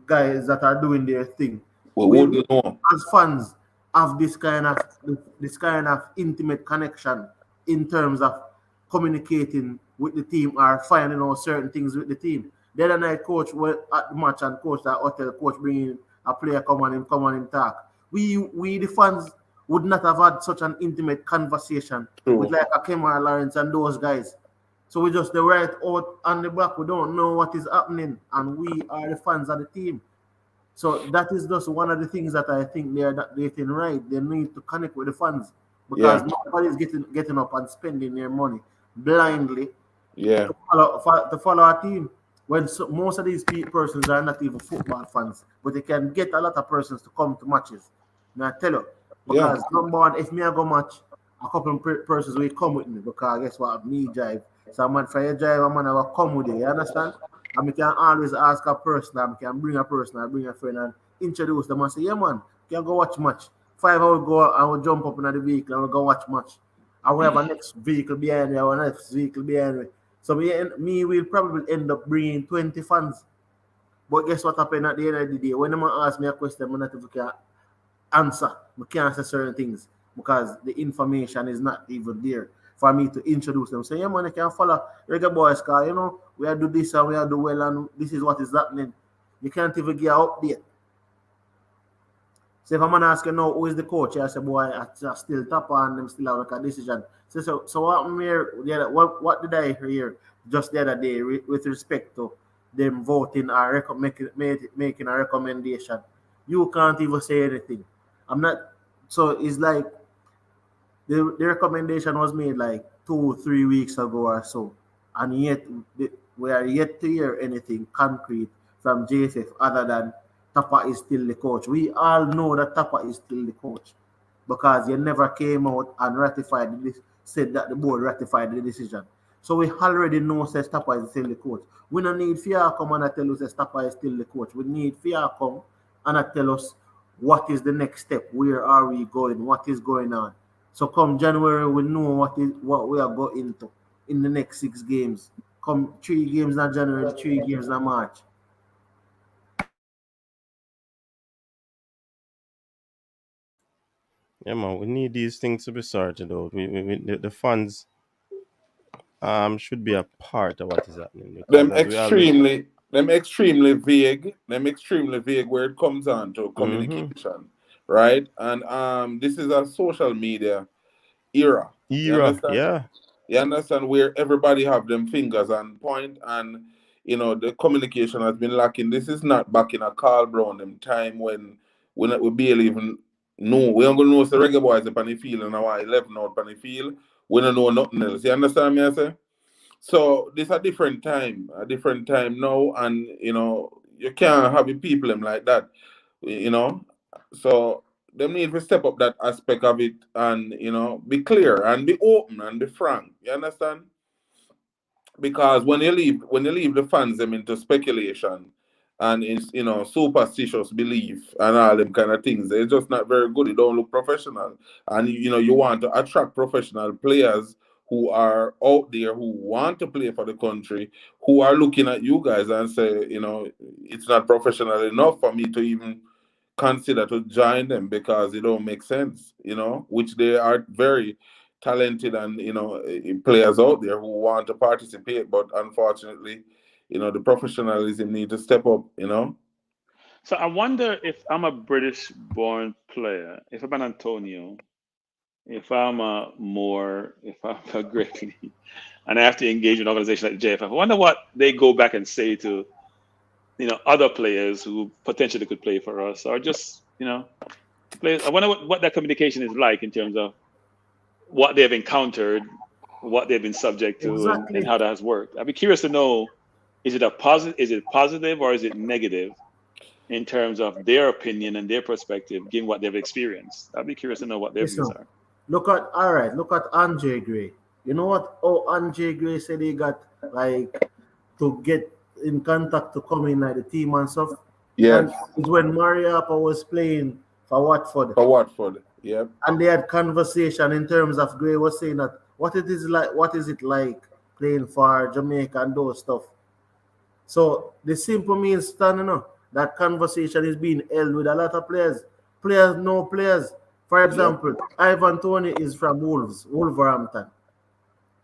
guys that are doing their thing, we we wouldn't know. as fans have this kind of intimate connection in terms of communicating with the team or finding out certain things with the team. The other night, coach went at the match and coach that hotel coach bringing a player come on him talk. We the fans would not have had such an intimate conversation with True. like a Kemar Lawrence and those guys. So we just they right out on the back. We don't know what is happening, and we are the fans of the team. So that is just one of the things that I think they are not getting right. They need to connect with the fans because Yeah. nobody's getting up and spending their money blindly Yeah. to follow a team. When most of these persons are not even football fans, but they can get a lot of persons to come to matches. Now I tell you, Yeah. because number one, if me I go match, a couple of persons will come with me because guess what, me drive. So man, for you drive, a man I will come with you. You understand? And we can always ask a person, and we can bring a person, and bring a friend, and introduce them and say, yeah man, can go watch match. 5 hours go and we'll jump up in the vehicle and we'll go watch match. And we have a next vehicle behind me, our next vehicle behind me. So me will probably end up bringing 20 fans. But guess what happened at the end of the day? When them ask me a question, I'm not able to answer. We can't answer certain things because the information is not even there for me to introduce them. So yeah, man, you can follow Reggae Boyz car, we are do this and we are do well and this is what is happening. You can't even get an update. So if I'm gonna ask you now who is the coach, I say boy, I still top on them still have like a decision. So what what did I hear just the other day with respect to them voting or making a recommendation? You can't even say anything. I'm not so it's like the recommendation was made like 2 3 weeks ago or so, and yet we are yet to hear anything concrete from JFF other than Tapa is still the coach. We all know that Tapa is still the coach because he never came out and said that the board ratified the decision. So we already know says Tapa is still the coach. We don't need Fia come and tell us that Tapa is still the coach. We need Fia come and tell us what is the next step, where are we going, what is going on. So come January, we know what we are going to in the next 6 games. Come 3 games in January, 3 games in March. Yeah, man. We need these things to be sorted out. The fans should be a part of what is happening because Them as we always extremely them extremely vague. Them extremely vague where it comes on to communication, right? And this is a social media era. You understand? Yeah. You understand where everybody have them fingers on point, and the communication has been lacking. This is not back in a Carl Brown them time when we barely even know. We don't gonna know the Reggae Boyz up on the field and our 11 out on the field. We don't know nothing else. You understand me? I say. So this a different time now, and you can't have the people them like that, you know. So them need to step up that aspect of it, and be clear and be open and be frank. You understand? Because when you leave the fans them into speculation and it's superstitious belief and all them kind of things, it's just not very good. It don't look professional, and you want to attract professional players who are out there who want to play for the country, who are looking at you guys and say, it's not professional enough for me to even consider to join them because it don't make sense, which they are very talented and players out there who want to participate, but unfortunately, the professionalism need to step up. So I wonder if I'm a British-born player, if I'm an Antonio, if I'm a Moore, if I'm a Gregory, and I have to engage an organization like JFF, I wonder what they go back and say to other players who potentially could play for us, or just players. I wonder what that communication is like in terms of what they've encountered, what they've been subject to, and how that has worked. I'd be curious to know: is it positive or is it negative in terms of their opinion and their perspective, given what they've experienced? I'd be curious to know what their views are. Look at Andre Gray. You know what? Oh, Andre Gray said he got to get in contact to come in the team and stuff. Yeah. And it's when Mariappa was playing for Watford. Yeah. And they had conversation in terms of Gray was saying that what is it like playing for Jamaica and those stuff. So the simple means that conversation is being held with a lot of players. Players know players. For example, Ivan Toney is from Wolverhampton.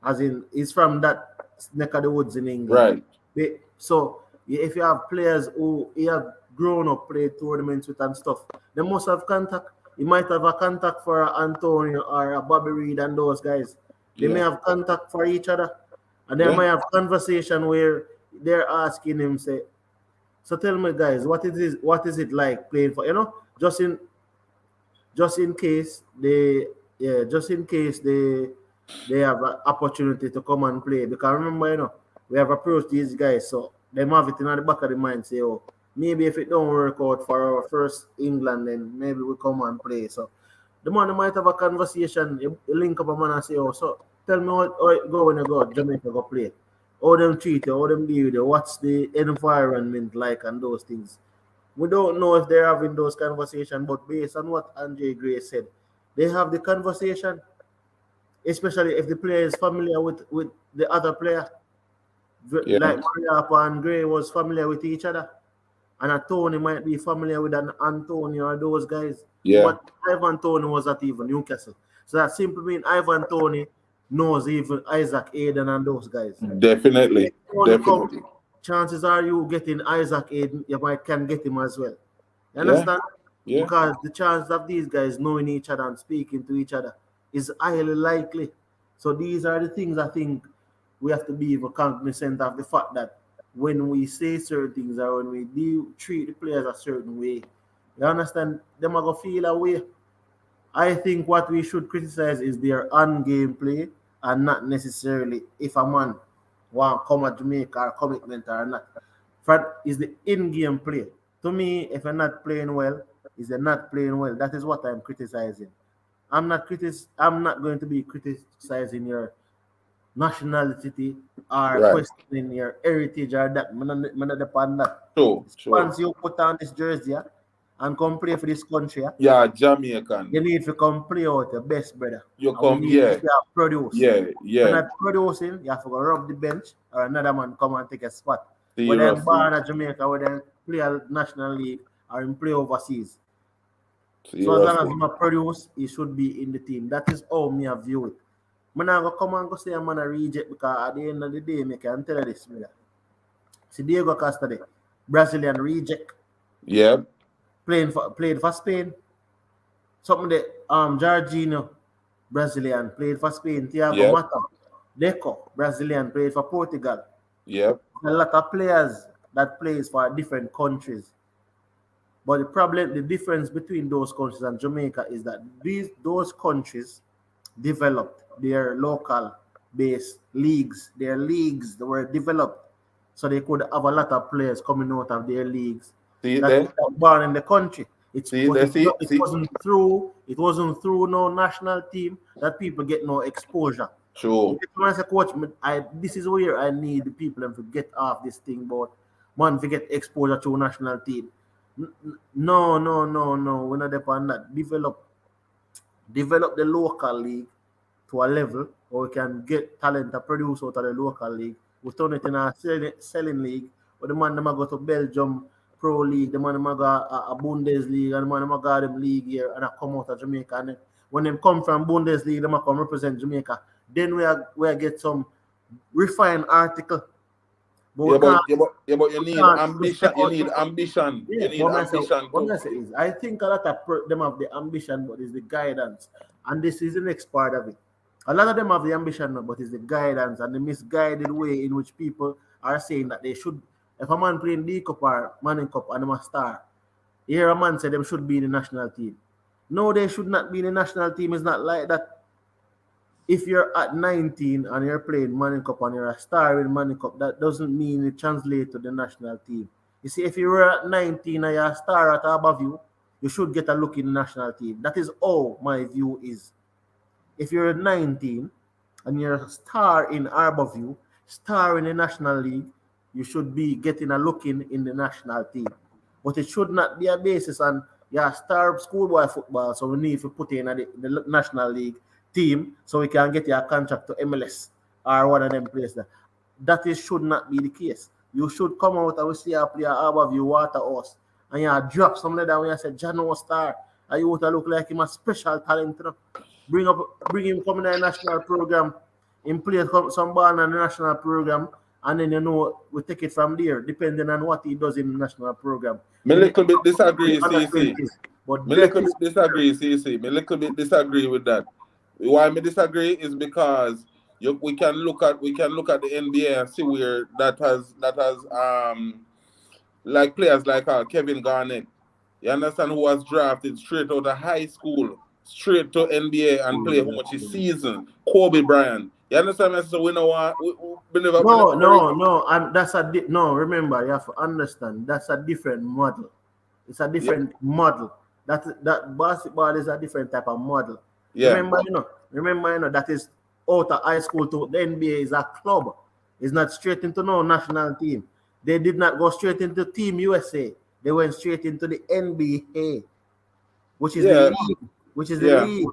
As in, he's from that neck of the woods in England. Right. So if you have players who have grown up, played tournaments with and stuff, they must have contact. You might have a contact for Antonio or a Bobby Reed and those guys. They may have contact for each other. And they might have conversation where they're asking him, say, so tell me guys, what is it like playing for, just in case they have an opportunity to come and play. Because remember, we have approached these guys, so they have it in the back of the mind, say, oh, maybe if it don't work out for our first England, then maybe we come and play. So the man might have a conversation, you link up a man and say, oh, so tell me how it go when you go Jamaica go play. How them treat you, how them deal with you, what's the environment like and those things. We don't know if they're having those conversations, but based on what Andre Gray said, they have the conversation, especially if the player is familiar with the other player. Like Mariappa and Gray was familiar with each other. And a Tony might be familiar with an Antonio or those guys. Yeah. But Ivan Tony was at even Newcastle. So that simply means Ivan Tony knows even Isaac Aiden and those guys. Definitely. Chances are you getting Isaac Aiden, you can get him as well. You understand? Yeah. Because the chance of these guys knowing each other and speaking to each other is highly likely. So these are the things I think we have to be even cognizant of the fact that when we say certain things or when we do treat the players a certain way, you understand, them are going to feel a way. I think what we should criticize is their on-game play and not necessarily if a man want to come at Jamaica or commitment or not. Is the in-game play. To me, if you're not playing well, is they're not playing well. That is what I'm criticizing. I'm not going to be criticizing your nationality or questioning your heritage or that. I'm not depend that. Sure. Once you put on this jersey and come play for this country, Jamaican. you need to come play out your best, brother. You produce. When not producing, you have to go rub the bench or another man come and take a spot. Whether I'm born at Jamaica, whether I play at National League or in play overseas. So as long as I produce, he should be in the team. That is how me I view it. I'm not going to come and go say I'm going to reject because at the end of the day, I can tell you this, brother. See Diego Costa there, Brazilian reject, Yep. played for Spain. Something that Jorginho, Brazilian, played for Spain. Thiago Yep. Mata, Deco, Brazilian, played for Portugal. Yep. A lot of players that plays for different countries. But the difference between those countries and Jamaica is that those countries developed their local base leagues. Their leagues they were developed so they could have a lot of players coming out of their leagues See that there? were born in the country. See there? It wasn't through no national team that people get no exposure. True. When I say coach, this is where I need the people to get off this thing, but man, to get exposure to national team. No. We're not depend on that. Develop the local league to a level where we can get talent to produce out of the local league. We turn it in a selling league, where the man them go to Belgium Pro League, the man them go a Bundesliga, and the man them go them league here and I come out of Jamaica. And when them come from Bundesliga, them come represent Jamaica. Then we get some refined article. But you need ambition. You need ambition. Yeah, You need ambition what I say is, I think a lot of them have the ambition, but it's the guidance, and this is the next part of it. A lot of them have the ambition, but it's the guidance and the misguided way in which people are saying that they should. If a man playing D Cup or Manning Cup and them a star, here a man say them should be in the national team. No, they should not be in the national team. It's not like that. If you're at 19 and you're playing Manning Cup and you're a star in Manning Cup, that doesn't mean it translates to the national team. You see, if you were at 19 and you're a star at above you should get a look in the national team. That is all my view is. If you're 19 and you're a star in above you, star in the National League, you should be getting a look in the national team. But it should not be a basis on your star schoolboy football, so we need to put in the National League team so we can get your contract to MLS or one of them places. That should not be the case. You should come out and we see a player above you, Waterhouse, and you drop some leather when you say Jano Star, and you want to look like him a special talent. You know? Bring him come in the national program, him play some ball in the national program, and then we take it from there, depending on what he does in the national program. Me little bit disagree, CC. But Me little bit disagree, CC. Me little bit disagree with that. Why me disagree is because we can look at the NBA and see where that has like players like Kevin Garnett. You understand, who was drafted straight out of high school, straight to NBA and play how much his season. Kobe Bryant. You understand me? So we know what we never. No, and that's no. Remember, you have to understand that's a different model. It's a different model. That basketball is a different type of model. Yeah. Remember, that is out of high school to the NBA is a club. It's not straight into no national team. They did not go straight into Team USA. They went straight into the NBA, which is the league.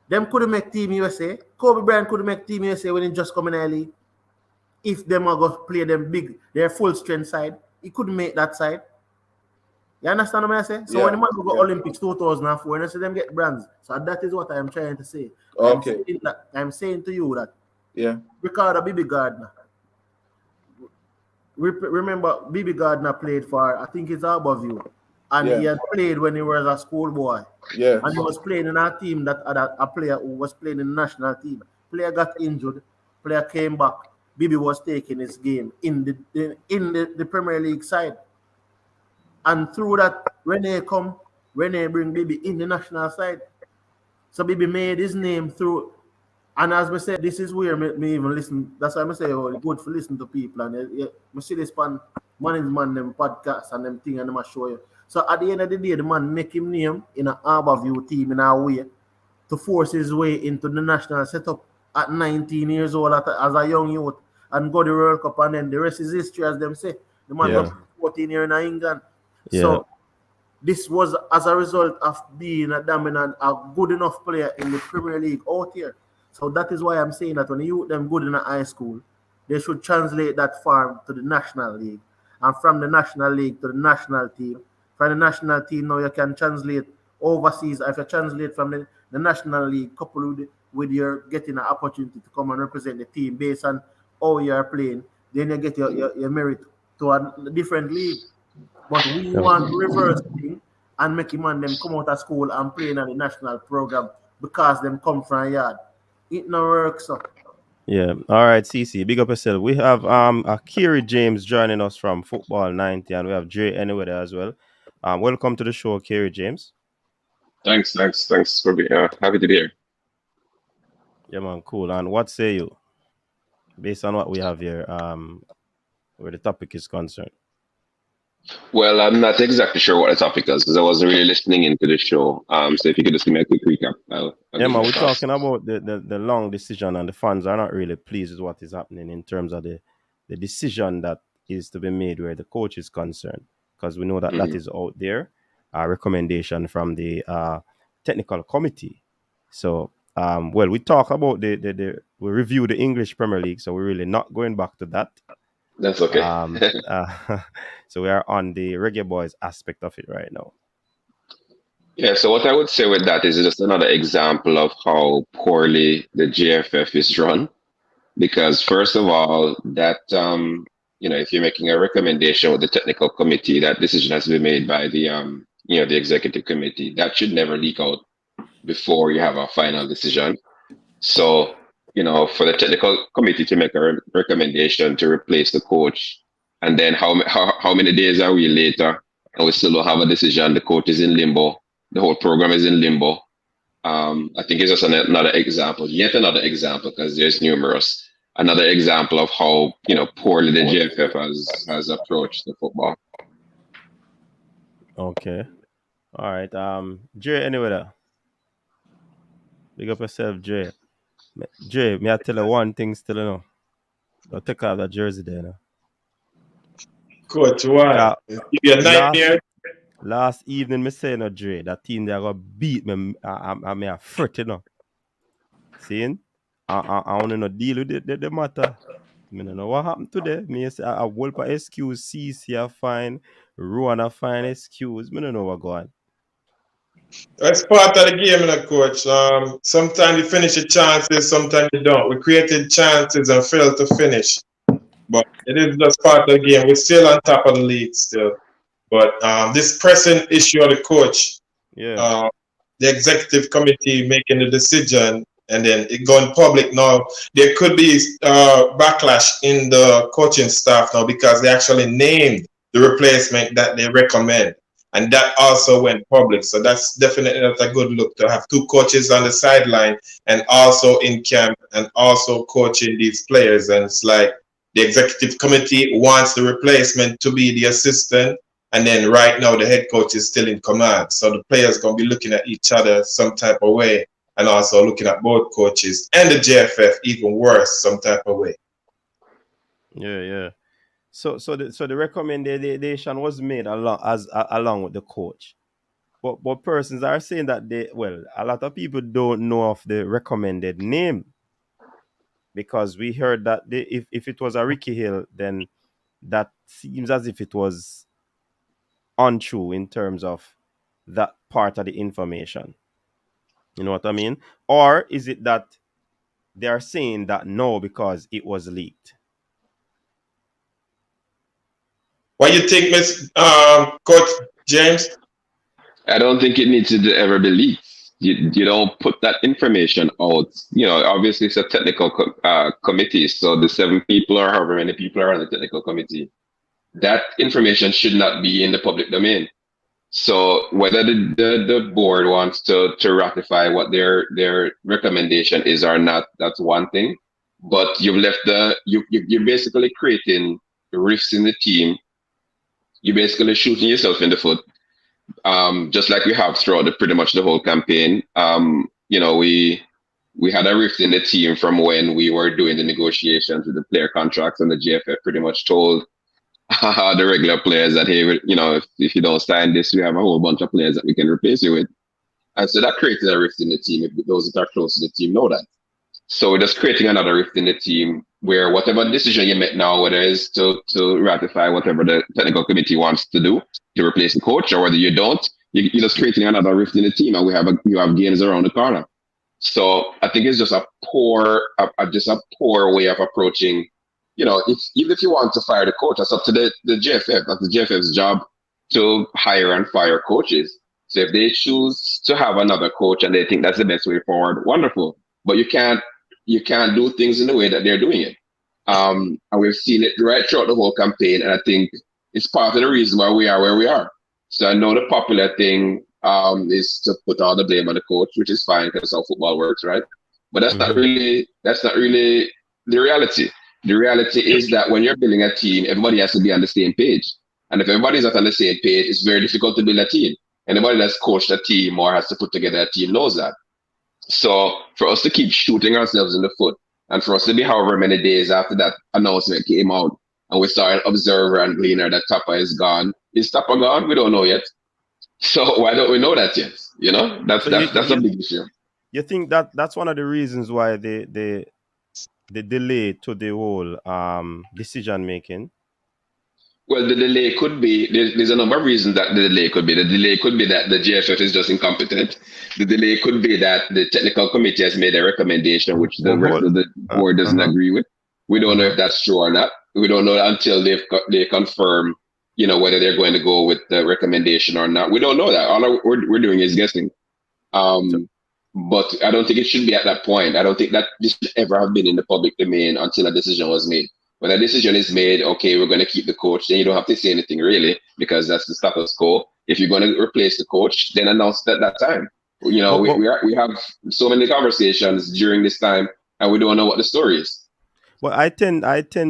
Them couldn't make Team USA. Kobe Bryant couldn't make Team USA when he just come in the league. If them are going to play them big, their full strength side, he couldn't make that side. You understand what I say? So when the man go Olympics 2004, and I see them get bronze. So that is what I'm trying to say. Okay. I'm saying to you that Ricardo Bibi Gardner. Remember, Bibi Gardner played for, I think it's above you. And he had played when he was a schoolboy. Yeah. And he was playing in a team that had a player who was playing in the national team. Player got injured. Player came back. Bibi was taking his game in the Premier League side. And through that, Rene bring Bibi in the national side. So Bibi made his name through. And as I said, this is where me even listen. That's why I say, it's good for listening to people. And I see this man them podcast and them thing and them I show you. So at the end of the day, the man make him name in an Harborview team in a way to force his way into the national setup at 19 years old as a young youth and go the World Cup, and then the rest is history, as them say. The man was 14 years in England. Yeah. So this was as a result of being a dominant, a good enough player in the Premier League out here. So that is why I'm saying that when you them good in a high school, they should translate that farm to the National League. And from the National League to the national team. From the national team, now you can translate overseas. If you translate from the National League, coupled with your getting an opportunity to come and represent the team based on how you are playing, then you get your merit to a different league. But we want to reverse thing and make him and them come out of school and play in the national program because them come from yard. It no works. So. Yeah. All right, CC. Big up yourself. We have Kiri James joining us from Football 90, and we have Dre anyway there as well. Welcome to the show, Kiri James. Thanks for being happy to be here. Yeah, man, cool. And what say you, based on what we have here, where the topic is concerned? Well, I'm not exactly sure what the topic is because I wasn't really listening into the show. So if you could just give me a quick recap, I'll yeah, man, we're talking about the long decision, and the fans are not really pleased with what is happening in terms of the decision that is to be made where the coach is concerned, because we know that that is out there, a recommendation from the technical committee. So, well, we talk about we review the English Premier League, so we're really not going back to that. That's okay. So we are on the Reggae Boyz aspect of it right now. Yeah, so what I would say with that is just another example of how poorly the JFF is run. Because first of all, that if you're making a recommendation with the technical committee, that decision has to be made by the the executive committee. That should never leak out before you have a final decision. So, for the technical committee to make a recommendation to replace the coach, and then how many days are we later, and we still don't have a decision? The coach is in limbo. The whole program is in limbo. I think it's just another example, yet another example, because there's numerous. Another example of how poorly the JFF has approached the football. Okay, all right. Jay, anyway, there. Big up yourself, Jay. Jay, may I tell you one thing still, Go take out that jersey there, now. Coach, why? You're a nightmare. Last evening, me say no, Dre, that team they are gonna beat me. I mean, I fret, Seeing? I want to deal with the matter. I don't know what happened today. Me say I will for excuse. CC a fine, Rowan a fine excuse. I don't know what going. That's part of the game, coach. Sometimes you finish your chances, sometimes you don't. We created chances and failed to finish. But it is just part of the game. We're still on top of the league still. But this pressing issue of the coach, the executive committee making the decision, and then it going public now, there could be backlash in the coaching staff now because they actually named the replacement that they recommend. And that also went public. So that's definitely not a good look to have two coaches on the sideline and also in camp and also coaching these players. And it's like the executive committee wants the replacement to be the assistant. And then right now the head coach is still in command. So the players going to be looking at each other some type of way and also looking at both coaches and the JFF even worse some type of way. Yeah. So the recommendation was made along with the coach. But persons are saying that a lot of people don't know of the recommended name. Because we heard that if it was a Ricky Hill, then that seems as if it was untrue in terms of that part of the information. You know what I mean? Or is it that they are saying that no, because it was leaked? What do you think, Coach James? I don't think it needs to ever be leaked. You don't put that information out. Obviously it's a technical committee, so the 7 people or however many people are on the technical committee, that information should not be in the public domain. So whether the board wants to ratify what their recommendation is or not, that's one thing. But you've left you're basically creating rifts in the team. You're basically shooting yourself in the foot. Just like we have throughout pretty much the whole campaign. We had a rift in the team from when we were doing the negotiations with the player contracts, and the JFF pretty much told the regular players that, hey, if you don't sign this, we have a whole bunch of players that we can replace you with. And so that created a rift in the team. If those that are close to the team know that. So we're just creating another rift in the team where whatever decision you make now, whether it's to ratify whatever the technical committee wants to do to replace the coach, or whether you don't, you're just creating another rift in the team, and you have games around the corner. So I think it's just a poor way of approaching, even if you want to fire the coach, that's up to the JFF. That's the JFF's job to hire and fire coaches. So if they choose to have another coach and they think that's the best way forward, wonderful. But you can't do things in the way that they're doing it. And we've seen it right throughout the whole campaign, and I think it's part of the reason why we are where we are. So I know the popular thing is to put all the blame on the coach, which is fine because how football works, right? But that's not really the reality. The reality is that when you're building a team, everybody has to be on the same page. And if everybody's not on the same page, it's very difficult to build a team. Anybody that's coached a team or has to put together a team knows that. So for us to keep shooting ourselves in the foot, and for us to be however many days after that announcement came out, and we saw an observer and gleaner that Tapper is gone. Is Tapper gone? We don't know yet. So why don't we know that yet? That's a big issue. You think that's one of the reasons why the delay to the whole decision making? Well, the delay could be, there's a number of reasons that the delay could be. The delay could be that the JFF is just incompetent. The delay could be that the technical committee has made a recommendation which the rest of the board doesn't agree with. We don't know if that's true or not. We don't know until they confirm, whether they're going to go with the recommendation or not. We don't know that. All we're doing is guessing. But I don't think it should be at that point. I don't think that this should ever have been in the public domain until a decision was made. When a decision is made, okay, we're going to keep the coach, then you don't have to say anything really, because that's the status quo. If you're going to replace the coach, then announce it at that time. We have so many conversations during this time, and we don't know what the story is. Well, I tend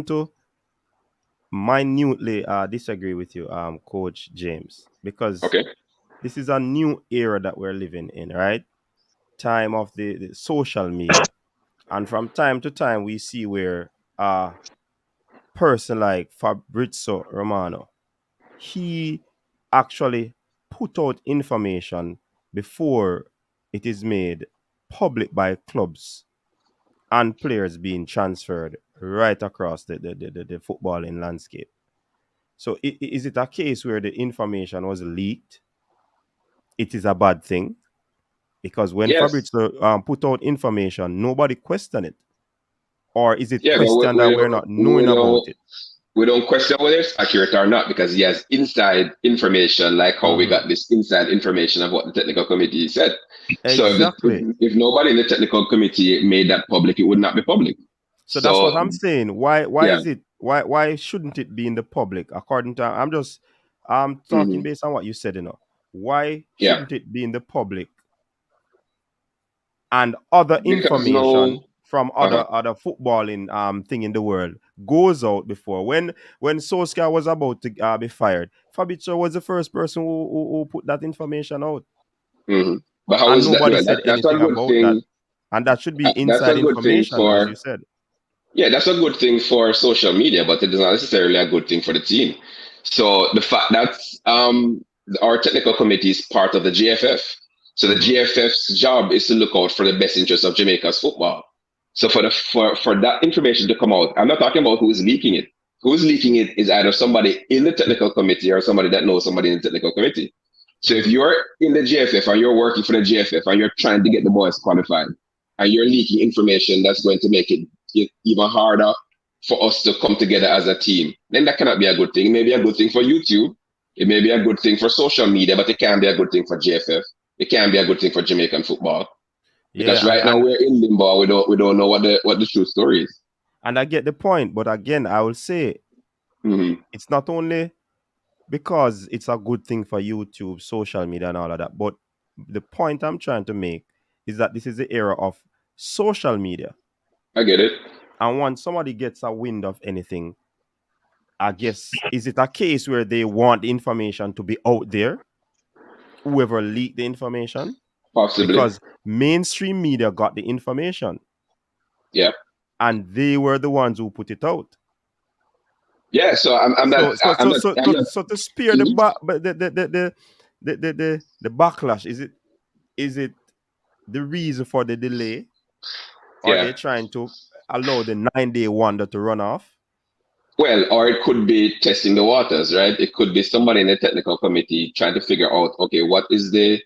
to minutely disagree with you, Coach James, because this is a new era that we're living in, right? Time of the social media, and from time to time we see where person like Fabrizio Romano, he actually put out information before it is made public by clubs and players being transferred right across the footballing landscape. So is it a case where the information was leaked? It is a bad thing, because when Fabrizio put out information, nobody questioned it. Or is it questioned that we're not knowing about it? We don't question whether it's accurate or not, because he has inside information, like how we got this inside information of what the technical committee said. Exactly. So if nobody in the technical committee made that public, it would not be public. So that's what I'm saying. Why is it? Why shouldn't it be in the public? According to I'm talking based on what you said. Why shouldn't it be in the public? And other information from other footballing thing in the world goes out before. When Solskjaer was about to be fired, Fabrizio was the first person who put that information out. But how is nobody said anything about that. And that should be inside information, as you said. Yeah, that's a good thing for social media, but it is not necessarily a good thing for the team. So the fact that our technical committee is part of the JFF. So the JFF's job is to look out for the best interests of Jamaica's football. So for that information to come out, I'm not talking about who's leaking it. Who's leaking it is either somebody in the technical committee or somebody that knows somebody in the technical committee. So if you're in the JFF or you're working for the JFF and you're trying to get the boys qualified and you're leaking information that's going to make it even harder for us to come together as a team, then that cannot be a good thing. It may be a good thing for YouTube. It may be a good thing for social media, but it can't be a good thing for JFF. It can't be a good thing for Jamaican football. Because right now we're in limbo. We don't know what the true story is. And I get the point, but again, I will say it's not only because it's a good thing for YouTube, social media, and all of that, but the point I'm trying to make is that this is the era of social media. I get it. And once somebody gets a wind of anything, I guess, is it a case where they want the information to be out there? Whoever leaked the information? Possibly. Because mainstream media got the information. Yeah. And they were the ones who put it out. Yeah, so so to spare the backlash, is it the reason for the delay? Or are they trying to allow the 9-day wonder to run off? Well, or it could be testing the waters, right? It could be somebody in the technical committee trying to figure out, okay, what is the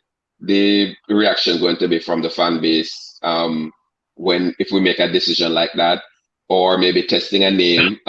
reaction going to be from the fan base if we make a decision like that? or maybe testing a name.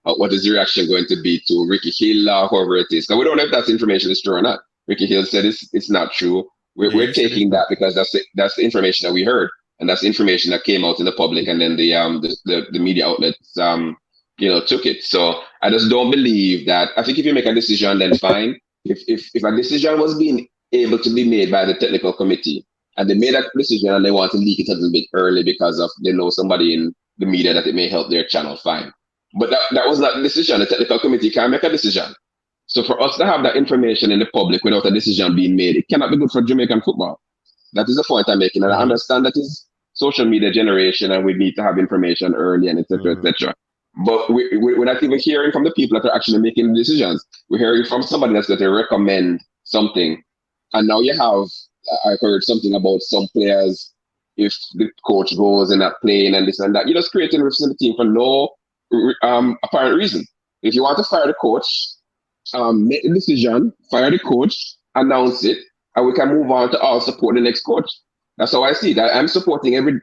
What is the reaction going to be to Ricky Hill or whoever it is? Because we don't know if that information is true or not. Ricky Hill said it's not true. Yeah, We're he said it's taking that not. because that's the information that we heard, and that's the information that came out in the public, and then the media outlets took it. So I just don't believe that. I think if you make a decision, then fine. If a decision was being able to be made by the technical committee, and they made that decision and they want to leak it a little bit early because of they know somebody in the media that it may help their channel, fine. But that was not the decision. The technical committee can't make a decision. So for us to have that information in the public without a decision being made, it cannot be good for Jamaican football. That is the point I'm making. And I understand that is social media generation and we need to have information early and etc. etc. But we're not even hearing from the people that are actually making the decisions. We're hearing from somebody that's going to recommend something. And now you have, I heard something about some players, if the coach goes and not playing and this and that, you're just creating rifts in the team for no apparent reason. If you want to fire the coach, make the decision, fire the coach, announce it, and we can move on to all support the next coach. That's how I see it. I'm supporting every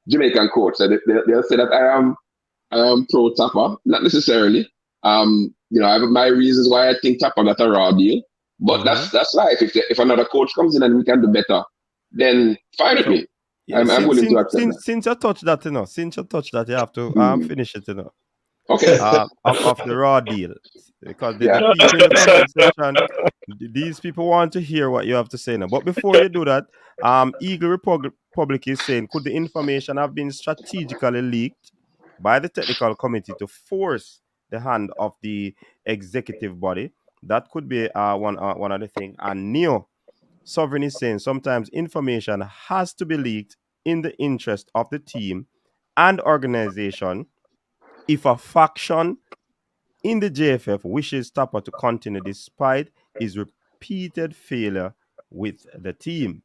Jamaican coach. So they'll say that I am pro Tapper, not necessarily. I have my reasons why I think Tapper got a raw deal, but that's life. If another coach comes in and we can do better, then fine with me. Yeah, I'm willing to accept that. Since you touch that, you have to finish it, Okay. Of the raw deal, because the people in the comment section, these people want to hear what you have to say now. But before you do that, Eagle Republic is saying, could the information have been strategically leaked by the technical committee to force the hand of the executive body? That could be one of the things. And Neo Sovereign is saying sometimes information has to be leaked in the interest of the team and organization if a faction in the JFF wishes Tapper to continue despite his repeated failure with the team.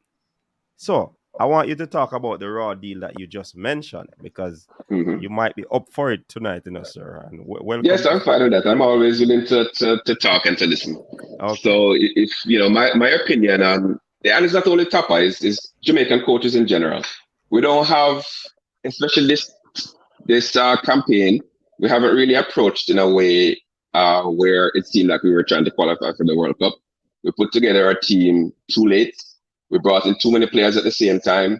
So, I want you to talk about the raw deal that you just mentioned, because you might be up for it tonight, sir. And welcome. Yes, I'm fine with that. I'm always willing to talk and to listen. Okay. So if my opinion on and it's not only Tapper, it's Jamaican coaches in general. We don't have, especially this campaign, we haven't really approached in a way where it seemed like we were trying to qualify for the World Cup. We put together a team too late. We brought in too many players at the same time.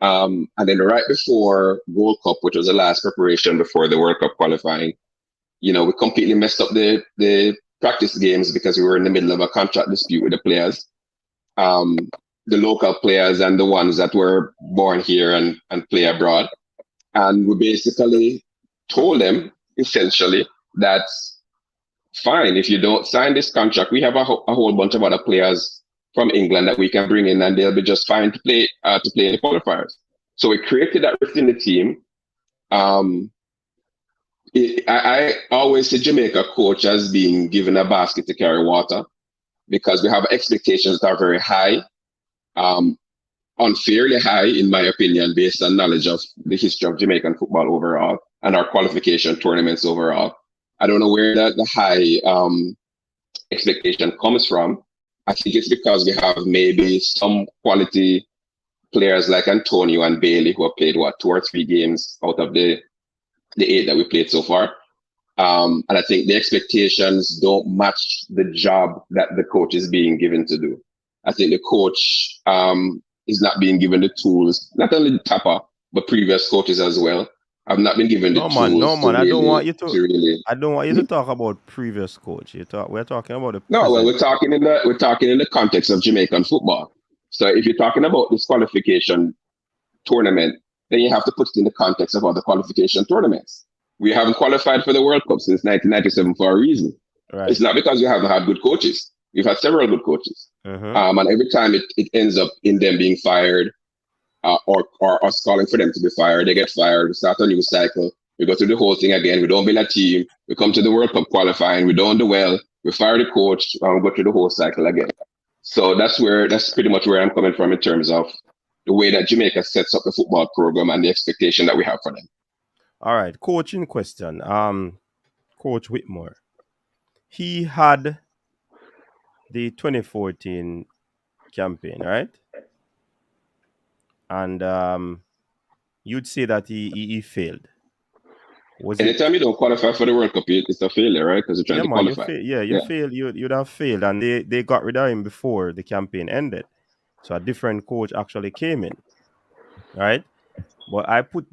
And then right before World Cup, which was the last preparation before the World Cup qualifying, we completely messed up the practice games because we were in the middle of a contract dispute with the players. The local players and the ones that were born here and play abroad. And we basically told them, essentially, that fine, if you don't sign this contract, we have a whole bunch of other players from England that we can bring in and they'll be just fine to play in the qualifiers. So we created that rift in the team. I always see Jamaica coach as being given a basket to carry water because we have expectations that are very high, unfairly high, in my opinion, based on knowledge of the history of Jamaican football overall and our qualification tournaments overall. I don't know where the high expectation comes from. I think it's because we have maybe some quality players like Antonio and Bailey who have played 2 or 3 games out of the 8 that we played so far. And I think the expectations don't match the job that the coach is being given to do. I think the coach is not being given the tools, not only Tapper, but previous coaches as well. I've not been given the tools. No, man. I don't want you to talk about previous coach. We're talking about the No, well, present. we're talking in the context of Jamaican football. So if you're talking about this qualification tournament, then you have to put it in the context of other qualification tournaments. We haven't qualified for the World Cup since 1997 for a reason. Right. It's not because we haven't had good coaches. We've had several good coaches. And every time it ends up in them being fired or us calling for them to be fired, they get fired. We start a new cycle. We go through the whole thing again. We don't build a team. We come to the World Cup qualifying. We don't do well. We fire the coach and we go through the whole cycle again. So that's pretty much where I'm coming from in terms of the way that Jamaica sets up the football program and the expectation that we have for them. All right, coach in question, Coach Whitmore. He had the 2014 campaign, right? And you'd say that he failed. Anytime you don't qualify for the World Cup, it's a failure, right? Because you're trying to qualify. You fail. You'd have failed, and they got rid of him before the campaign ended. So a different coach actually came in, right? But I put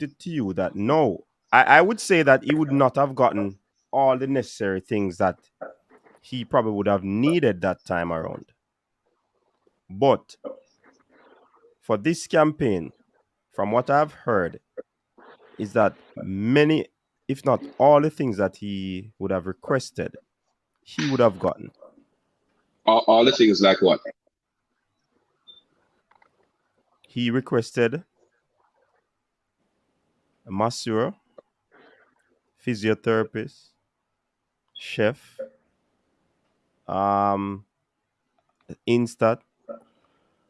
it to you that no, I would say that he would not have gotten all the necessary things that he probably would have needed that time around. But for this campaign, from what I've heard, is that many, if not all the things that he would have requested, he would have gotten. All the things like what? He requested a masseur, physiotherapist, chef, Instat,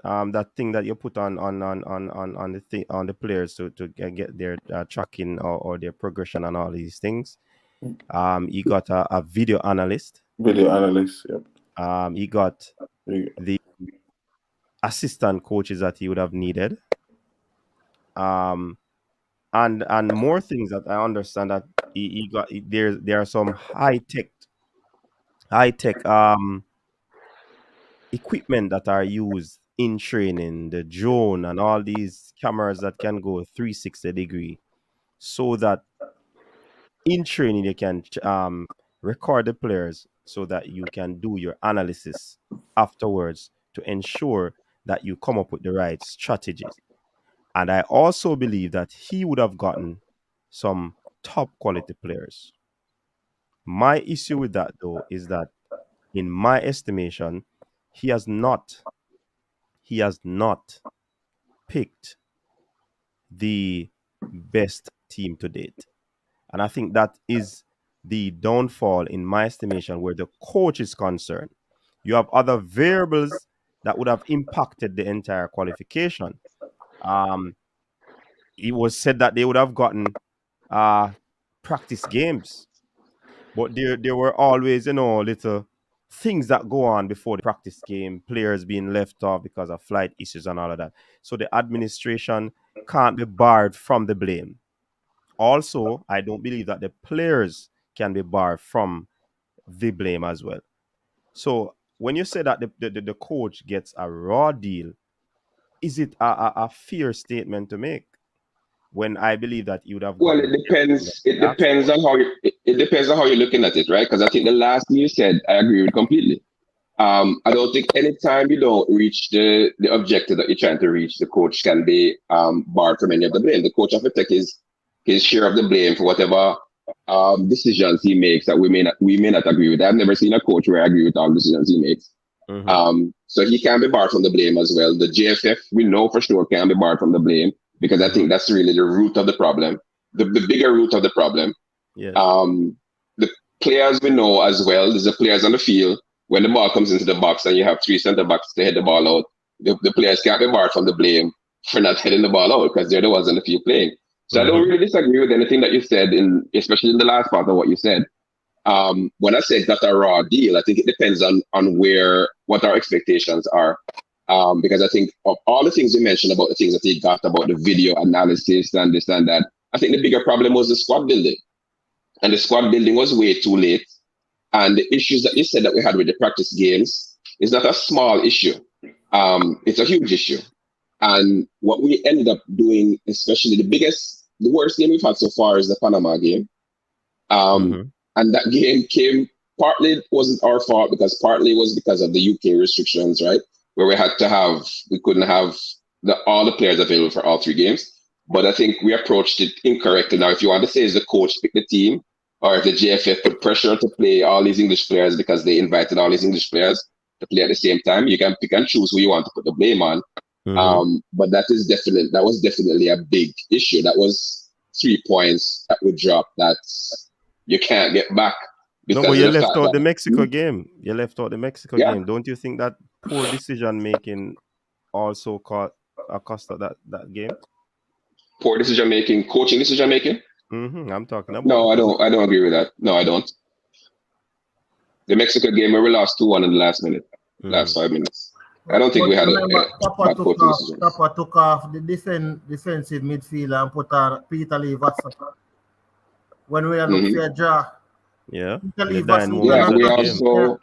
that thing that you put on the players to get their tracking or their progression and all these things. He got a video analyst. Yep. He got the assistant coaches that he would have needed. And more things that I understand that he got. There are some high tech equipment that are used in training, the drone and all these cameras that can go 360 degree, so that in training you can record the players so that you can do your analysis afterwards to ensure that you come up with the right strategies. And I also believe that he would have gotten some top quality players. My issue with that, though, is that in my estimation, he has not picked the best team to date. And I think that is the downfall in my estimation where the coach is concerned. You have other variables that would have impacted the entire qualification. It was said that they would have gotten practice games, but there were always, little things that go on before the practice game, players being left off because of flight issues and all of that. So the administration can't be barred from the blame. Also, I don't believe that the players can be barred from the blame as well. So when you say that the coach gets a raw deal, is it a fair statement to make? When I believe that you would have. Well, it depends. It depends on how you're looking at it, right? Because I think the last thing you said, I agree with completely. I don't think anytime you don't reach the objective that you're trying to reach, the coach can be barred from any of the blame. The coach has to take his share of the blame for whatever decisions he makes that we may not agree with. I've never seen a coach where I agree with all decisions he makes. Mm-hmm. So he can be barred from the blame as well. The JFF, we know for sure, can be barred from the blame, because I think that's really the root of the problem, the bigger root of the problem. Yes. The players we know as well, there's the players on the field. When the ball comes into the box and you have three center backs to head the ball out, the players can't be barred from the blame for not heading the ball out because they're the ones on the field playing. So I don't really disagree with anything that you said, especially in the last part of what you said. When I said got a raw deal, I think it depends on what our expectations are. Because I think of all the things you mentioned about the things that he got about the video analysis and this and that, I think the bigger problem was the squad building. And the squad building was way too late. And the issues that you said that we had with the practice games is not a small issue. It's a huge issue. And what we ended up doing, especially the worst game we've had so far is the Panama game. And that game came, partly wasn't our fault, because partly was because of the UK restrictions, right? Where we couldn't have all the players available for all three games. But I think we approached it incorrectly. Now, if you want to say is the coach picked the team, or if the JFF put pressure to play all these English players because they invited all these English players to play at the same time, you can pick and choose who you want to put the blame on. But that was definitely a big issue. That was 3 points that we dropped that you can't get back. No, but you left out the Mexico game. You left out the Mexico game. Don't you think that poor decision making also cost that game? Poor decision making, coaching decision making? I'm talking about. No, I don't agree with that. No, I don't. The Mexico game where we lost 2-1 in the last 5 minutes. I don't think we had Papa took off the defensive midfielder and put on Peter Lee Watson. when we are look for a draw. Yeah. Italy The dying versus moments of the game.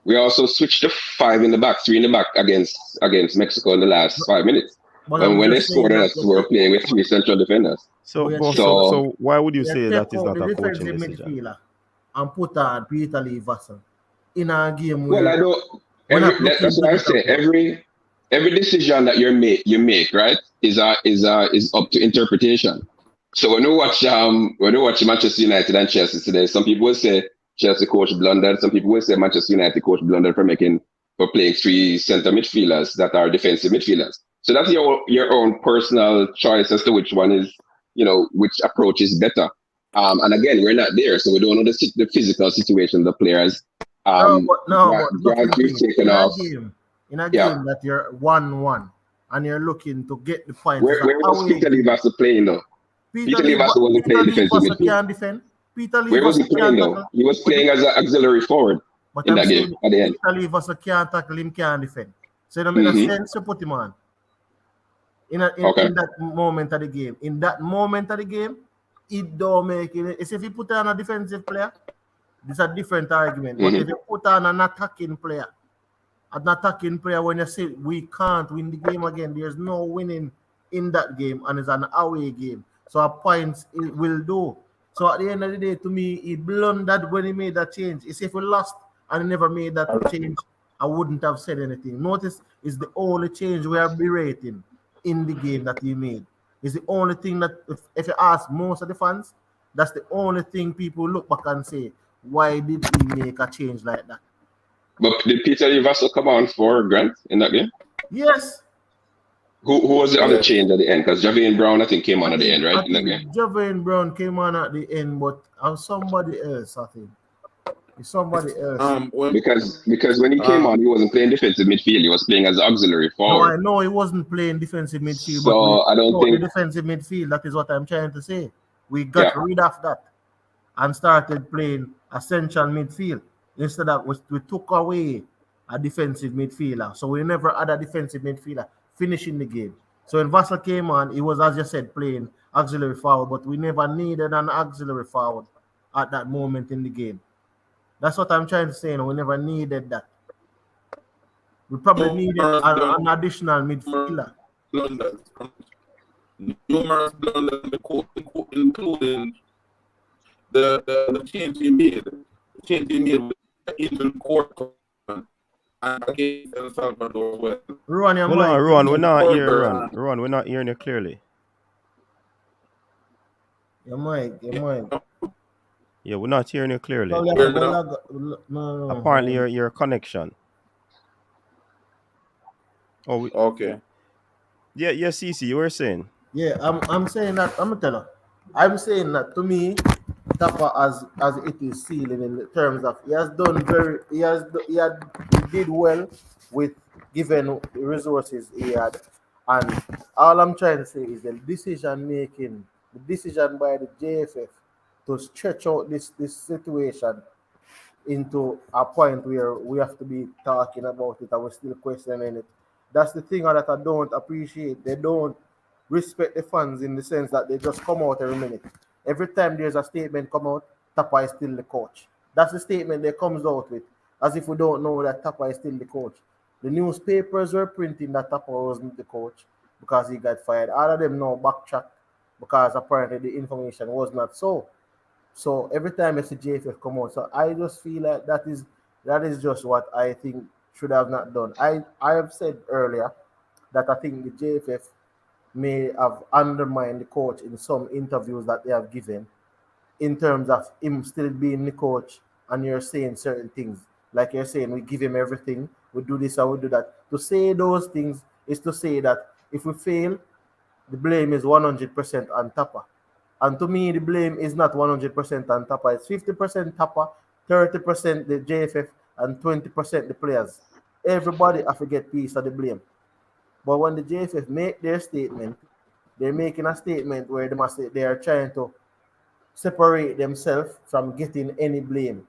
We also switched to 5 in the back, 3 in the back against Mexico in the last 5 minutes. When they scored us, we were playing with 3 central defenders. So why would you say that is not a coaching decision? Midfielder and put on Peter Lee Vassell in a game where I don't. That's what I say. Every decision that you make, right, is up to interpretation. So when you watch Manchester United and Chelsea today, some people will say Chelsea coach blundered. Some people will say Manchester United coach blundered for playing 3 center midfielders that are defensive midfielders. So that's your own personal choice as to which one is, which approach is better. And again, we're not there, so we don't know the physical situation of the players. In a game that you're 1-1 and you're looking to get the points. Where was Peter Lee Vassell playing though? Peter Lee Vassell wasn't playing defensive midfield. Where was he playing though? He was playing as an auxiliary forward in that game at the end. Peter Lee Vassell can't tackle him, can't defend. So it doesn't make sense to put him on. In that moment of the game. In that moment of the game, it don't make it. It's if you put on a defensive player, it's a different argument. But if you put on an attacking player when you say we can't win the game again, there's no winning in that game, and it's an away game. So our points it will do. So at the end of the day, to me, he blundered when he made that change. It's if we lost and he never made that change, I wouldn't have said anything. Notice it's the only change we are berating in the game that he made. It's the only thing that if you ask most of the fans, that's the only thing people look back and say, why did he make a change like that? But did Peter Lee Vassell come on for Grant in that game? Yes. Who was the other change at the end? Because Javian Brown, I think, came on at the end, right? In that game. Javian Brown came on at the end, but somebody else, I think. Somebody else. Because when he came on, he wasn't playing defensive midfield. He was playing as auxiliary forward. No, I know he wasn't playing defensive midfield. So I don't think the defensive midfield. That is what I'm trying to say. We got rid of that and started playing essential midfield. Instead of we took away a defensive midfielder. So we never had a defensive midfielder finishing the game. So when Vassell came on, he was, as you said, playing auxiliary forward, but we never needed an auxiliary forward at that moment in the game. That's what I'm trying to say. We never needed that. We probably needed an additional midfielder. Numerous blunders, including the change he made. The change he made in the court and against El Salvador. Ron, we're not hearing Ron, we're not hearing you clearly. Your mic. Yeah, we're not hearing you clearly. No. Apparently, your connection. Oh, okay. Yeah, CC, you were saying. Yeah, I'm saying that. I'm gonna tell you. I'm saying that to me, Tapa as it is ceiling in terms of he did well with given the resources he had, and all I'm trying to say is the decision by the JFF to stretch out this situation into a point where we have to be talking about it and we're still questioning it. That's the thing that I don't appreciate. They don't respect the fans in the sense that they just come out every minute. Every time there's a statement come out, Tapa is still the coach. That's the statement they comes out with, as if we don't know that Tapa is still the coach. The newspapers were printing that Tapa wasn't the coach because he got fired. All of them now backtrack because apparently the information was not so. So every time I see JFF come out, so I just feel like that is just what I think should have not done. I have said earlier that I think the JFF may have undermined the coach in some interviews that they have given in terms of him still being the coach, and you're saying certain things. Like you're saying, we give him everything, we do this and we do that. To say those things is to say that if we fail, the blame is 100% on Tapa. And to me, the blame is not 100% on Tapa. It's 50% Tapa, 30% the JFF, and 20% the players. Everybody have to get piece of the blame. But when the JFF make their statement, they're making a statement where they are trying to separate themselves from getting any blame.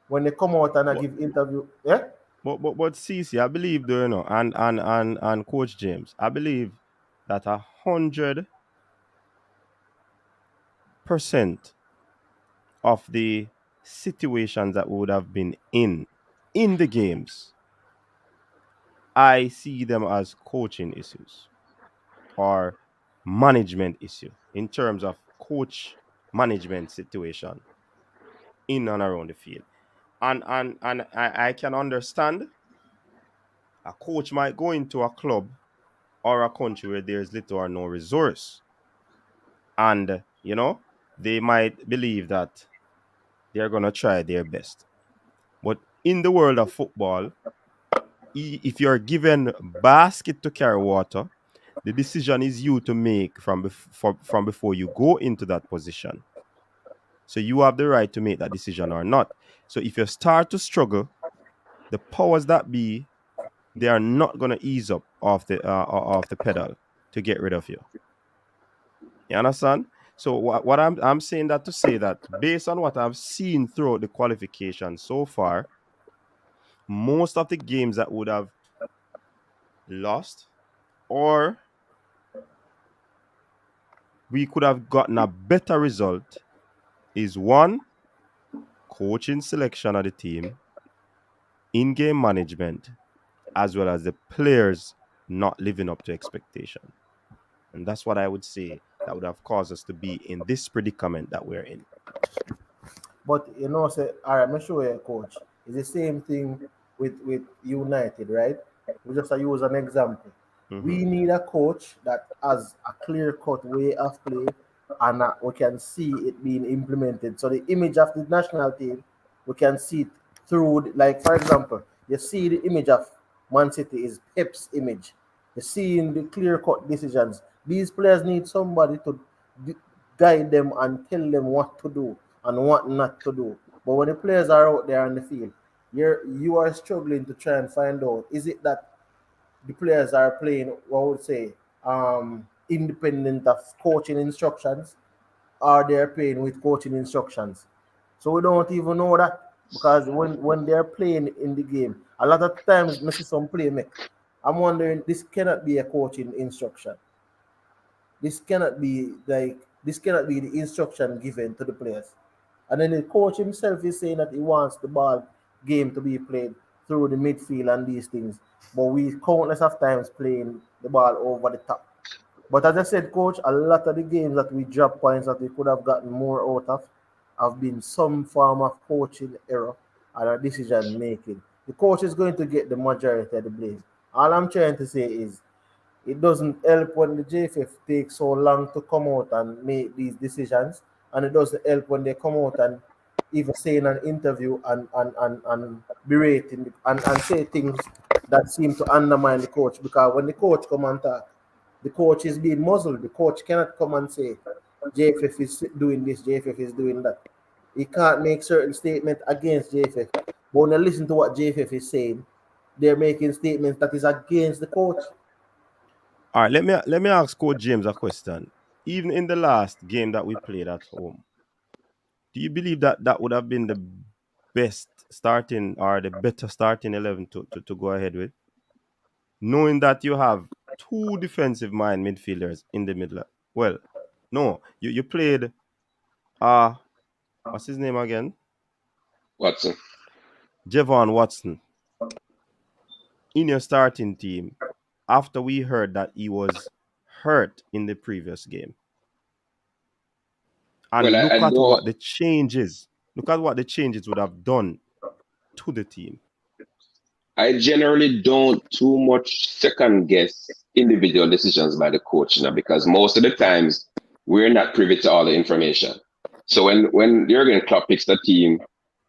When they come out and give interview, yeah. But CC, I believe though, and Coach James, I believe that 100 90% of the situations that we would have been in the games, I see them as coaching issues or management issue in terms of coach management situation in and around the field. And I can understand a coach might go into a club or a country where there's little or no resource. And, they might believe that they're going to try their best. But in the world of football, if you're given basket to carry water, the decision is you to make from before you go into that position. So you have the right to make that decision or not. So if you start to struggle, the powers that be, they are not going to ease up off the pedal to get rid of you. You understand? So what I'm saying that to say that based on what I've seen throughout the qualification so far, most of the games that would have lost or we could have gotten a better result is one, coaching selection of the team, in-game management, as well as the players not living up to expectation. And that's what I would say that would have caused us to be in this predicament that we're in. But say, all right, I'm sure you, coach. It's the same thing with United, right? We just use an example. Mm-hmm. We need a coach that has a clear-cut way of play, and we can see it being implemented. So the image of the national team, we can see it through, like for example, you see the image of Man City is Pep's image. You see in the clear-cut decisions. These players need somebody to guide them and tell them what to do and what not to do. But when the players are out there on the field, you are struggling to try and find out, is it that the players are playing, what would say, independent of coaching instructions, or they're playing with coaching instructions? So we don't even know that, because when they're playing in the game, a lot of times I see some play make. I'm wondering, this cannot be a coaching instruction. This cannot be the instruction given to the players. And then the coach himself is saying that he wants the ball game to be played through the midfield and these things. But we countless of times playing the ball over the top. But as I said, coach, a lot of the games that we drop points that we could have gotten more out of have been some form of coaching error or decision making. The coach is going to get the majority of the blame. All I'm trying to say is, it doesn't help when the JFF takes so long to come out and make these decisions, and it doesn't help when they come out and even say in an interview and berating and say things that seem to undermine the coach, because when the coach come and talk, the coach is being muzzled. The coach cannot come and say JFF is doing this, JFF is doing that. He can't make certain statements against JFF. But when you listen to what JFF is saying, they're making statements that is against the coach. All right, let me ask Coach James a question. Even in the last game that we played at home, do you believe that would have been the best starting or the better starting 11 to go ahead with? Knowing that you have two defensive mind midfielders in the middle. Well, no, you played what's his name again? Watson. Javon Watson in your starting team after we heard that he was hurt in the previous game. And Well, look at what the changes would have done to the team. I generally don't too much second guess individual decisions by the coach now, because most of the times we're not privy to all the information. So when Jurgen Klopp picks the team,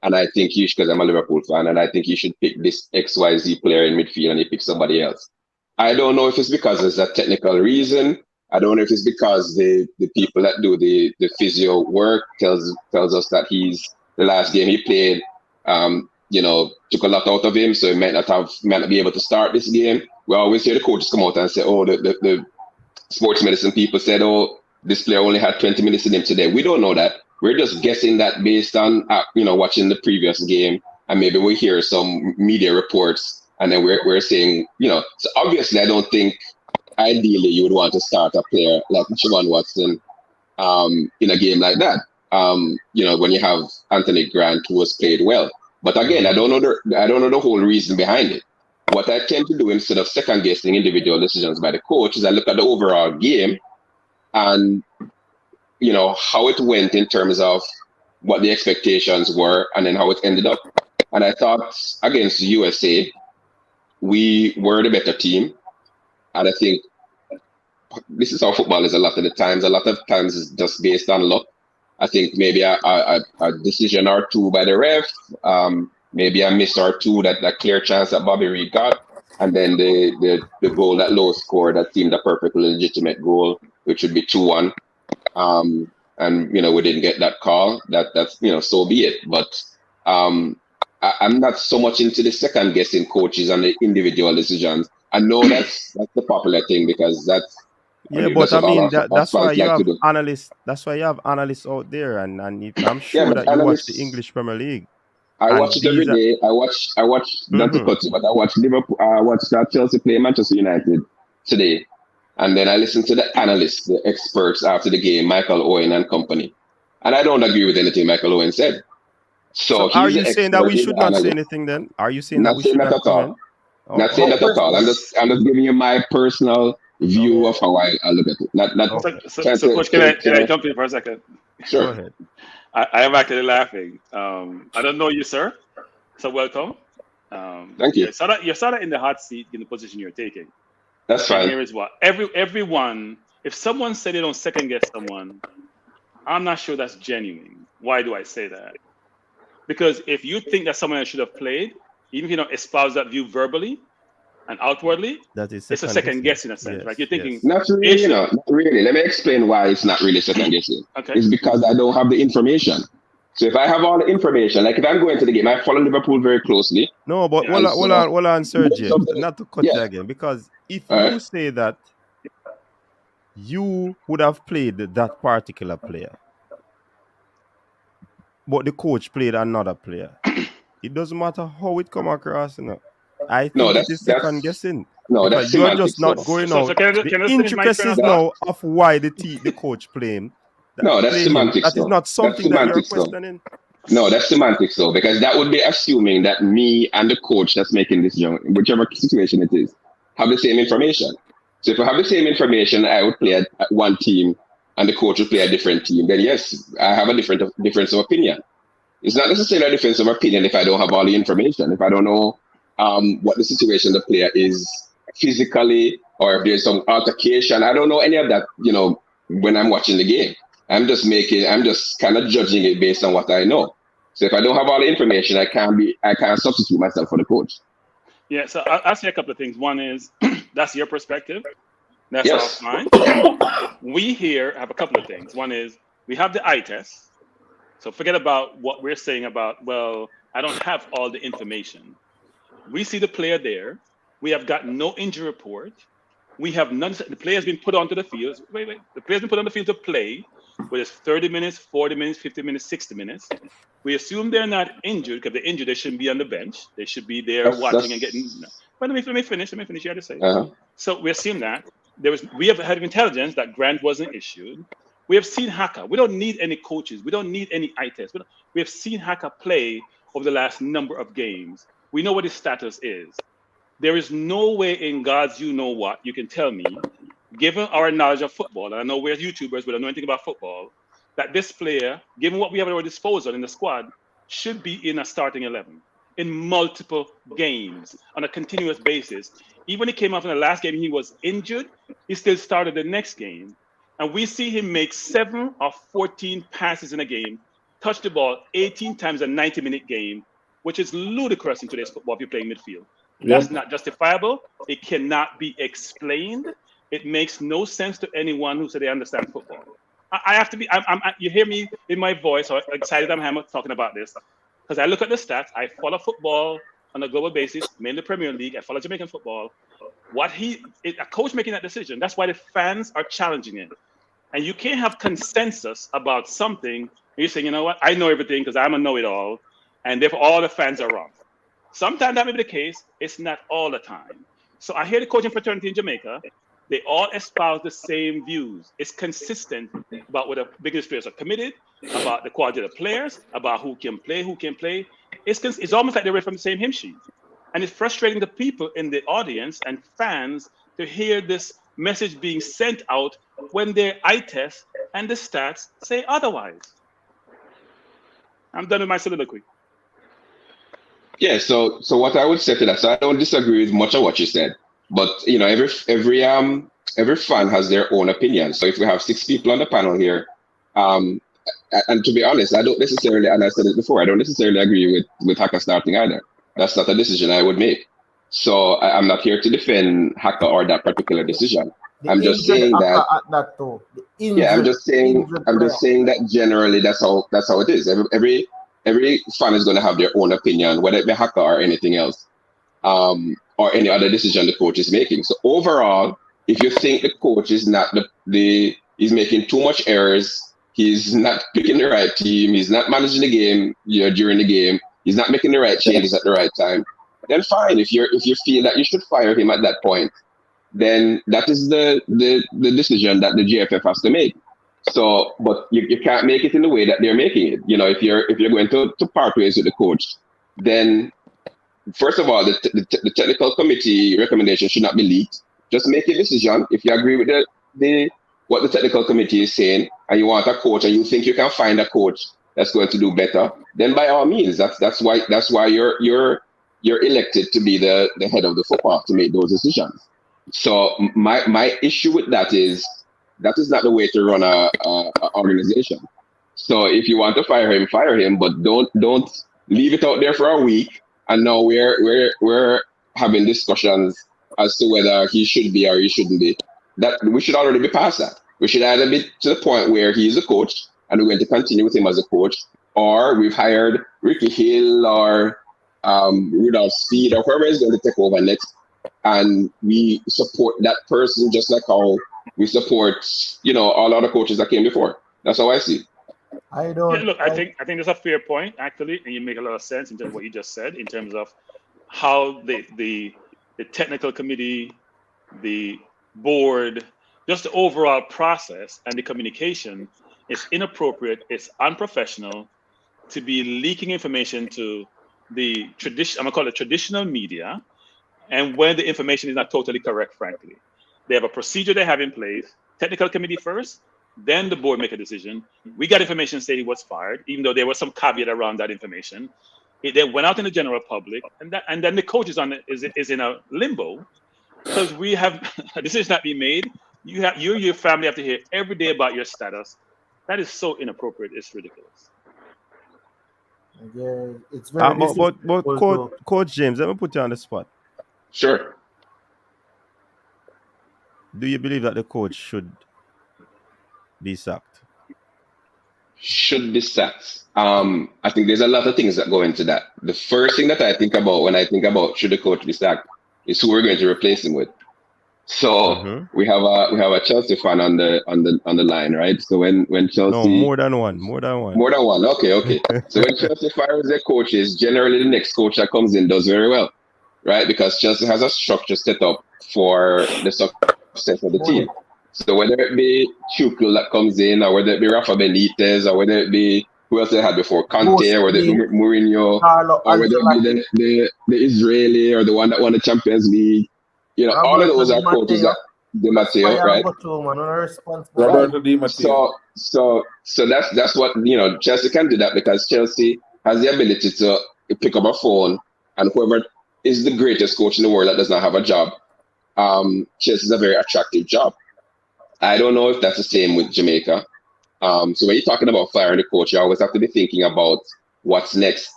and I think you should, because I'm a Liverpool fan, and I think you should pick this XYZ player in midfield, and he picks somebody else. I don't know if it's because there's a technical reason. I don't know if it's because the people that do the physio work tells us that the last game he played, took a lot out of him, so he might not be able to start this game. We always hear the coaches come out and say, oh, the sports medicine people said, oh, this player only had 20 minutes in him today. We don't know that. We're just guessing that based on watching the previous game, and maybe we hear some media reports, and then we're saying, so obviously I don't think ideally you would want to start a player like Javon Watson in a game like that. When you have Anthony Grant who has played well. But again, I don't know the whole reason behind it. What I tend to do instead of second guessing individual decisions by the coach is I look at the overall game and how it went in terms of what the expectations were and then how it ended up. And I thought against the USA, we were the better team. And I think this is how football is a lot of the times. A lot of times it's just based on luck. I think maybe a decision or two by the ref, maybe a miss or two, that clear chance that Bobby Reed got, and then the goal that Lowe scored that seemed a perfectly legitimate goal, which would be 2-1. And we didn't get that call. That's so be it. But I'm not so much into the second guessing coaches and the individual decisions. I know that's the popular thing because that's. Yeah, but I mean that's why you have analysts. That's why you have analysts out there, and I'm sure that you watch the English Premier League. I watch it every day. I watch not to cut you, but I watch Liverpool. I watch Chelsea play Manchester United today, and then I listen to the analysts, the experts after the game, Michael Owen and company, and I don't agree with anything Michael Owen said. So are you saying that we should not say anything then? Are you saying that we should not comment? Not saying that at all. I'm just giving you my personal view of how I look at it. So Coach, can I jump in for a second? Sure. Go ahead. I am actually laughing. I don't know you, sir. So welcome. Thank you. You're sort of in the hot seat in the position you're taking. That's fine. Here is what everyone. If someone said they don't second guess someone, I'm not sure that's genuine. Why do I say that? Because if you think that someone should have played, even if you don't espouse that view verbally and outwardly, it's a second guess in a sense, right? You're thinking not really, not really. Let me explain why it's not really second guessing. Okay. It's because I don't have the information. So if I have all the information, like if I'm going to the game, I follow Liverpool very closely. No, but hold on, Sir James, not to cut you again, because if you say that you would have played that particular player, but the coach played another player, it doesn't matter how it come across, I think it is second guessing. No, that's you're just not going out. The intricacies now of why the coach playing. That's semantics. That is not something that you're questioning. No, that's semantics though, because that would be assuming that me and the coach that's making this decision, whichever situation it is, have the same information. So if I have the same information, I would play at one team and the coach would play a different team, then yes, I have a difference of opinion. It's not necessarily a difference of opinion if I don't have all the information, if I don't know what the situation the player is physically, or if there's some altercation. I don't know any of that, when I'm watching the game. I'm just kind of judging it based on what I know. So if I don't have all the information, I can't substitute myself for the coach. Yeah, so I'll say a couple of things. One is, that's your perspective. That's all fine. We here have a couple of things. One is, we have the eye test. So forget about what we're saying about, well, I don't have all the information. We see the player there. We have got no injury report. We have none. The player's been put onto the field. Wait. The player's been put on the field to play, whether it's 30 minutes, 40 minutes, 50 minutes, 60 minutes. We assume they're not injured, because they're injured, they shouldn't be on the bench. They should be there watching and getting. But let me finish. You had to say. So we assume that we have had intelligence that Grant wasn't issued. We have seen Haka. We don't need any coaches. We don't need any eye tests. We have seen Haka play over the last number of games. We know what his status is. There is no way in God's you-know-what you can tell me, given our knowledge of football, and I know we're YouTubers, we don't know anything about football, that this player, given what we have at our disposal in the squad, should be in a starting 11 in multiple games on a continuous basis. Even when he came off in the last game, he was injured. He still started the next game. And we see him make 7 of 14 passes in a game, touch the ball 18 times a 90-minute game, which is ludicrous in today's football if you're playing midfield. That's not justifiable. It cannot be explained. It makes no sense to anyone who said they understand football. I have to be, you hear me in my voice, how excited I am talking about this, because I look at the stats. I follow football on a global basis, mainly Premier League. I follow Jamaican football. A coach making that decision, that's why the fans are challenging it. And you can't have consensus about something, and you're saying, you know what, I know everything because I'm a know-it-all, and therefore all the fans are wrong. Sometimes that may be the case. It's not all the time. So I hear the coaching fraternity in Jamaica. They all espouse the same views. It's consistent about what the biggest players are committed, about the quality of the players, about who can play. It's almost like they read from the same hymn sheet. And it's frustrating the people in the audience and fans to hear this message being sent out when their eye test and the stats say otherwise. I'm done with my soliloquy. Yeah, so what I would say to that, so I don't disagree with much of what you said, but every fan has their own opinion. So if we have 6 people on the panel here, and to be honest, I don't necessarily, and I said it before, I don't necessarily agree with Haka starting either. That's not a decision I would make. So I'm not here to defend Haka or that particular decision. I'm just saying that. I'm just saying that generally that's how it is. Every fan is going to have their own opinion, whether it be Haka or anything else, or any other decision the coach is making. So overall, if you think the coach is not he's making too much errors, he's not picking the right team, he's not managing the game, during the game, he's not making the right changes at the right time, then fine. If you feel that you should fire him at that point, then that is the decision that the JFF has to make. So, but you can't make it in the way that they're making it. If you're going to part ways with the coach, then first of all, the technical committee recommendation should not be leaked. Just make a decision. If you agree with what the technical committee is saying, and you want a coach, and you think you can find a coach that's going to do better, then by all means, that's why you're elected to be the head of the football to make those decisions. So my issue with that is not the way to run a organization. So if you want to fire him, but don't leave it out there for a week. And now we're having discussions as to whether he should be or he shouldn't be. That we should already be past that. We should either be to the point where he's a coach and we're going to continue with him as a coach, or we've hired Ricky Hill or Rudolph Speed or whoever is going to take over next, and we support that person just like how we support, all other coaches that came before. That's how I see it. I think that's a fair point, actually, and you make a lot of sense in terms of what you just said, in terms of how the technical committee, the board, just the overall process and the communication is inappropriate. It's unprofessional to be leaking information to the tradition. I'm gonna call it traditional media, and when the information is not totally correct, frankly. They have a procedure they have in place. Technical committee first, then the board make a decision. We got information saying he was fired, even though there was some caveat around that information. It then went out in the general public, and then the coach is in a limbo because we have a decision not being made. Your family have to hear every day about your status. That is so inappropriate. It's ridiculous. Yeah, it's very. But Coach James, let me put you on the spot. Sure. Do you believe that the coach should be sacked? Should be sacked. I think there's a lot of things that go into that. The first thing that I think about when I think about should the coach be sacked is who we're going to replace him with. So we have a Chelsea fan on the line, right? So when Chelsea, no, more than one. Okay. So when Chelsea fires their coaches, generally the next coach that comes in does very well, right? Because Chelsea has a structure set up for the success of the team. So whether it be Tuchel that comes in, or whether it be Rafa Benitez, or whether it be who else they had before, Conte, or whether it be Mourinho, or whether it be the Israeli, or the one that won the Champions League, all of those are coaches that Di Matteo, right? Roberto Di Matteo. So that's what Chelsea can do, that because Chelsea has the ability to pick up a phone, and whoever is the greatest coach in the world that does not have a job, Chelsea is a very attractive job. I don't know if that's the same with Jamaica. So when you're talking about firing the coach, you always have to be thinking about what's next.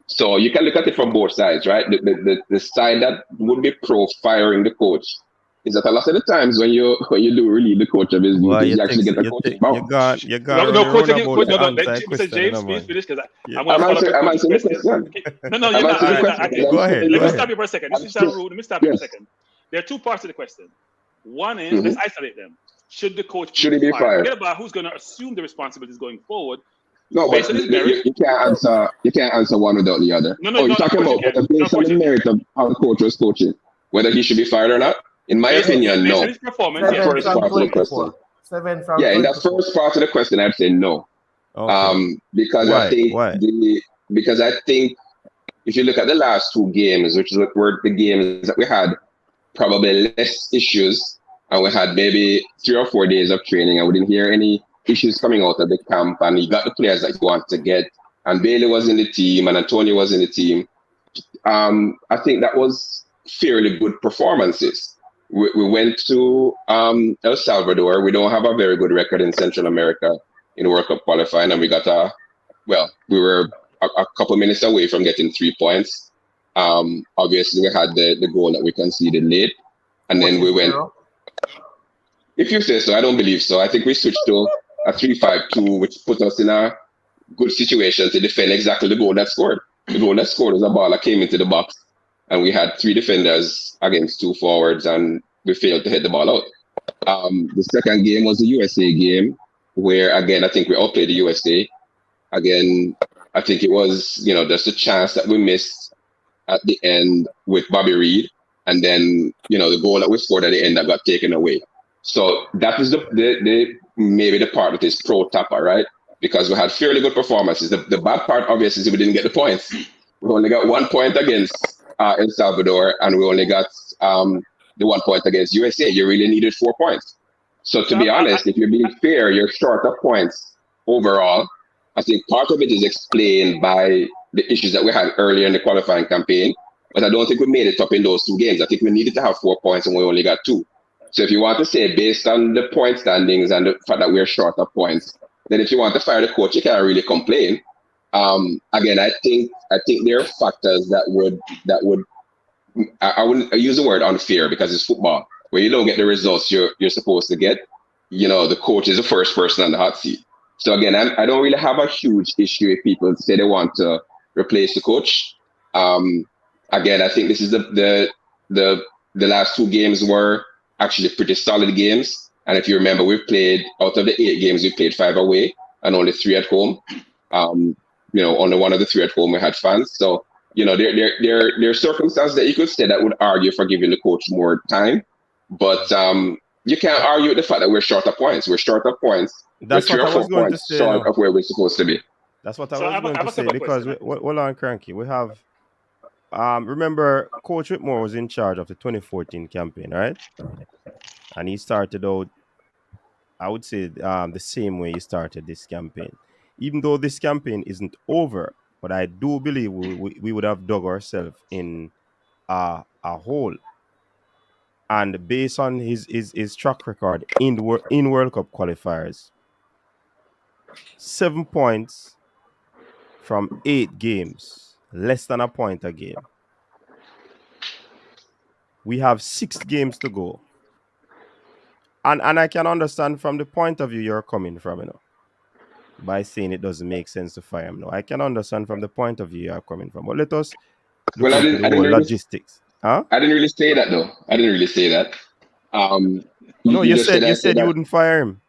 So you can look at it from both sides, right? The side that would be pro firing the coach is that a lot of the times when you do relieve the coach of his duties, you actually get the coach out. You got Mr. James, please finish, because I'm answering the question. No, you're not. Go ahead. Let me stop you for a second. This is not rude. Let me stop you for a second. There are two parts to the question. One is, let's isolate them. Should the coach be fired? Forget about who's going to assume the responsibilities going forward. No, but you can't answer. You can't answer one without the other. You're talking about based on the merit of how the coach was coaching, whether he should be fired or not. In my opinion, based no. on his performance, The yes. first part of the question. 7 from Yeah, in 24. that first part of the question, I'd say no. Okay. Because Why? I think Why? because I think if you look at the last 2 games, which were the games that we had probably less issues, and we had maybe 3 or 4 days of training, and we didn't hear any issues coming out of the camp, and you got the players that you want to get, and Bailey was in the team, and Antonio was in the team. I think that was fairly good performances. We went to El Salvador. We don't have a very good record in Central America in World Cup qualifying, and we were a couple minutes away from getting 3 points. Obviously, we had the goal that we conceded late, and then we went. If you say so, I don't believe so. I think we switched to a 3-5-2, which put us in a good situation to defend exactly the goal that scored. The goal that scored was a ball that came into the box, and we had 3 defenders against 2 forwards, and we failed to hit the ball out. The second game was the USA game, where again I think we outplayed the USA. Again, I think it was just a chance that we missed at the end with Bobby Reed, and then the goal that we scored at the end that got taken away. So that is the maybe the part that is pro Tapa, right? Because we had fairly good performances. The bad part, obviously, is we didn't get the points. We only got 1 point against El Salvador, and we only got the 1 point against USA. You really needed 4 points. So to be honest, if you're being fair, you're short of points overall. I think part of it is explained by the issues that we had earlier in the qualifying campaign, but I don't think we made it up in those 2 games. I think we needed to have 4 points, and we only got 2. So if you want to say based on the point standings and the fact that we're short of points, then if you want to fire the coach, you can't really complain. Again, I think there are factors that would I wouldn't use the word unfair because it's football. Where you don't get the results you're supposed to get, the coach is the first person on the hot seat. So again, I don't really have a huge issue if people say they want to replace the coach. Again, I think this is the last 2 games were actually pretty solid games. And if you remember, we played out of the 8 games, we played 5 away and only 3 at home. Only 1 of the 3 at home we had fans. So there are circumstances that you could say that would argue for giving the coach more time, but you can't argue with the fact that we're short of points. We're short of points. That's what I was going to say. Short of where we're supposed to be. That's what I was going to say because hold on, Cranky. We have remember Coach Whitmore was in charge of the 2014 campaign, right? And he started out, I would say, the same way he started this campaign. Even though this campaign isn't over, but I do believe we would have dug ourselves in a hole. And based on his track record in World Cup qualifiers, 7 points from 8 games, less than a point a game. We have 6 games to go. And I can understand from the point of view you're coming from, by saying it doesn't make sense to fire him. No, I can understand from the point of view you're coming from. But let us look into the whole logistics. Huh? I didn't really say that, though. I didn't really say that. No, you said you wouldn't fire him.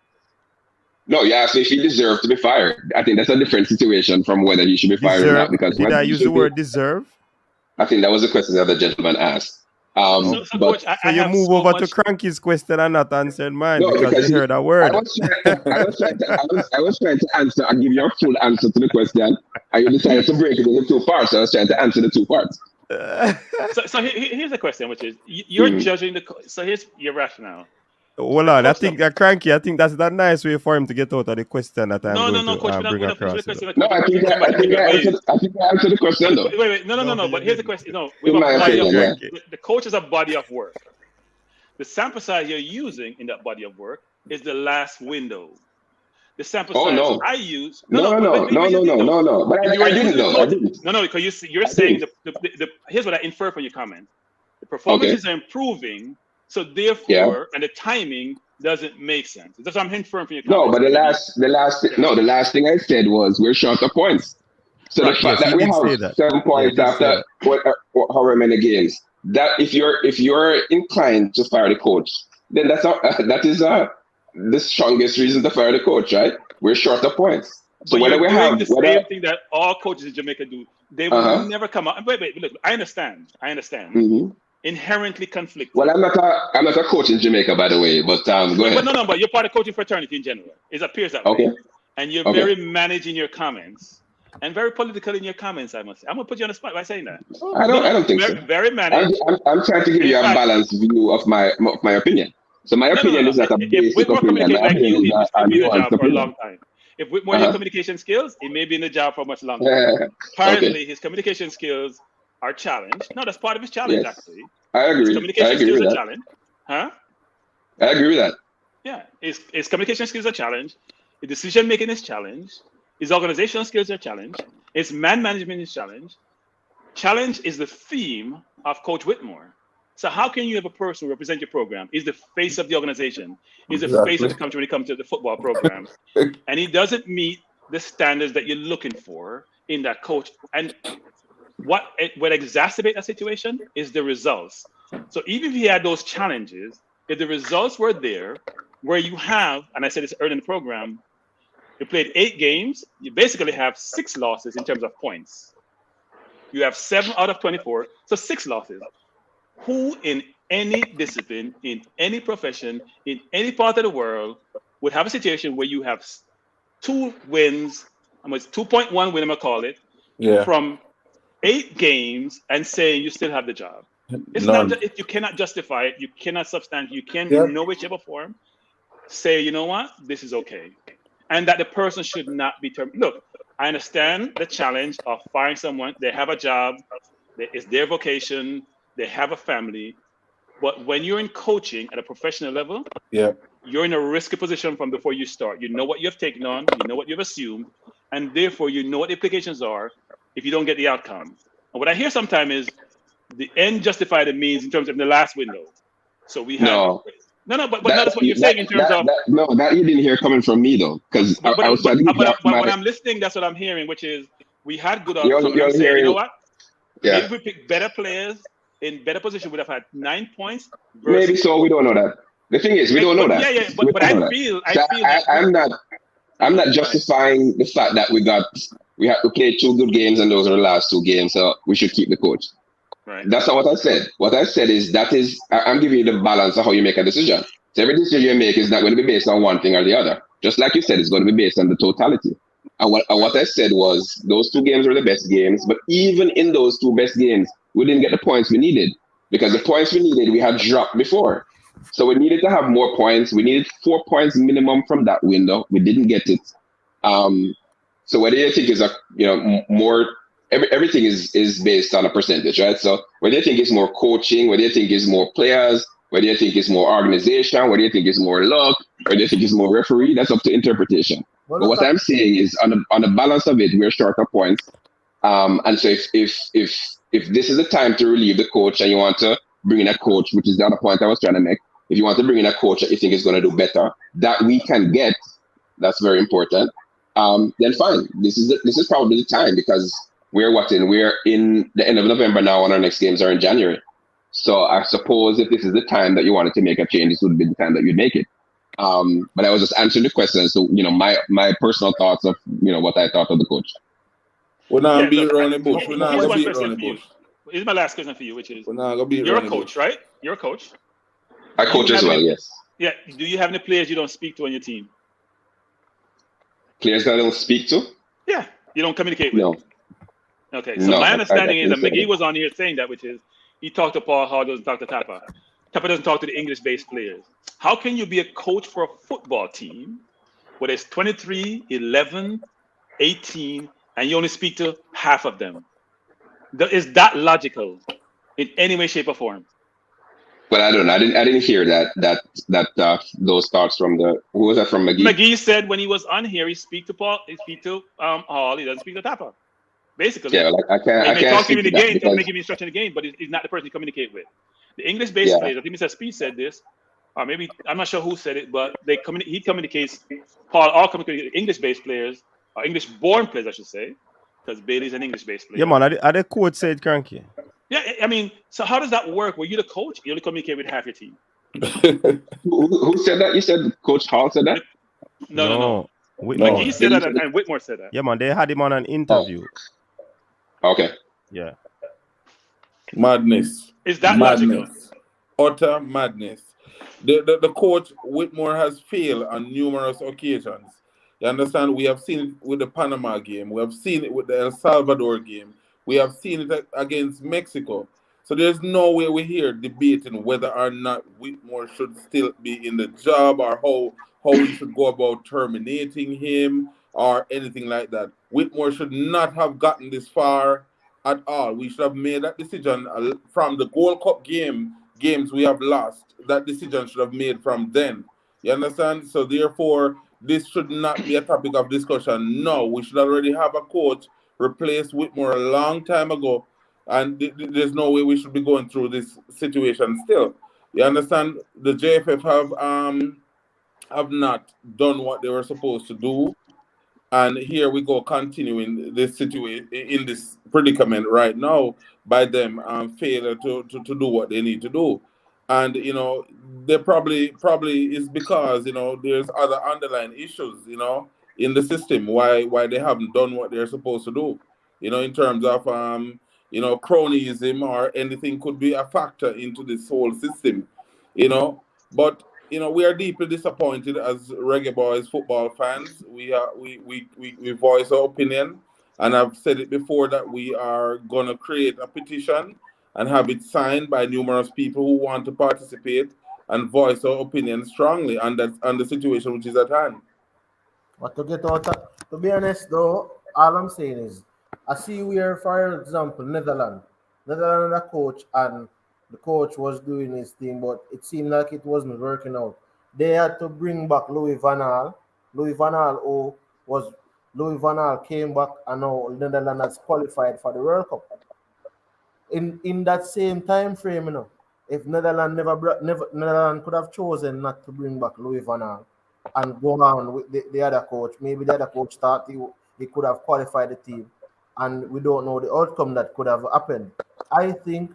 No, you asked me if he deserved to be fired. I think that's a different situation from whether he should be fired or not. Because did I use the word deserve? I think that was the question that the gentleman asked. So Coach, so you move over to Cranky's question and not answer mine because you heard a word. I was trying to answer and give you a full answer to the question, and you decided to break it into 2 parts. So I was trying to answer the 2 parts. So here's the question, which is you're judging the. So here's your rationale. Hold on, I think that Cranky. I think that's that nice way for him to get out of the question that I'm going to bring across. No, I think I answered the question though. Wait, no. But here's the question. No, we have a body of work. The coach is a body of work. The sample size you're using in that body of work is the last window. The sample size I use. No. But I didn't know. No, because you're saying the here's what I infer from your comment. The performances are improving. So therefore, and the timing doesn't make sense. That's what I'm inferring from your comments. No, but the last thing I said was we're short of points. So the fact that we have 7 points after however many games, that if you're inclined to fire the coach, then that is the strongest reason to fire the coach, right? We're short of points. So whether we have the same thing that all coaches in Jamaica do, they will never come out. Wait, look, I understand. Mm-hmm. inherently conflicting. Well, I'm not a coach in Jamaica, by the way, but go ahead. But no, but you're part of coaching fraternity in general. It appears that Okay. way. And you're very managed in your comments and very political in your comments, I must say. I'm going to put you on the spot by saying that. I don't think so. Very managed. I'm trying to give you a balanced view of my opinion. So my opinion is not a basic opinion. My opinion is a nuanced for a opinion. long time. If Whitmore had communication skills, he may be in the job for much longer. Currently, his communication skills are challenged. No, that's part of his challenge, actually. I agree. His communication skills are challenged. Huh? I agree with that. Yeah, his communication skills are challenged. His decision making is challenged. His organizational skills are challenged. His man management is challenged. Challenge is the theme of Coach Whitmore. So how can you have a person who represents your program? He's the face of the organization. He's the face of the country when it comes to the football program. And he doesn't meet the standards that you're looking for in that coach. And what exacerbate that situation is the results. So even if he had those challenges, if the results were there, where you have, and I said this early in the program, you played 8 games, you basically have 6 losses in terms of points. You have 7 out of 24, so 6 losses. Who in any discipline, in any profession, in any part of the world would have a situation where you have 2 wins, 2.1 win, I'm going to call it, from 8 games and say you still have the job? It's not that you cannot justify it, you cannot substantiate, you can in no way, shape, or form say, you know what, this is okay. And that the person should not be terminated. Look, I understand the challenge of firing someone. They have a job, it's their vocation, they have a family. But when you're in coaching at a professional level, you're in a risky position from before you start. You know what you've taken on, you know what you've assumed, and therefore you know what the implications are if you don't get the outcome. And what I hear sometimes is the end justify the means in terms of the last window. So we have but that's what you're saying in terms of that you didn't hear coming from me though, because I was trying to when I'm listening, that's what I'm hearing, which is we had good outcomes. I'm saying, you know what? Maybe we pick better players in better position, would have had 9 points. Maybe so. We don't know that. The thing is, we don't know that. But I feel I'm not justifying the fact that we have to play 2 good games and those are the last 2 games, so we should keep the coach. Right. That's not what I said. What I said is I'm giving you the balance of how you make a decision. So every decision you make is not going to be based on one thing or the other. Just like you said, it's going to be based on the totality. And what I said was those 2 games were the best games, but even in those 2 best games, we didn't get the points we needed because the points we needed, we had dropped before. So we needed to have more points. We needed 4 points minimum from that window. We didn't get it. So whether you think is more, everything is based on a percentage, right? So whether you think it's more coaching, whether you think it's more players, whether you think it's more organization, whether you think it's more luck, whether you think it's more referee, that's up to interpretation. But what I'm saying is on the balance of it, we're short of points. And so if this is the time to relieve the coach and you want to bring in a coach, which is the other point I was trying to make, if you want to bring in a coach that you think is going to do better, that we can get, that's very important. Then fine. This is probably the time because we're in the end of November now and our next games are in January. So I suppose if this is the time that you wanted to make a change, this would be the time that you'd make it. But I was just answering the question. So, my personal thoughts of, what I thought of the coach. We're not beating around the bush. We're not going to beat around the bush. Here's my last question for you, which is, we're not going to beat you're around a coach, right? You're a coach. I coach as well, yes. Yeah. Do you have any players you don't speak to on your team? Players that I don't speak to? Yeah. You don't communicate with? No. Okay. So my understanding is that McGee was on here saying that, which is he talked to Paul Hall, doesn't talk to Tapa. Tapa doesn't talk to the English-based players. How can you be a coach for a football team where there's 23, 11, 18, and you only speak to half of them? Is that logical in any way, shape, or form? Well, I don't know. I didn't hear that those thoughts from who was that from McGee? McGee said when he was on here, he speak to Paul, he speak to Hall, he doesn't speak to Tapa. Basically, yeah, like I can't talk to him in the game, because... make him instruction in the game, but he's not the person you communicate with. The English-based players, I think Mr. Speed said this, or maybe I'm not sure who said it, but he communicates. Paul all communicates English-based players, or English-born players, I should say, because Bailey's an English-based player. Yeah, man, are the coach said cranky? Yeah, I mean, so how does that work? Were you the coach? You only communicate with half your team. Who said that? You said Coach Hall said that? No. McGee said that, and Whitmore said that. Yeah, man, they had him on an interview. Okay. Yeah. Madness. Is that logical? Utter madness. The coach Whitmore has failed on numerous occasions. You understand? We have seen it with the Panama game. We have seen it with the El Salvador game. We have seen it against Mexico. So there's no way we're here debating whether or not Whitmore should still be in the job or how we should go about terminating him or anything like that. Whitmore should not have gotten this far at all. We should have made that decision from the Gold Cup games we have lost. That decision should have made from then. You understand? So therefore, this should not be a topic of discussion. No, we should already have a coach replaced Whitmore a long time ago, and there's no way we should be going through this situation still. You understand? The JFF have not done what they were supposed to do. And here we go, continuing this situation in this predicament right now by them failure to do what they need to do. And they probably is because there's other underlying issues in the system why they haven't done what they're supposed to do. In terms of cronyism or anything could be a factor into this whole system. But we are deeply disappointed as Reggae Boyz football fans. We voice our opinion, and I've said it before that we are gonna create a petition and have it signed by numerous people who want to participate and voice our opinion strongly on the situation which is at hand. But to be honest though, all I'm saying is, I see where, for example, Netherlands had a coach, and the coach was doing his thing, but it seemed like it wasn't working out. They had to bring back Louis Van Gaal. Louis Van Gaal came back, and now Netherlands has qualified for the World Cup. In that same time frame, if Netherlands Netherlands could have chosen not to bring back Louis Van Gaal and go on with the other coach. Maybe the other coach thought he could have qualified the team, and we don't know the outcome that could have happened. I think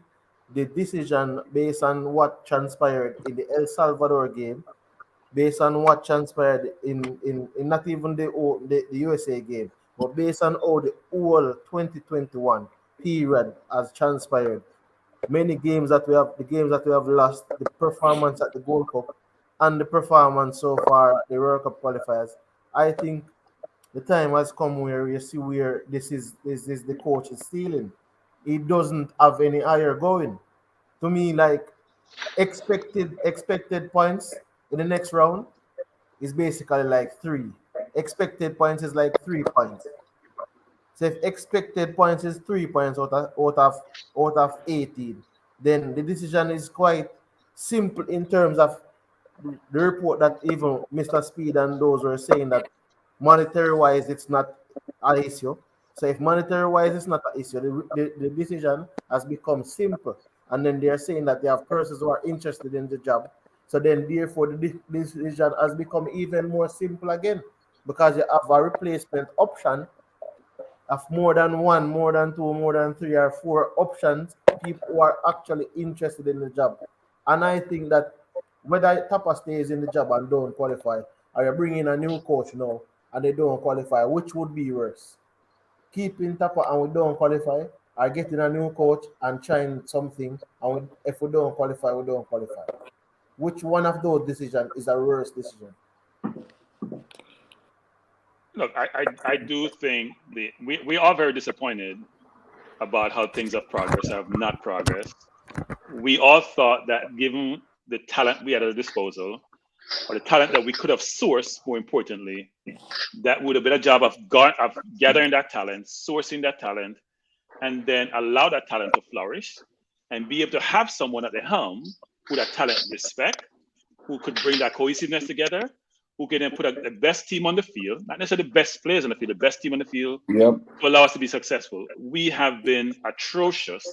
the decision based on what transpired in the El Salvador game, based on what transpired in not even the USA game, but based on how the whole 2021 period has transpired, many games that we have lost, the performance at the Gold Cup and the performance so far at the World Cup qualifiers, I think the time has come where you see where this is the coach is stealing. He doesn't have any higher going. To me, like expected points in the next round is basically like three. Expected points is like 3 points. So if expected points is 3 points out of 18, then the decision is quite simple in terms of the report that even Mr. Speed and those were saying that monetary wise it's not an issue. So if monetary wise it's not an issue, the decision has become simple. And then they're saying that they have persons who are interested in the job. So then therefore the decision has become even more simple again, because you have a replacement option of more than one, more than two, more than three or four options, people who are actually interested in the job. And I think that whether Tapa stays in the job and don't qualify, or you bring in a new coach now and they don't qualify, which would be worse? Keeping Tapa and we don't qualify, or getting a new coach and trying something, and if we don't qualify, we don't qualify. Which one of those decisions is a worse decision? Look, I do think we are very disappointed about how things have progressed, have not progressed. We all thought that given the talent we had at our disposal, or the talent that we could have sourced, more importantly, that would have been a job of gathering that talent, sourcing that talent, and then allow that talent to flourish and be able to have someone at the helm who that talent respect, who could bring that cohesiveness together, who can then put the best team on the field, not necessarily the best players on the field, the best team on the field, to allow us to be successful. We have been atrocious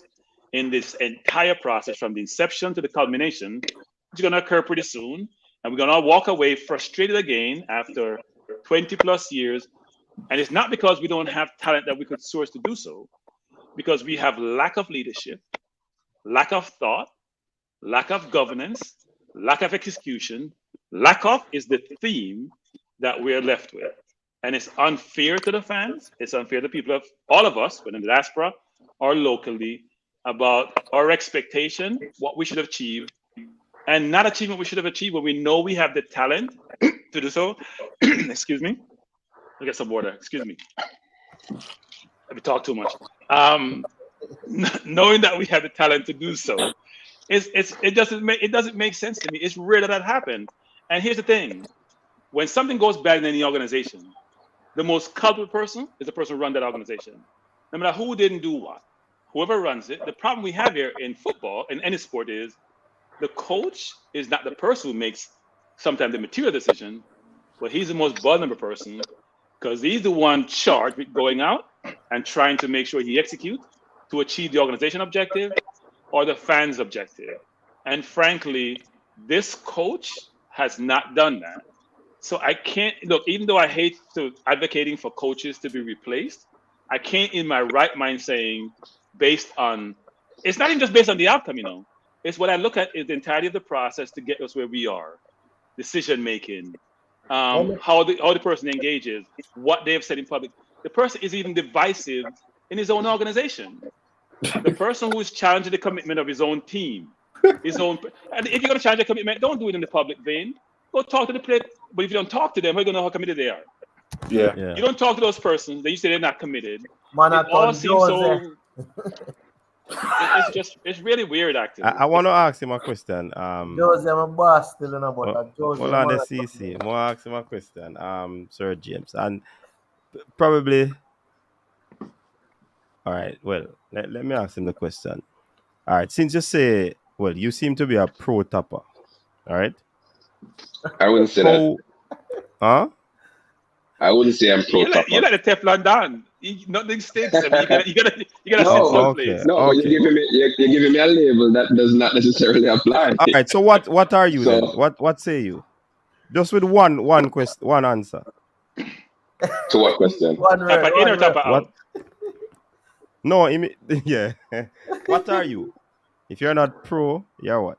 in this entire process, from the inception to the culmination, which is going to occur pretty soon. And we're going to walk away frustrated again after 20 plus years. And it's not because we don't have talent that we could source to do so, because we have lack of leadership, lack of thought, lack of governance, lack of execution. Lack of is the theme that we're left with. And it's unfair to the fans. It's unfair to people of all of us, whether in the diaspora or locally, about our expectation, what we should achieve, and not achieving what we should have achieved when we know we have the talent to do so. Excuse me. I'll get some water. Excuse me. Let me talk too much. Knowing that we have the talent to do so, it doesn't make sense to me. It's rare that happens. And here's the thing: when something goes bad in any organization, the most culpable person is the person who runs that organization. No matter who didn't do what, whoever runs it. The problem we have here in football, in any sport, is the coach is not the person who makes sometimes the material decision, but he's the most vulnerable person because he's the one charged with going out and trying to make sure he executes to achieve the organization objective or the fans' objective. And frankly, this coach has not done that. So I can't look, even though I hate to advocating for coaches to be replaced, I can't in my right mind saying based on, it's not even just based on the outcome, you know. It's what I look at is the entirety of the process to get us where we are. Decision making, how the person engages, what they have said in public. The person is even divisive in his own organization. The person who is challenging the commitment of his own team, his own. And if you're going to challenge a commitment, don't do it in the public vein. Go talk to the player. But if you don't talk to them, how are you going to know how committed they are? Yeah. You don't talk to those persons. They say they're not committed. Man, It all seems so. It's really weird, actually. I want to ask him a question. Jose, I'm a boss still in about that. Jose, hold on, the CC. I'm gonna ask him a question. Sir James, and probably. All right. Well, let me ask him the question. All right. Since you say, well, you seem to be a pro tapper. All right. I wouldn't say that. Huh? I wouldn't say I'm pro tapper. You let the Teflon down. Nothing sticks. I mean, you gotta sit someplace. No, okay. you're giving me a label that does not necessarily apply. All right. So what are you then? What say you? Just with one answer. To what question? Tapper in or tapper out? No, yeah. What are you? If you're not pro, you're what?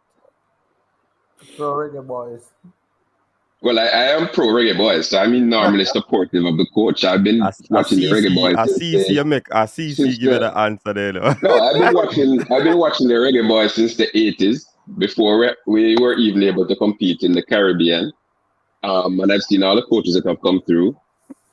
Pro Reggae Boyz. Well, I am pro Reggae Boyz, so I'm normally supportive of the coach. I've been watching the Reggae Boyz. CC give it the answer there. No, I've been watching the Reggae Boyz since the 80s, before we were even able to compete in the Caribbean. And I've seen all the coaches that have come through.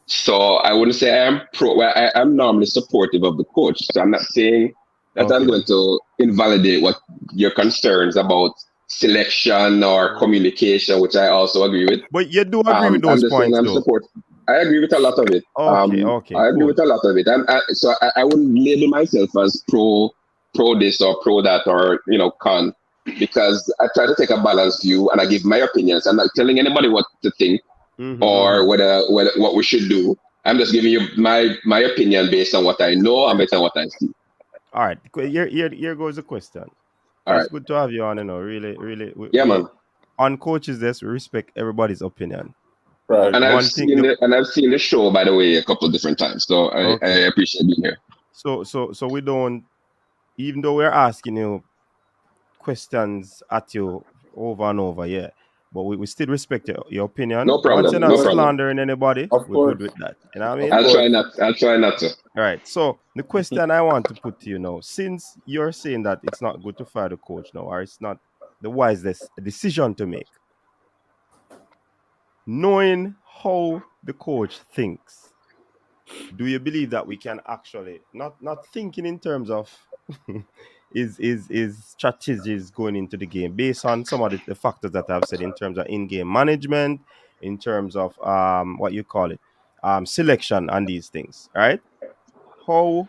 So I wouldn't say I am pro. Well, I'm normally supportive of the coach. So I'm not saying that I'm going to invalidate what your concerns about selection or communication, which I also agree with. But you do agree with those points, though. I agree with a lot of it. Okay. I agree with a lot of it. So I wouldn't label myself as pro this or pro that or con, because I try to take a balanced view and I give my opinions. I'm not telling anybody what to think or whether what we should do. I'm just giving you my opinion based on what I know and based on what I see. All right. Here goes the question. It's good to have you on, really. Man. On Coaches Desk, we respect everybody's opinion. Right. And I've seen the show, by the way, a couple of different times. So I appreciate being here. So we don't, even though we're asking you questions at you over and over, but we still respect your opinion. No problem. Once you're not slandering anybody, we're good with that. You know what I mean? I'll try not to. All right. So the question I want to put to you now, since you're saying that it's not good to fire the coach now, or it's not the wisest decision to make, knowing how the coach thinks, do you believe that we can actually not thinking in terms of is strategies going into the game based on some of the factors that I've said in terms of in-game management, in terms of what you call it, selection and these things, right? What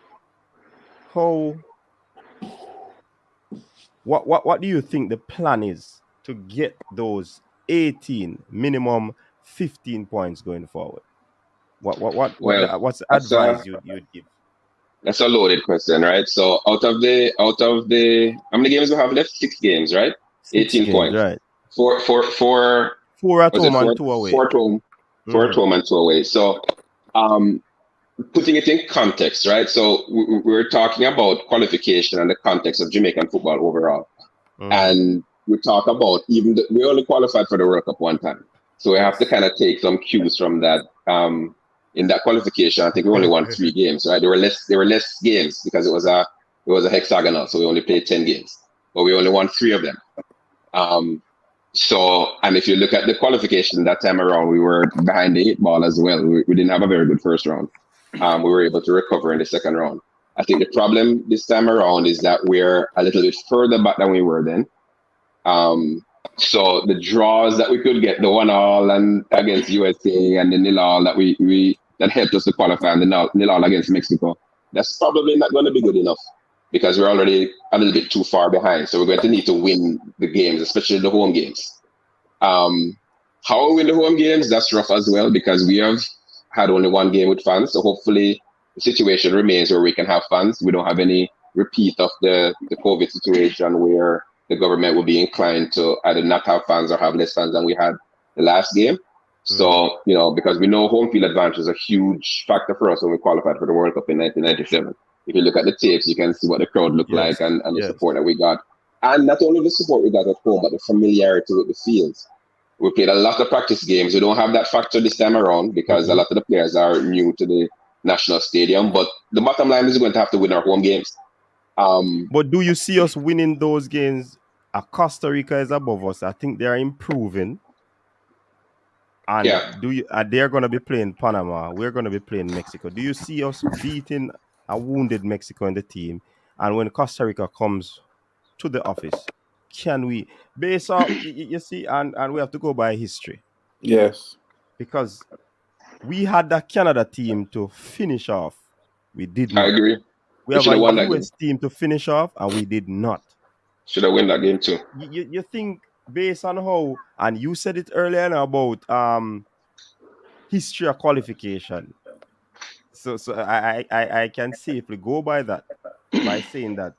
do you think the plan is to get those 18 minimum 15 points going forward? What's the advice you'd give? That's a loaded question, right? So out of the how many games we have left? 6 games, right? 18 games, points. Right. Four at home and 2 away. 4 at home, 4 at home and 2 away. So putting it in context, right? So we're talking about qualification and the context of Jamaican football overall. And we talk about we only qualified for the World Cup one time. So we have to kind of take some cues from that. In that qualification, I think we only won 3 games, right? There were less games because it was a It was a hexagonal, so we only played 10 games, but we only won 3 of them. So, and if you look at the qualification that time around, we were behind the 8 ball as well. We didn't have a very good first round. We were able to recover in the second round. I think the problem this time around is that we're a little bit further back than we were then. So the draws that we could get, the 1-1 and against USA and the 0-0 that we that helped us to qualify, and the 0-0 against Mexico, that's probably not going to be good enough because we're already a little bit too far behind. So we're going to need to win the games, especially the home games. How we win the home games, that's rough as well because we have had only 1 game with fans. So hopefully the situation remains where we can have fans. We don't have any repeat of the COVID situation where the government will be inclined to either not have fans or have less fans than we had the last game. So, because we know home field advantage is a huge factor for us when we qualified for the World Cup in 1997. If you look at the tapes, you can see what the crowd looked like and the support that we got. And not only the support we got at home, but the familiarity with the fields. We played a lot of practice games. We don't have that factor this time around because a lot of the players are new to the national stadium. But the bottom line is we're going to have to win our home games. But do you see us winning those games? Costa Rica is above us. I think they are improving. And they're going to be playing Panama. We're going to be playing Mexico. Do you see us beating a wounded Mexico in the team? And when Costa Rica comes to the office, can we, based on, you see, and we have to go by history. Yes. Because we had the Canada team to finish off. We did not. I agree. We have a US team to finish off, and we did not. Should have won that game too. You think, based on how, and you said it earlier about history of qualification. So I can safely go by that by saying that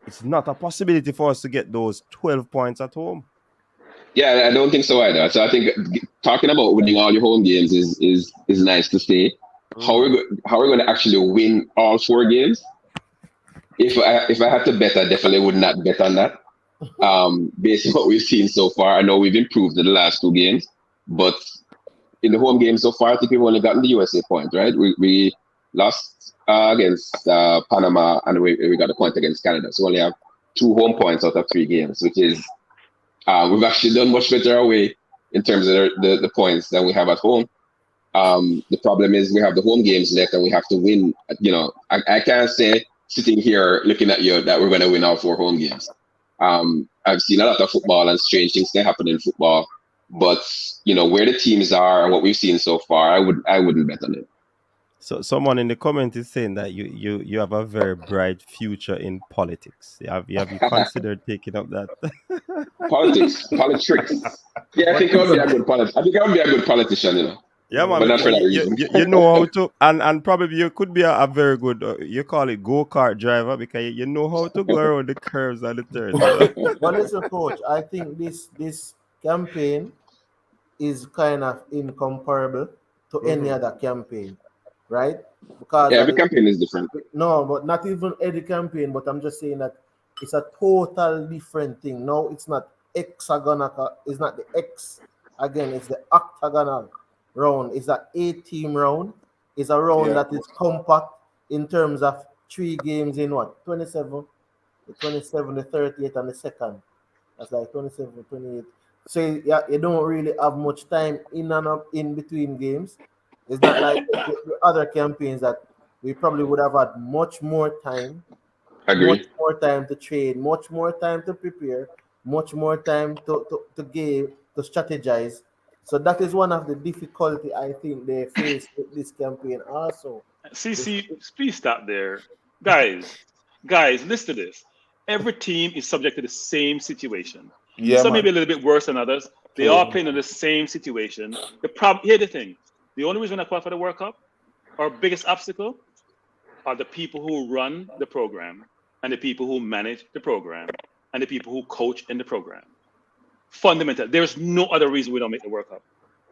it's not a possibility for us to get those 12 points at home. Yeah, I don't think so either. So I think talking about winning all your home games is nice to say. How we're going to actually win all 4 games? If I had to bet, I definitely would not bet on that. Based on what we've seen so far, I know we've improved in the last 2 games, but in the home games so far, I think we've only gotten the USA point, right? We lost against Panama, and we got a point against Canada. So we only have 2 home points out of 3 games, which is we've actually done much better away in terms of the points than we have at home. The problem is we have the home games left, and we have to win. I can't say sitting here looking at you that we're going to win all 4 home games. I've seen a lot of football and strange things can happen in football, but where the teams are and what we've seen so far, I wouldn't bet on it. So someone in the comment is saying that you have a very bright future in politics. Have you considered taking up that? Politics. Yeah, I think I would be a good politician. Yeah, man. You know how to, and probably you could be a very good, you call it go-kart driver because you know how to go around the curves and the turns. But listen, coach, I think this campaign is kind of incomparable to any other campaign, right? Because every campaign is different. No, but not even every campaign, but I'm just saying that it's a total different thing. No, it's not hexagonal, it's not the X. Again, it's the octagonal round. It's an 8-team round. It's a round that is compact in terms of 3 games in what? 27, the 27, the 38, and the second. That's like 27, 28. So you don't really have much time in and up in between games. It's not like the other campaigns that we probably would have had much more time. Agree. Much more time to train, much more time to prepare, much more time to game, to strategize. So that is one of the difficulty I think they face with this campaign also. CC, please stop there. Guys, listen to this. Every team is subject to the same situation. Yeah, some may be a little bit worse than others. They are playing in the same situation. Here's the thing. The only reason I qualify for the World Cup, our biggest obstacle, are the people who run the program and the people who manage the program and the people who coach in the program. Fundamental. There's no other reason we don't make the World Cup.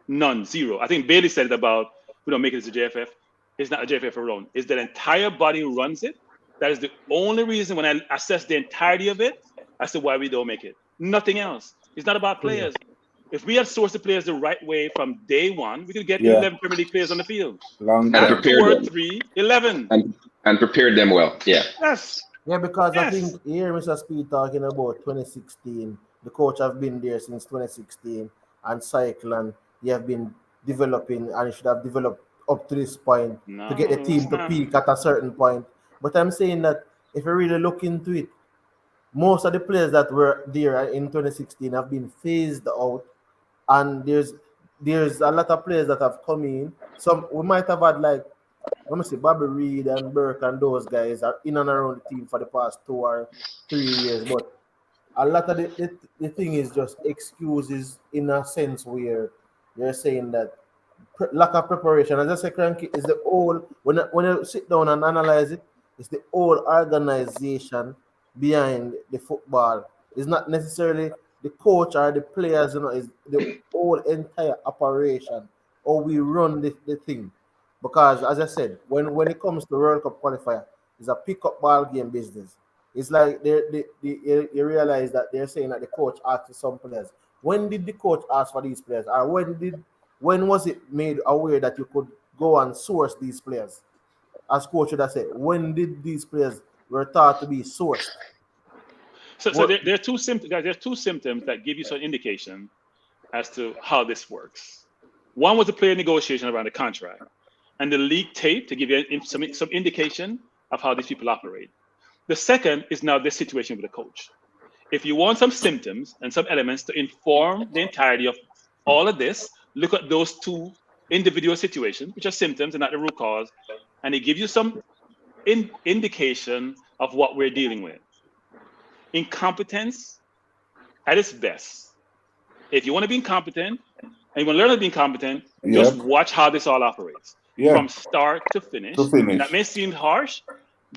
None. Zero. I think Bailey said it about we don't make it as a JFF. It's not a JFF alone. It's that entire body runs it. That is the only reason when I assess the entirety of it, I say why we don't make it. Nothing else. It's not about players. If we had sourced the players the right way from day one, we could get 11 Premier League players on the field. And prepare them. 3, 11. And prepared them well. Yeah. Yes. Yeah, because I Yes. think here Mr. Speed talking about 2016. The coach have been there since 2016 and Cyclone, he have been developing and he should have developed up to this point to get the No, team it's to not. peak at a certain point. But I'm saying that if you really look into it, most of the players that were there in 2016 have been phased out, and there's a lot of players that have come in. Some we might have had like let me see, Bobby Reed and Burke and those guys are in and around the team for the past 2 or 3 years. But a lot of the thing is just excuses in a sense where you're saying that lack of preparation. As I say, cranky is the whole when you sit down and analyze it, it's the whole organization behind the football. It's not necessarily the coach or the players, it's the whole entire operation, how we run the thing. Because as I said, when it comes to World Cup qualifier, it's a pick-up ball game business. It's like you realize that they're saying that the coach asked some players. When did the coach ask for these players? Or when was it made aware that you could go and source these players? As coach should have said, when did these players were thought to be sourced? So What there are two symptoms. There are two symptoms that give you some indication as to how this works. One was the player negotiation around the contract, and the leak tape to give you some indication of how these people operate. The second is now this situation with the coach. If you want some symptoms and some elements to inform the entirety of all of this, look at those two individual situations, which are symptoms and not the root cause, and they give you some indication of what we're dealing with. Incompetence at its best. If you want to be incompetent and you want to learn how to be incompetent, just watch how this all operates from start to finish. That may seem harsh,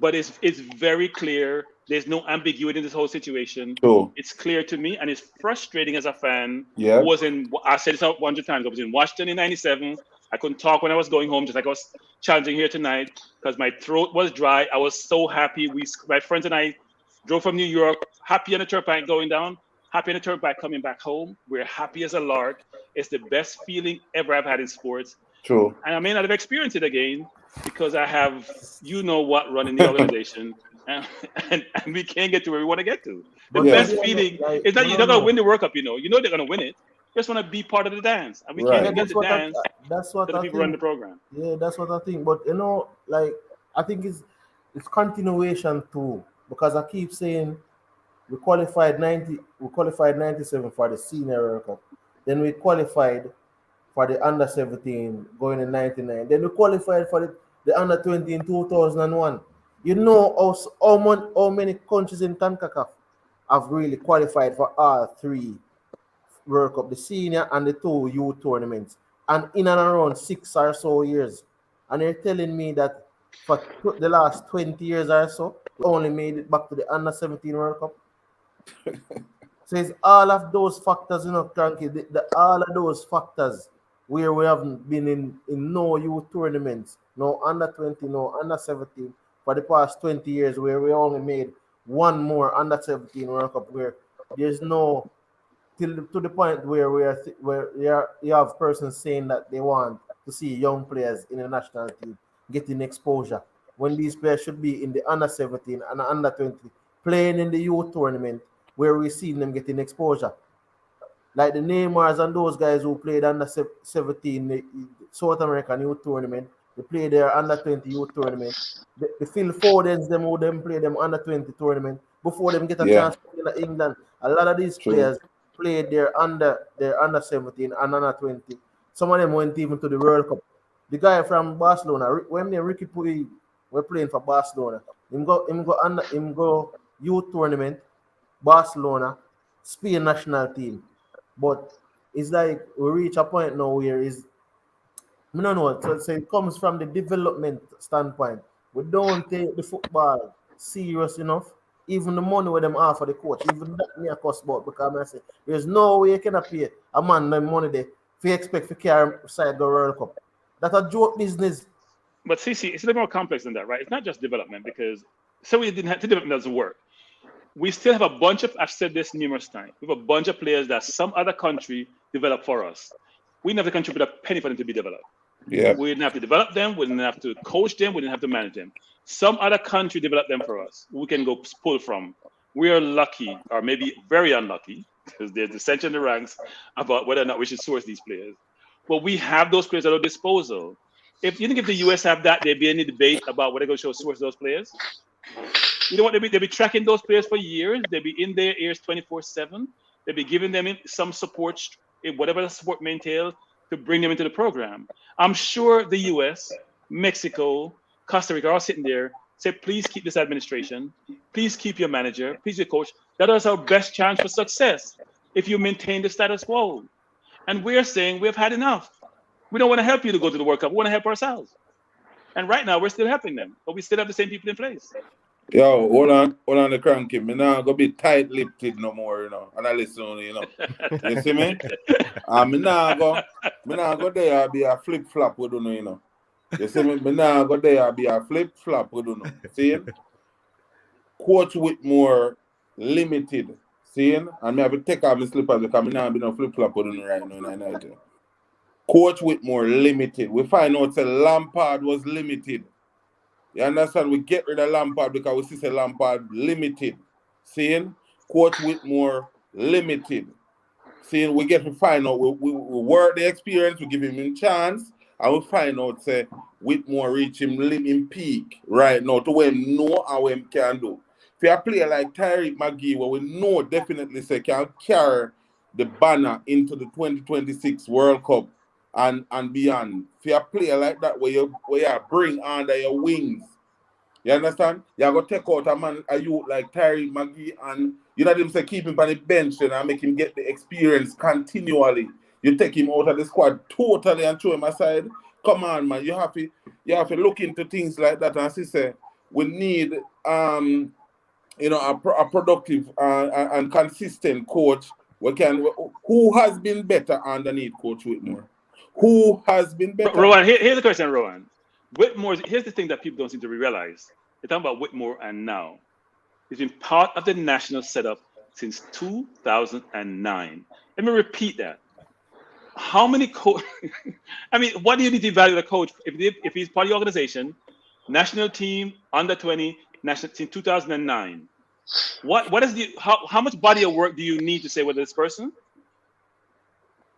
but it's very clear. There's no ambiguity in this whole situation. It's clear to me, and it's frustrating as a fan who was I said this 100 times. I was in Washington in '97. I couldn't talk when I was going home, just like I was challenging here tonight, because my throat was dry. I was so happy. My friends and I drove from New York, happy on the turnpike going down, happy on the turnpike coming back home. We're happy as a lark. It's the best feeling ever I've had in sports. True. And I may not have experienced it again because I have, what, running the organization. And we can't get to where we want to get to. The best feeling is that you're not going to win the World Cup, you know they're going to win it. You just want to be part of the dance. And we can't get the dance that's what to the I people think. running the program. Yeah, that's what I think. But I think it's continuation too. Because I keep saying we qualified 97 for the senior World Cup. Then we qualified for the under 17 going in 99. Then we qualified for the under 20 in 2001. You know how many countries in CONCACAF have really qualified for all three World Cup, the senior and the two youth tournaments, and in and around 6 or so years. And they're telling me that for the last 20 years or so, we only made it back to the under 17 World Cup. So it's all of those factors, Cranky, all of those factors where we haven't been in no youth tournaments, no under 20, no under 17 for the past 20 years, where we only made one more under 17 World Cup, where there's no to the point where you have persons saying that they want to see young players in the national team getting exposure when these players should be in the under 17 and under 20 playing in the youth tournament where we see them getting exposure. Like the Neymars and those guys who played under 17 the South American youth tournament, they play their under 20 youth tournament. The Phil Fodens, them who them play them under 20 tournament before them get a chance to play in England. A lot of these players played their under 17 and under 20. Some of them went even to the World Cup. The guy from Barcelona, when Ricky Puig were playing for Barcelona, him go youth tournament, Barcelona, Spain national team. But it's like we reach a point now where I don't know. So it comes from the development standpoint. We don't take the football serious enough. Even the money with them offer the coach, even that me a cost about because I say there's no way you can pay a man the money there if you expect to carry side the World Cup. That's a joke business. But CC, it's a little more complex than that, right? It's not just development because we didn't have development doesn't work. We still have a bunch of, I've said this numerous times, we have a bunch of players that some other country developed for us. We never contribute a penny for them to be developed. Yeah. We didn't have to develop them. We didn't have to coach them. We didn't have to manage them. Some other country developed them for us. We can go pull from. We are lucky, or maybe very unlucky, because there's dissension in the ranks about whether or not we should source these players. But we have those players at our disposal. If you think if the US have that, there'd be any debate about whether they're going to source those players. You know what? They'll be tracking those players for years. They'll be in their ears 24/7. They'll be giving them some support, whatever the support may entail, to bring them into the program. I'm sure the US, Mexico, Costa Rica are all sitting there, say, please keep this administration, please keep your manager, please your coach. That is our best chance for success if you maintain the status quo. And we're saying we've had enough. We don't want to help you to go to the World Cup. We want to help ourselves. And right now we're still helping them, but we still have the same people in place. Yo, hold on the cranky. Me now go be tight-lipped no more, you know. And I listen, you know. You see me? And me now go there be a flip-flop with you know. You see me? Me now go there be a flip-flop with you. See? Coach Whitmore limited. See? And me have to take off my slippers because me now be no flip-flop with you right now in the night. Coach Whitmore limited. We find out that Lampard was limited. You understand? We get rid of Lampard because we see say Lampard limited. Seeing? Coach Whitmore limited. Seeing? We get to find out. We work the experience, we give him a chance, and we find out say Whitmore reach him peak right now to where him know how him can do. If you a player like Tyreek McGee, where we know definitely say can carry the banner into the 2026 World Cup and beyond. If you a player like that where you bring under your wings, you understand? You're going to take out a youth like Tyreek McGee and you know them say keep him on the bench and make him get the experience continually. You take him out of the squad totally and throw him aside. Come on, man. You have to look into things like that and say we need a productive and consistent coach who has been better underneath Coach Whitmore. Who has been better? Rowan, here's the question, Rowan. Whitmore, here's the thing that people don't seem to realize. They're talking about Whitmore and now. He's been part of the national setup since 2009. Let me repeat that. How many I mean, what do you need to evaluate a coach if he's part of the organization, national team, under 20, national team 2009? What is how much body of work do you need to say whether this person?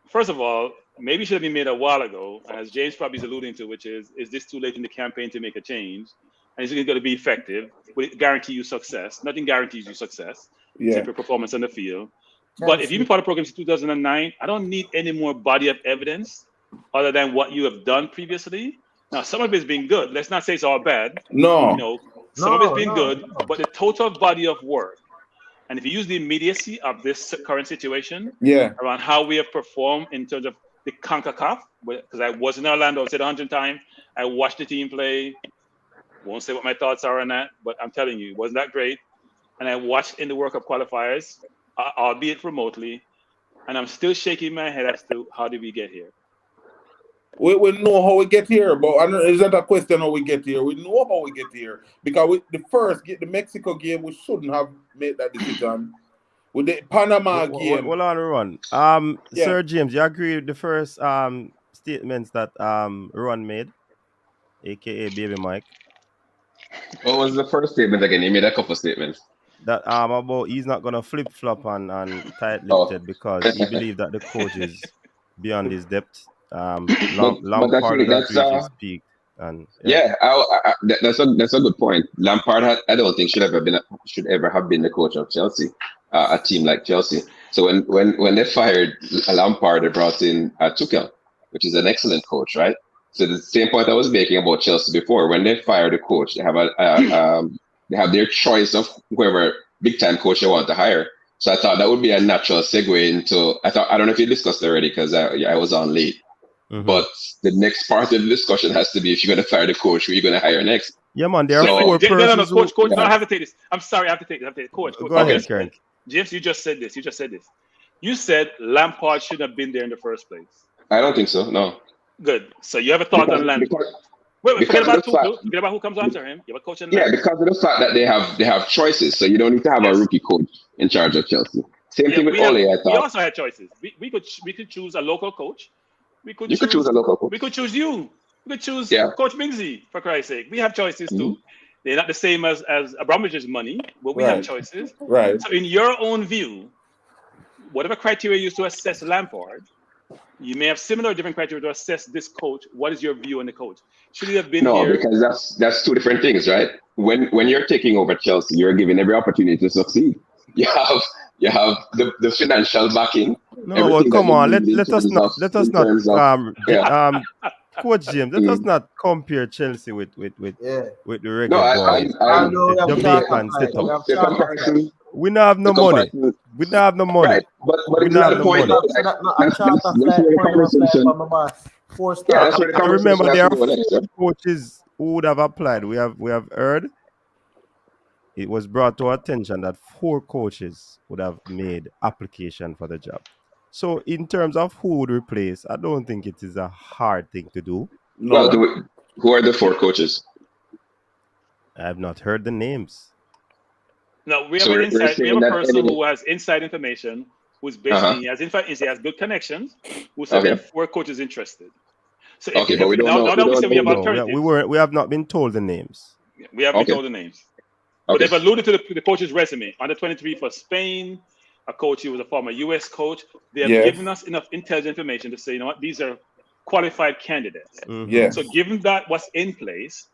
First of all, maybe it should have been made a while ago, as James probably is alluding to, which is this too late in the campaign to make a change? And is it going to be effective? Will it guarantee you success? Nothing guarantees you success, except your performance on the field. But if you've been part of the program since 2009, I don't need any more body of evidence other than what you have done previously. Now, some of it's been good. Let's not say it's all bad. No. Some of it's been good, but the total body of work. And if you use the immediacy of this current situation around how we have performed in terms of the CONCACAF, because I was in Orlando, I said 100 times, I watched the team play. Won't say what my thoughts are on that, but I'm telling you, it wasn't that great. And I watched in the World Cup qualifiers, albeit remotely, and I'm still shaking my head as to how did we get here. We know how we get here, but it's not a question how we get here. We know how we get here because the Mexico game, we shouldn't have made that decision. With the Panama game. Hold on, Ron. Sir James, you agree with the first statements that Ron made, aka Baby Mike? What was the first statement again? He made a couple statements. That about he's not gonna flip flop and tight-lipped because he believes that the coach is beyond his depth. Lampard has reached his peak, and that's a good point. Lampard I don't think should ever have been the coach of Chelsea, a team like Chelsea. So when they fired Lampard, they brought in Tuchel, which is an excellent coach, right? So the same point I was making about Chelsea before. When they fire the coach, they have they have their choice of whoever big time coach they want to hire. So I thought that would be a natural segue into. I don't know if you discussed it already because I was on late. Mm-hmm. But the next part of the discussion has to be if you're going to fire the coach, who are you going to hire next? Yeah, man. There are four persons. No, coach. No, I have to take this. I'm sorry, I have to take this. Coach. Go ahead, Karen. James, you just said this. You said Lampard shouldn't have been there in the first place. I don't think so. No. Good. So you have a thought on Lampard. Forget about who comes after him. You have a coach in Lampard. Yeah, because of the fact that they have choices. So you don't need to have a rookie coach in charge of Chelsea. Same thing with Ole. I thought we also had choices. We could choose a local coach. You could choose a local coach. We could choose you. We could choose Yeah. Coach Mingsy, for Christ's sake. We have choices too. They're not the same as Abramovich's money, but we have choices. Right. So in your own view, whatever criteria you use to assess Lampard, you may have similar or different criteria to assess this coach. What is your view on the coach? Should he have been No, here? because that's two different things, right? When you're taking over Chelsea, you're given every opportunity to succeed. You have the financial backing. No, well, come on. Let us not Coach James, let us not compare Chelsea with the Reggae Boys. Jamaican setup. We don't have no money. We don't have no money. Right. But we don't have no money. That's where the conversation. I remember there are 4 coaches who would have applied. We have heard it was brought to our attention that 4 coaches would have made application for the job. So in terms of who would replace, I don't think it is a hard thing to do. No. Well, who are the 4 coaches? I have not heard the names. No, we have an inside. We have a person who has inside information, who's basically he has good connections. Who said we have 4 coaches interested. So but we don't know. Now that we say we have alternatives, we have not been told the names. We have been told the names. But they've alluded to the coach's resume. Under 23 for Spain, a coach who was a former U.S. coach. They have given us enough intelligent information to say, you know what, these are qualified candidates. Yes. So given that what's in place,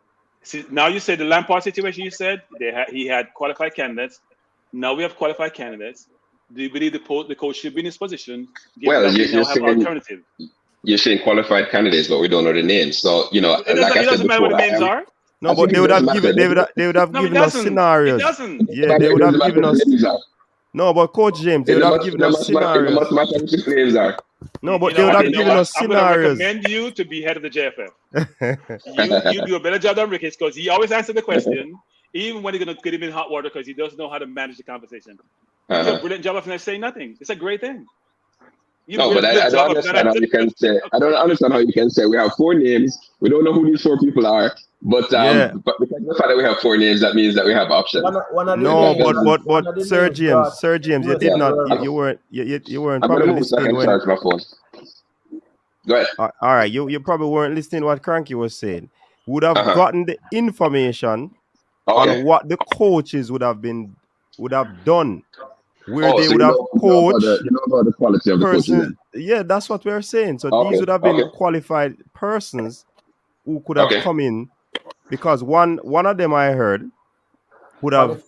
see, now you say the Lampard situation, you said he had qualified candidates. Now we have qualified candidates. Do you believe the coach should be in his position? Well, you're saying qualified candidates, but we don't know the names. So, it doesn't matter what the names are. No, but they would have given us scenarios. It doesn't. Yeah, they would have given us. No, but Coach James, they would have given us scenarios. No, but they would have given us scenarios. I'm going to recommend you to be head of the JFF. you do a better job than Ricketts because he always answers the question, even when you're going to get him in hot water because he doesn't know how to manage the conversation. You do a brilliant job of not saying nothing. It's a great thing. No, but I don't understand how you can say. I don't understand how you can say we have 4 names. We don't know who these 4 people are. But because of the fact that we have 4 names, that means that we have options. But Sir James, you did not. You weren't probably listening when. Charge my phone. Go ahead. All right, you probably weren't listening what Cranky was saying. Would have gotten the information on what the coaches would have done. Where they would have coached about the quality of the persons. Yeah, that's what we're saying. So these would have been qualified persons who could have come in, because one of them I heard would have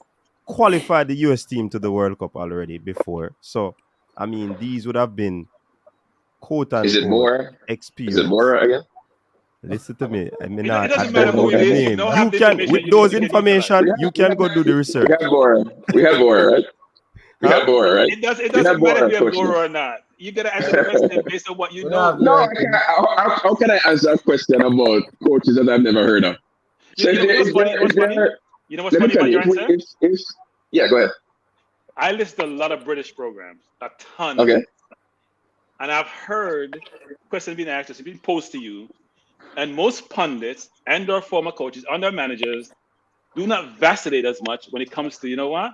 qualified the US team to the World Cup already before. So I mean, these would have been quote unquote experience. Is it more again? Listen to me. I mean, I don't know the name. You can, with those information, you can go do the research. We have more, right? We have more, right? It doesn't matter if you have Bora or not. You gotta answer the question based on what you know. No, how can I answer a question about coaches that I've never heard of? You know what's funny about your answer? Yeah, go ahead. I list a lot of British programs, a ton. Okay. And I've heard questions being asked, it's being posed to you, and most pundits and or former coaches and their managers do not vacillate as much when it comes to, you know what?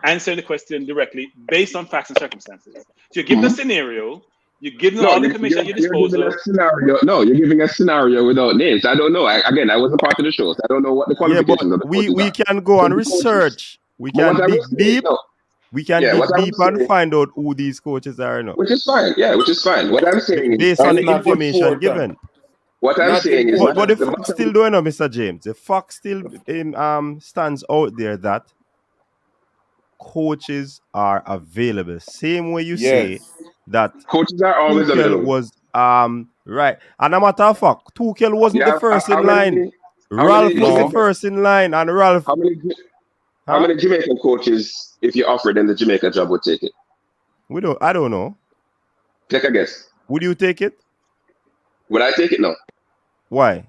Answering the question directly based on facts and circumstances. So you give the scenario, you give them all the information at your disposal. You're giving a scenario without names. I don't know. I wasn't part of the show, so I don't know what the qualifications of the coaches we can go and research. We can dig deep. We can dig deep and find out who these coaches are. No. Which is fine. Yeah, which is fine. What I'm saying is based on the information given. What I'm saying is, but the fact still doing, Mr. James. The fact still stands out there that coaches are available. Same way you say that coaches are always available. Was right. And a matter of fact, Tuchel wasn't the first in line. Ralph was the first in line, and Ralph. How many Jamaican coaches, if you offered them the Jamaica job, would take it? I don't know. Take a guess. Would you take it? Would I take it? No. Why?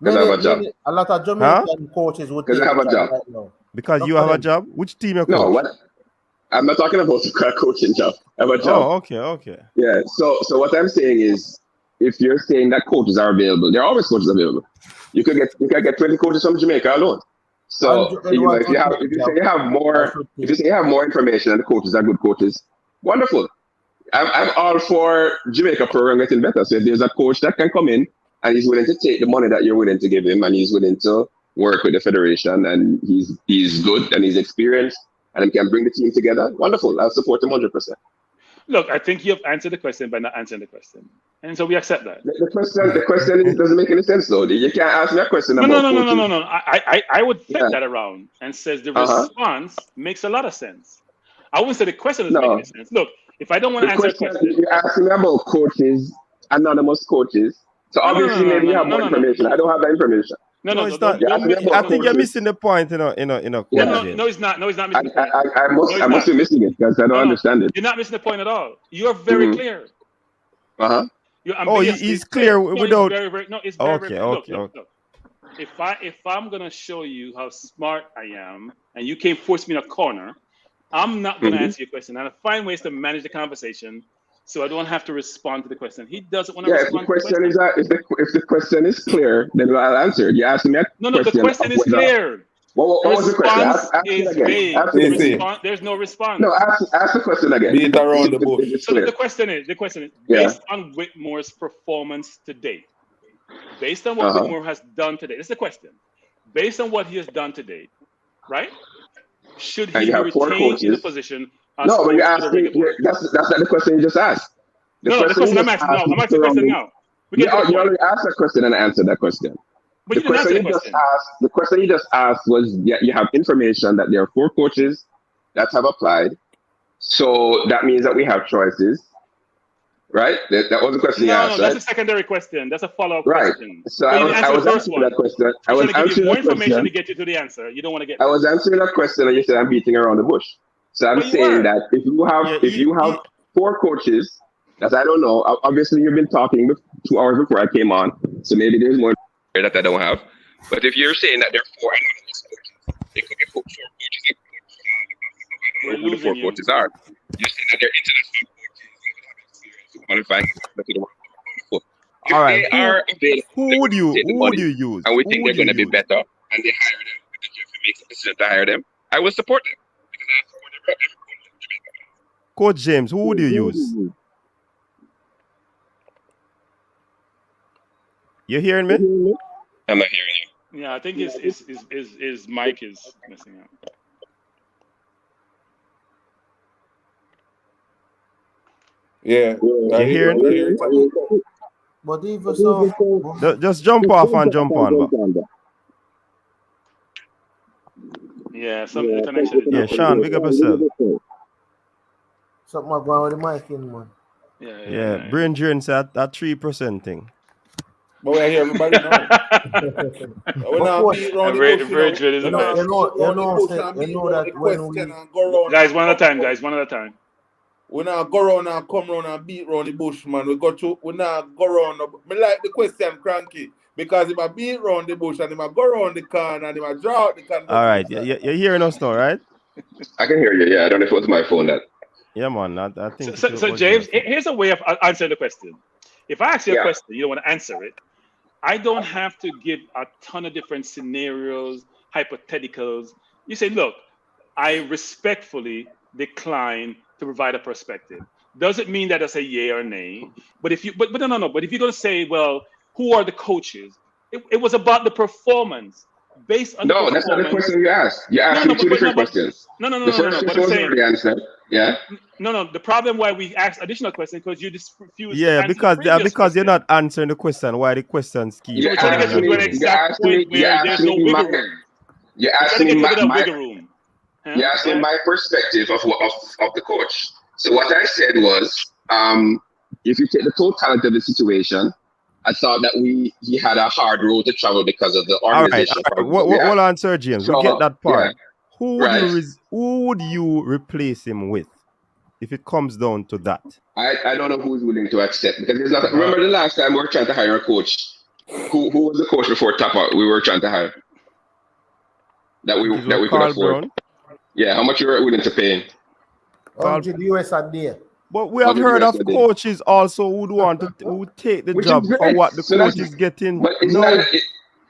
Because I have a job. A lot of Jamaican coaches would take it. Because I have a job. Right now. Because you have a job? Which team you coach? No, what? I'm not talking about a coaching job. I have a job. Oh, okay. Yeah. So what I'm saying is, if you're saying that coaches are available, there are always coaches available. You can get 20 coaches from Jamaica alone. So if you say you have more information and the coaches are good coaches, wonderful. I'm all for Jamaica program getting better. So if there's a coach that can come in and he's willing to take the money that you're willing to give him, and he's willing to work with the federation, and he's good and he's experienced, and he can bring the team together, wonderful. I'll support him 100%. Look, I think you have answered the question by not answering the question, and so we accept that. The question doesn't make any sense though. You can't ask me a question about No. I would flip that around and says the response makes a lot of sense. I wouldn't say the question doesn't make any sense. Look, if I don't want to answer the question, you're asking me about coaches, anonymous coaches. So obviously maybe you have more information. I don't have that information. No, it's not. I think you're missing the point. No, he's not. No, he's not missing the point. I must be missing it because I don't understand it. You're not missing the point at all. You're very clear. He's clear without. No, it's very. Okay. Look. If I'm gonna show you how smart I am, and you can't force me in a corner, I'm not gonna answer your question. And I find ways to manage the conversation so I don't have to respond to the question. He doesn't want to respond to the question. If the question is clear, then I'll answer. You ask me a question. No, the question is clear. What was the question? Ask it again. There's no response. No, ask the question again. Beat around the bush. So the question is, based on Whitmore's performance to date, based on what Whitmore has done today, this is the question. Based on what he has done to date, right? Should he be retained in the position? No, but you asked me. That's not the question you just asked. The question I'm asking now. I'm asking the question now. You already asked that question and answered that question. But you didn't answer the question. The question you just asked was, you have information that there are 4 coaches that have applied. So that means that we have choices, right? That was the question you asked, No, that's a secondary question. That's a follow-up question. So I was answering that question. I was answering more information to get you to the answer. You don't want to get. I was answering that question, and you said I'm beating around the bush. So I'm saying that if you have 4 coaches that I don't know, obviously you've been talking 2 hours before I came on, so maybe there's more that I don't have. But if you're saying that there are 4 anonymous coaches, it could be 4 coaches that who the 4 coaches are. You're saying that they're international coaches that have experience to qualify. All right. Who would you use? And we think they're going to be better, and they hire them, and the JFF makes a decision to hire them, I will support them. Because I support every coach in Jamaica. Coach James, who would you use? You hearing me? I'm not hearing you. Yeah, I think his mic is messing up. Yeah. You hearing? But even so, just jump off and jump on. Yeah, the connection is. Yeah, Sean, big up yourself. Something about the mic in, man. Yeah. Brain drain said that 3% thing. But we're here, everybody now. We're not beating around the bush. You know that when we... Guys, one at a time. We not go around and come around and beat around the bush, man. We not go around. Me like the question, Cranky. Because if I beat around the bush and if I go around the can and if I draw out the can. All right, you're hearing us now, right? I can hear you. Yeah, I don't know if it was my phone that. Yeah, man. I think. So James, here's a way of answering the question. If I ask you a question, you don't want to answer it. I don't have to give a ton of different scenarios, hypotheticals. You say, look, I respectfully decline to provide a perspective. Doesn't mean that I say yay or nay. But if you, but no. But if you're going to say, well, who are the coaches? It was about the performance. Based on no, that's not the question you asked. You asked me 2 different questions. No. The first question was already answered. Yeah. No. The problem why we asked additional questions because you just refused. Yeah, because you're not answering the question. Why the questions keep? You're trying to get to an exact point where there's no wiggle room. You're asking me my perspective of the coach. So what I said was, if you take the totality of the situation, I thought that he had a hard road to travel because of the organization. All right. Hold on, Sir James. We get that part. Yeah. Who would you replace him with if it comes down to that? I don't know who's willing to accept because there's nothing. Remember the last time we were trying to hire a coach? Who was the coach before Tapa? We were trying to hire that we could afford. Brown? Yeah, how much you were willing to pay him? $100 a day. But we have heard of coaches also who would take the job for what the coach is getting. But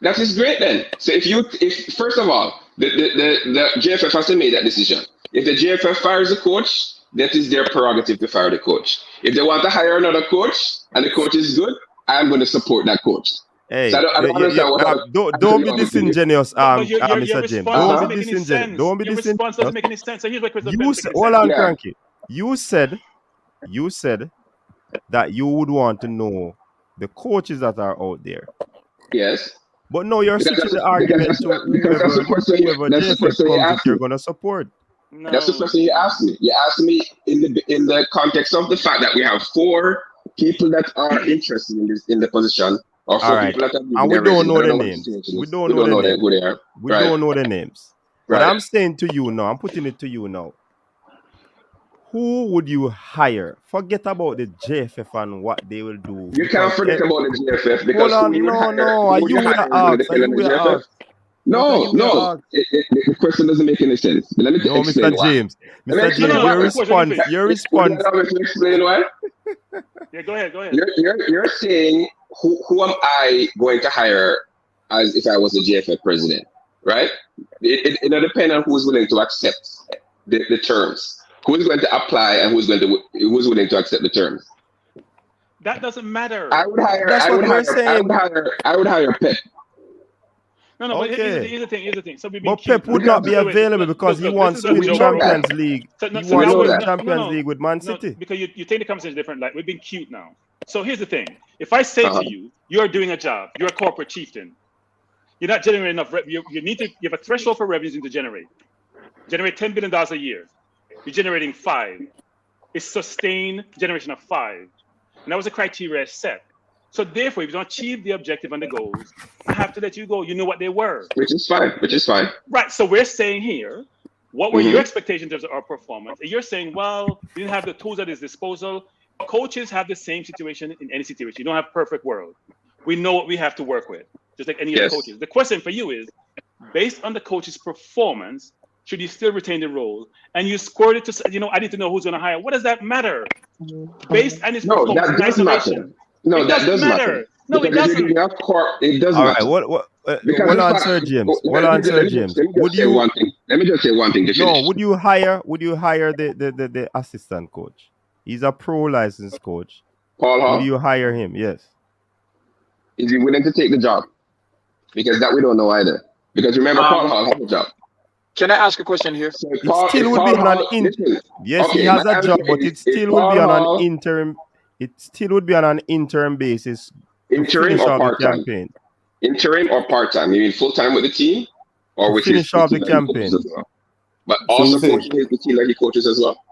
that is great then. So if first of all, the JFF has to make that decision. If the JFF fires the coach, that is their prerogative to fire the coach. If they want to hire another coach and the coach is good, I'm going to support that coach. Hey, so I don't understand what don't be disingenuous, but your Mr. response James. doesn't make any sense. Don't be Your response doesn't make any sense. So here's what hold on, Cranky. You said that you would want to know the coaches that are out there. Yes. But no, you're switching the argument to whoever JFF comes you're going to support. No. That's the question you asked me. You asked me in the context of the fact that we have 4 people that are interested in the position, or 4 people that are. And we don't know the names. We don't know who they are. We don't know the names. Right. But I'm saying to you now, I'm putting it to you now. Who would you hire? Forget about the JFF and what they will do. You can't forget about the JFF because hold on, you would have asked. No. The question doesn't make any sense. Let me explain Mr. James. Mr. James, your response. Explain why? Yeah, go ahead. You're saying who am I going to hire as if I was the JFF president, right? It depends on who's willing to accept the terms. Who's going to apply and who's willing to accept the terms? That doesn't matter. I would hire Pep. No, okay. But here's the thing. So but Pep would not be available because he wants to win Champions League. He wants to win Champions League with Man City. No, because you take the conversation different. Like, we're being cute now. So here's the thing. If I say to you, you're doing a job, you're a corporate chieftain, you're not generating enough revenue. You have a threshold for revenues to generate $10 billion a year. You're generating 5. It's sustained generation of 5. And that was a criteria set. So therefore, if you don't achieve the objective and the goals, I have to let you go. You know what they were. Which is fine. Right. So we're saying here, what were your expectations of our performance? And you're saying, well, we didn't have the tools at his disposal. Coaches have the same situation in any situation. You don't have a perfect world. We know what we have to work with, just like any other coaches. The question for you is, based on the coach's performance, should you still retain the role? And you scored it to, I need to know who's going to hire. What does that matter? Based on his performance in isolation. No, that doesn't matter. No, it doesn't. It doesn't All matter. right, what answer, James? What answer, James? Would you? Let me just say one thing. No, would you hire the assistant coach? He's a pro licensed coach. Paul Hall. Would you hire him? Yes. Is he willing to take the job? Because that we don't know either. Because remember, Paul Hall has a job. Can I ask a question here? So he has a job, but it still would be on an interim. It still would be on an interim basis. Interim or part-time? Interim or part-time? You mean full-time with the team, or with finish off the campaign? Well? But also coaching the team that he coaches as well.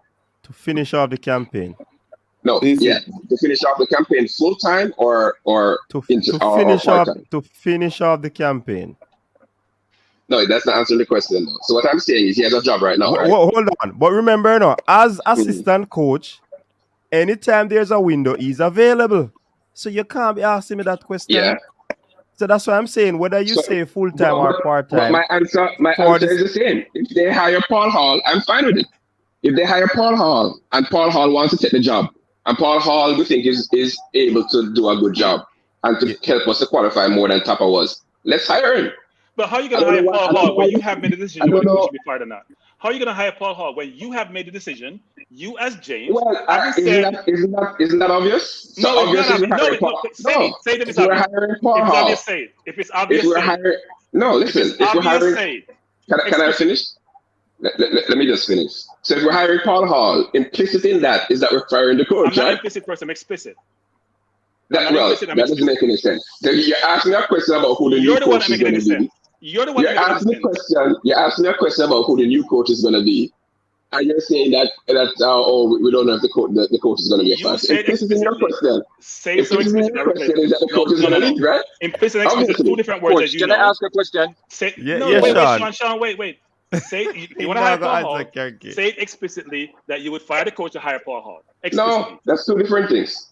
To finish off the campaign. No, to finish off the campaign full-time or to finish off the campaign. No, that's not answering the question though. So what I'm saying is he has a job right now. Right? Hold on. But remember now, as assistant coach, anytime there's a window, he's available. So you can't be asking me that question. Yeah. So that's what I'm saying. Whether you say full-time or part-time. My answer is the same. If they hire Paul Hall, I'm fine with it. If they hire Paul Hall and Paul Hall wants to take the job, and Paul Hall we think is able to do a good job and to help us to qualify more than Tapa was, let's hire him. But how are you going to hire Paul Hall when you have made a decision whether he should be fired or not? How are you going to hire Paul Hall when you have made a decision? You as James. Well, isn't that obvious? No, so obvious say it if it's obvious. Say it. If it's obvious, Can I finish? Let me just finish. So if we're hiring Paul Hall, implicit in that is that we're firing the coach, I'm not implicit person, I'm explicit. That doesn't make any sense. So you're asking me a question about who the new coach is going to be. You're the one You're asking me a question about who the new coach is going to be, and you're saying that we don't know if the coach is going to be a fan. Implicit in your question. Say so explicit. Is that the coach is going to lead, right? Implicit and explicit, two different words. Coach, can I ask a question? Sean, wait. Say you want to hire Paul Hall. Say it explicitly that you would fire the coach to hire Paul Hall. No, that's two different things.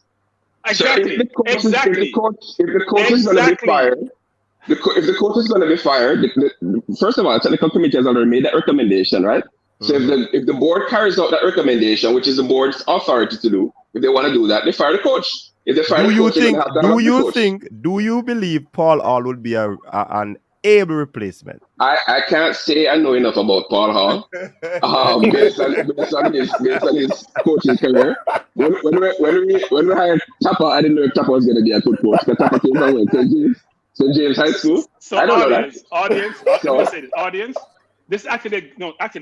Exactly. So if the coach is going to be fired. If the coach is going to be fired, first of all, the technical committee has already made that recommendation, right? So if the board carries out that recommendation, which is the board's authority to do, if they want to do that, they fire the coach. If they fire do you believe Paul Hall would be an able replacement. I can't say I know enough about Paul Hall. Based on his coaching career. When we hired Tapper, I didn't know if Tapper was going to be a good coach. But Tapper came from St. James High School. So I don't know audience, that. audience, let me just say this, audience. This actually,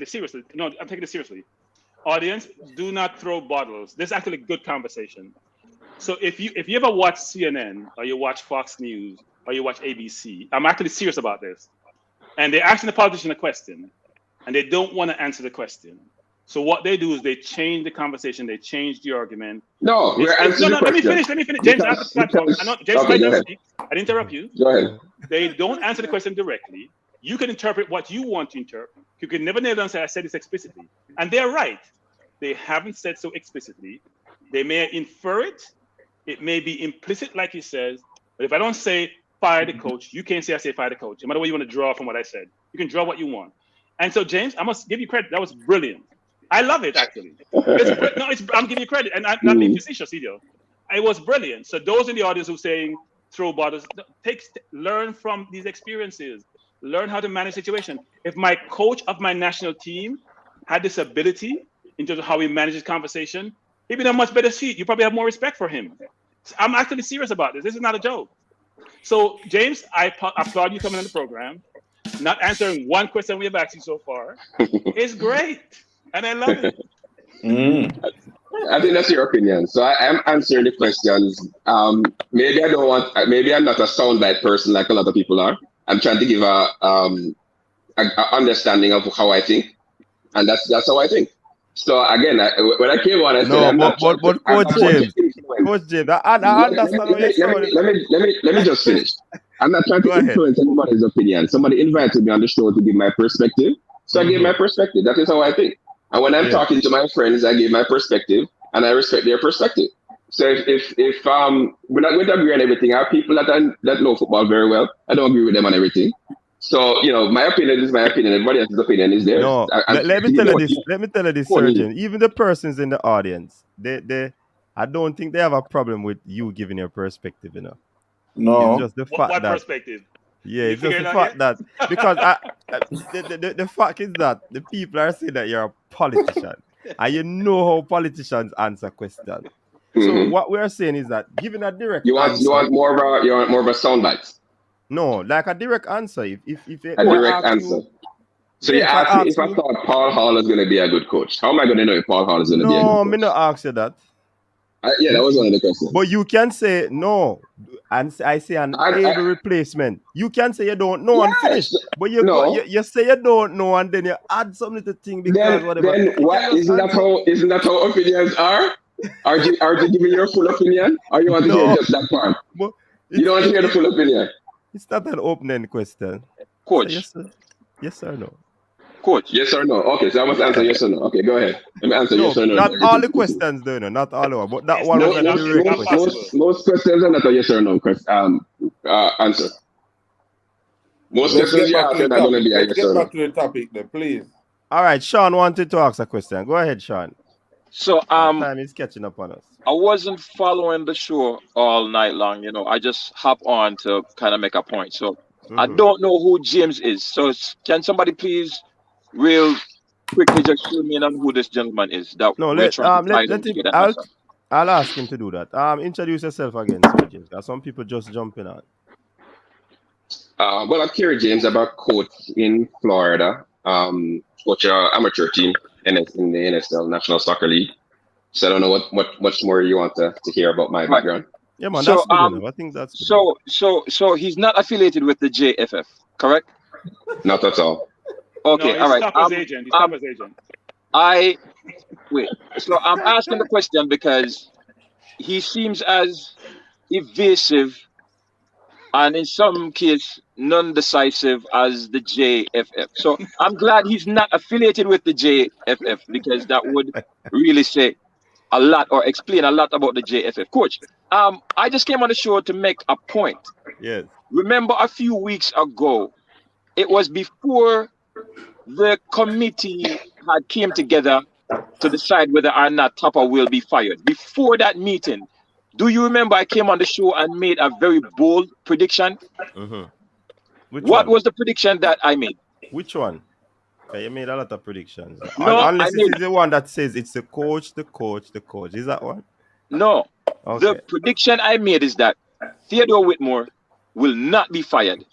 seriously. No, I'm taking this seriously. Audience, do not throw bottles. This is actually good conversation. So if you ever watch CNN or you watch Fox News or you watch ABC, I'm actually serious about this. And they're asking the politician a question, and they don't want to answer the question. So what they do is they change the conversation, they change the argument. No, let me finish. James, I have the platform. James, okay, go ahead. I didn't interrupt you. Go ahead. They don't answer the question directly. You can interpret what you want to interpret. You can never nail down and say, I said this explicitly. And they're right. They haven't said so explicitly. They may infer it. It may be implicit, like he says. But if I don't say fire the coach, you can't say I say fire the coach. No matter what you want to draw from what I said. You can draw what you want. And so, James, I must give you credit. That was brilliant. I love it, actually. I'm giving you credit. And I'm not being facetious either. It was brilliant. So those in the audience who are saying throw bottles, learn from these experiences. Learn how to manage situation. If my coach of my national team had this ability in terms of how he manages conversation, he'd be in a much better seat. You probably have more respect for him. I'm actually serious about this. This is not a joke. So, James, I applaud you coming on the program. Not answering one question we have asked you so far. It's great. And I love it. I think that's your opinion. So I am answering the questions. Maybe I'm not a soundbite person like a lot of people are. I'm trying to give a understanding of how I think, and that's how I think. So again, when I came on, I said, but Coach James, I understand what you're saying. Let me just finish. I'm not trying to influence anybody's opinion. Somebody invited me on the show to give my perspective, so I gave my perspective. That is how I think. And when I'm talking to my friends, I give my perspective, and I respect their perspective. So if we're not going to agree on everything, I have people that know football very well. I don't agree with them on everything. So my opinion is my opinion. Everybody else's opinion is theirs. No, let me tell you this, Surgeon. Even the persons in the audience, I don't think they have a problem with you giving your perspective. No, it's just the fact what that perspective. Yeah, it's just the fact that because the fact is that the people are saying that you're a politician, and you know how politicians answer questions. So what we are saying is that giving a direct answer, you want more of a soundbite. No, like a direct answer. If a direct answer. So you asked me if I thought Paul Hall is going to be a good coach. How am I going to know if Paul Hall is going to be a good coach? No, me not ask you that. Yeah, that was one of the questions. But you can say no, and I say an able replacement. You can say you don't know and finish. But you say you don't know and then you add some little thing because whatever. Then what? Isn't that how opinions are? Are you giving your full opinion, or you want to hear just that part? You don't want to hear the full opinion. It's not an open-ended question. Coach. So yes or no? Coach, yes or no? Okay, so I must answer yes or no. Okay, go ahead. Let me answer yes or no. Not all the questions, though, not all of them. But that one was a direct question. Most questions are not a yes or no answer. Most questions you ask are not going to be a yes or no. Get back to the topic, then, please. All right, Sean wanted to ask a question. Go ahead, Sean. So time is catching up on us. I wasn't following the show all night long. I just hop on to kind of make a point. So I don't know who James is. So can somebody please real quickly just fill me in on who this gentleman is? I'll ask him to do that. Introduce yourself again, Sir James. Got some people just jumping on. Well, I'm Kerry James. I'm a coach in Florida. Coach an amateur team in the NSL National Soccer League. So I don't know what much more you want to hear about my background. Yeah, man, that's good enough. I think that's good. So he's not affiliated with the JFF, correct? Not at all. Okay, no, all right. He's agent. Wait. So I'm asking the question because he seems as evasive and in some case non-decisive as the JFF. So I'm glad he's not affiliated with the JFF because that would really say a lot or explain a lot about the JFF. Coach, I just came on the show to make a point. Yes. Remember a few weeks ago, it was before the committee had came together to decide whether or not Topper will be fired. Before that meeting, do you remember I came on the show and made a very bold prediction? What was the prediction that I made? Which one? Okay, you made a lot of predictions. No, Unless this is the one that says it's the coach, the coach, the coach. Is that one? No. Okay. The prediction I made is that Theodore Whitmore will not be fired.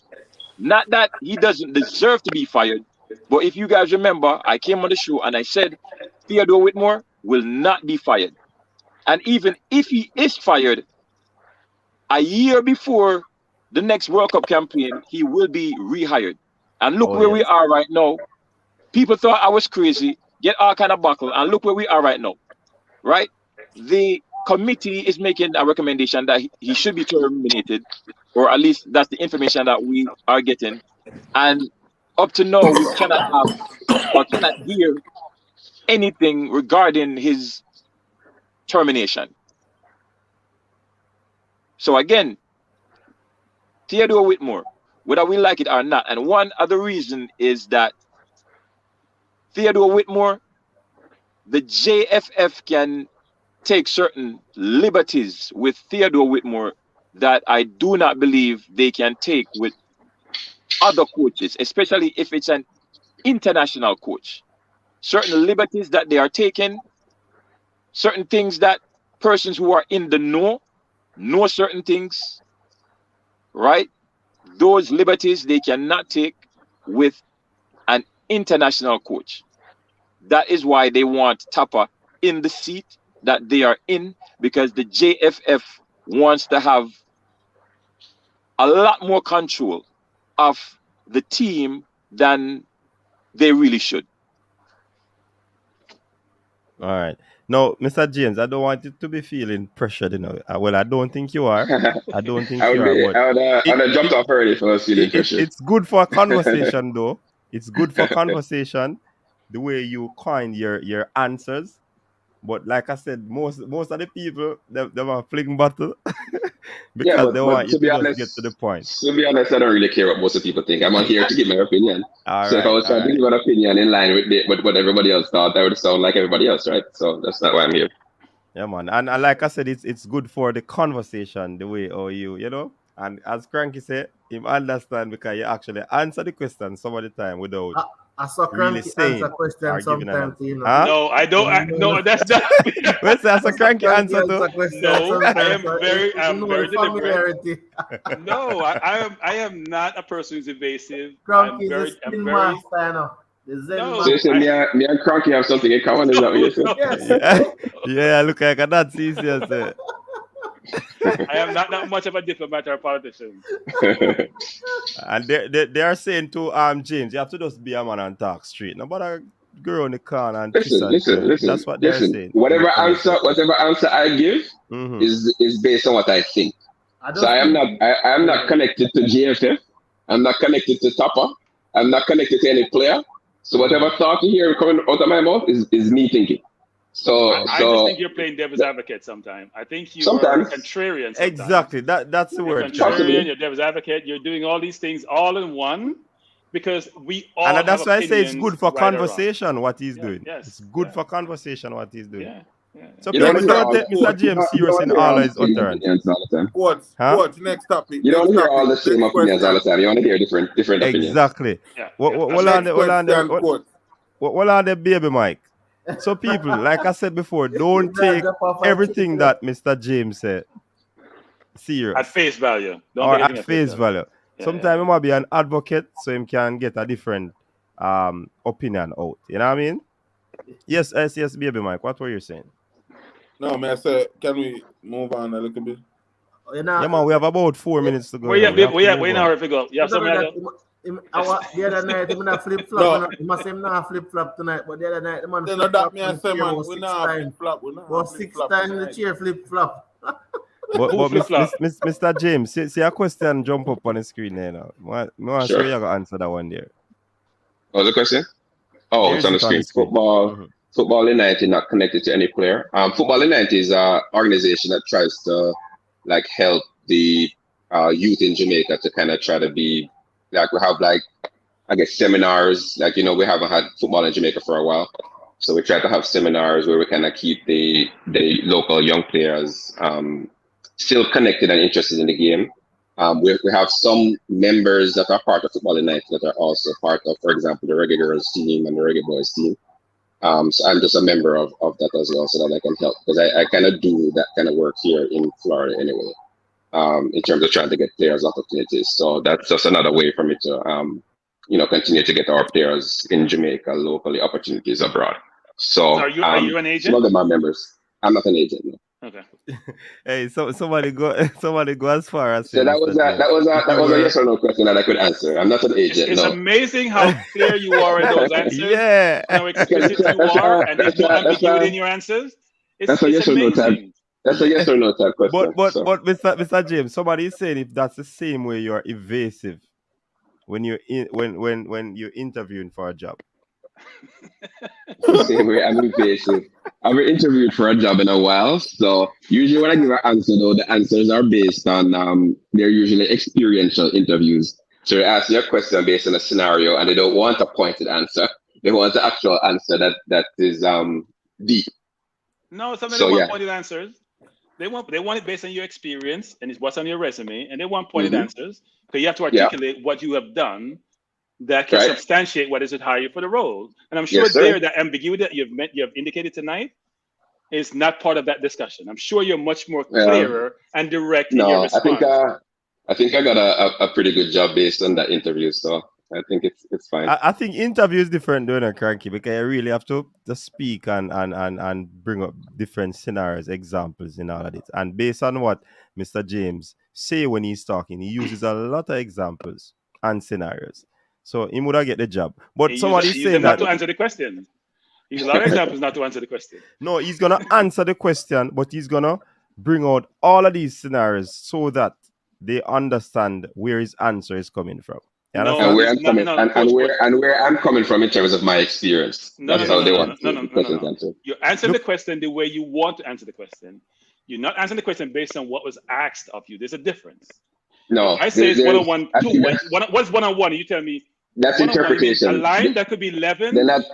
Not that he doesn't deserve to be fired, but if you guys remember, I came on the show and I said Theodore Whitmore will not be fired. And even if he is fired, a year before the next World Cup campaign, he will be rehired. And look where we are right now. People thought I was crazy, get all kind of buckle, and look where we are right now. Right? The committee is making a recommendation that he should be terminated, or at least that's the information that we are getting. And up to now, we cannot have or cannot hear anything regarding his termination. So again, Theodore Whitmore, whether we like it or not, and one other reason is that Theodore Whitmore, the JFF can take certain liberties with Theodore Whitmore that I do not believe they can take with other coaches, especially if it's an international coach. Certain liberties that they are taking, certain things that persons who are in the know certain things, right? Those liberties they cannot take with an international coach. That is why they want Tapper in the seat that they are in, because the JFF wants to have a lot more control of the team than they really should. All right. No, Mr. James, I don't want you to be feeling pressured, you know. Well, I don't think you are. I don't think you are. But I would have jumped off already if I was feeling pressured. It's good for a conversation, though. It's good for conversation, the way you coin your answers. But like I said, most of the people, they are fling battle because they want you to just get to the point. To be honest, I don't really care what most of the people think. I'm not here to give my opinion. So if I was trying to give an opinion in line with what everybody else thought, I would sound like everybody else, right? So that's not why I'm here. Yeah, man. And like I said, it's good for the conversation, the way you know. And as Cranky said, him understand because you actually answer the question some of the time without I saw really Cranky saying answer question sometimes, you know. Huh? No, I don't. No, that's not. What's that? That's a Cranky answer too. No, I am very deliberate. No, I am not a person who's evasive. Cranky is a master, no, so you say me and Cranky have something in common, is that what you said? Yes. Yeah, look like that's easier. I am not that much of a diplomat or a politician. And they are saying to James, you have to just be a man and talk straight. Nobody go on the corner and listen. That's what they're saying. Whatever answer I give is based on what I think. I am not connected to JFF. I'm not connected to Tapper. I'm not connected to any player. So whatever thought you hear coming out of my mouth is me thinking. I just think you're playing devil's advocate sometimes. I think you are contrarian sometimes. Exactly. That's the word. You're contrarian, you're devil's advocate. You're doing all these things all in one because we all and that's why I say it's good for right conversation what he's doing. Yes, it's good for conversation what he's doing. Yeah. So people don't take Mr. James serious in all his utterance. What's next topic? You don't hear all the same opinions all the time. You want to hear different opinions. Exactly. What on the baby Mike? So people, like I said before, don't take everything that Mr. James said serious. At face value. Or at face value. Sometimes he might be an advocate so he can get a different opinion out. You know what I mean? Yes, baby Mike. What were you saying? No, man, I said, can we move on a little bit? Yeah, man, we have about 4 minutes to go. Wait now if we go. You have something else? The other night, I'm not flip flop. He must say not flip flop tonight, but the other night, the man flip flop. We're not flip flop. Well, 6 times the chair flip flop. But Mr. James, see a question jump up on the screen there now. I want to show you how to answer that one there. What was the question? Oh, it's on the screen. Football United not connected to any player. Football United is an organization that tries to help the youth in Jamaica to kind of try to be we have seminars. We haven't had football in Jamaica for a while, so we try to have seminars where we kind of keep the local young players still connected and interested in the game. We have some members that are part of Football United that are also part of, for example, the Reggae Girls team and the Reggae Boys team. So I'm just a member of that as well, so that I can help, because I kind of do that kind of work here in Florida anyway, in terms of trying to get players opportunities. So that's just another way for me to, continue to get our players in Jamaica locally opportunities abroad. So, are you an agent? some of them are members. I'm not an agent, no. Okay. Hey, so somebody go as far as So say, that was Mr. a that was a If that you was a were, yes or no question that I could answer. I'm not an agent, It's no. amazing how clear you are in those answers, yeah. and how explicit you are, and there's no ambiguity in your answers. That's a yes It's or no type. amazing. That's a yes or no type question. But Mr. James, somebody is saying if that's the same way you're evasive when you're interviewing for a job. Same way I'm invasive. I've been interviewed for a job in a while, so usually when I give an answer, though, the answers are based on they're usually experiential interviews. So they ask you a question based on a scenario, and they don't want a pointed answer. They want the actual answer that is deep. No, some of So them want yeah. pointed answers. They want it based on your experience and it's what's on your resume, and they want pointed Mhm. answers because you have to Yeah. articulate what you have done that can Right. substantiate what is it hire you for the role. And I'm sure Yes, sir. that ambiguity that you've indicated tonight is not part of that discussion. I'm sure you're much more clearer and direct in your No, response. I think I got a pretty good job based on that interview, so I think it's fine. I think interview is different doing a cranky because you really have to just speak and bring up different scenarios, examples in all of it. And based on what Mr. James say when he's talking, he uses a lot of examples and scenarios. So he would have get the job. But somebody's He used saying them not that to answer the question. He used a lot of examples not to answer the question. no, he's gonna answer the question, but he's gonna bring out all of these scenarios so that they understand where his answer is coming from. You No, And understand? where I'm no, coming no, coach. and where I'm coming from in terms of my experience. No, That's how they want the questions no. answered. You're answering the Look, question the way you want to answer the question. You're not answering the question based on what was asked of you. There's a difference. No, If I say it's there's one-on-one, I think what's one-on-one? And you tell me that's one-on-one. You mean a interpretation. line that could be 11? They're not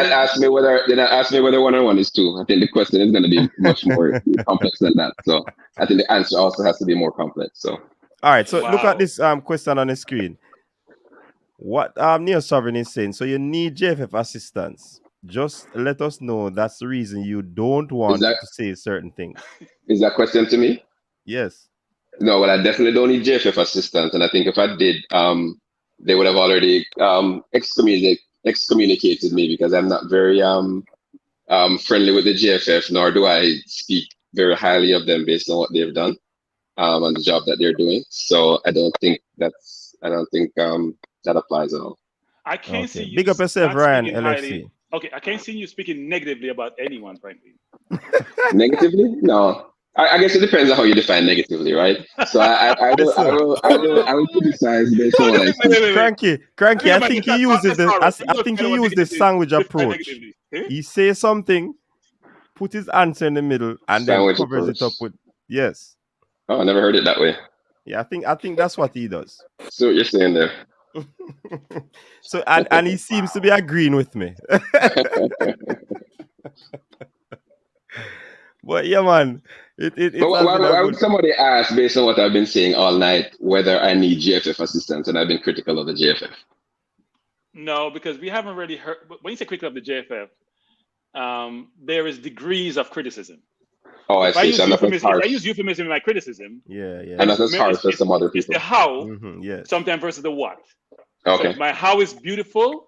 ask me whether 1-on-1 is 2. I think the question is going to be much more complex than that. So I think the answer also has to be more complex. So all right, so look at Wow. this question on the screen. What Neo Sovereign is saying. So you need JFF assistance. Just let us know that's the reason you don't is want that to say certain things. is that question to me? Yes. No, well, I definitely don't need JFF assistance, and I think if I did, they would have already excommunicated me because I'm not very friendly with the JFF, nor do I speak very highly of them based on what they've done and the job that they're doing. So I don't think that applies at all. I can't see Okay. you Big up yourself, not Ryan, speaking highly. LFC. Okay, I can't see you speaking negatively about anyone, frankly. Negatively? No. I guess it depends on how you define negatively, right? So Listen, I will criticize based on what I see. Cranky. I think I I might think get he that uses the sorrow. I think he used the sandwich Define approach. negatively. Eh? He says something, put his answer in the middle, and then Sandwich covers it approach. up with yes. Oh, I never heard it that way. Yeah, I think that's what he does. So what you're saying there. So and he seems to be agreeing with me. But yeah, man, it But has been a why would good. somebody ask, based on what I've been saying all night, whether I need JFF assistance? And I've been critical of the JFF. No, because we haven't really heard. When you say critical of the JFF, there is degrees of criticism. Oh, I If I see. use So I'm not as euphemism, harsh. in my criticism, Yeah. I'm not as harsh as some other it's people. the how Yes. sometimes versus the what. So Okay. if my how is beautiful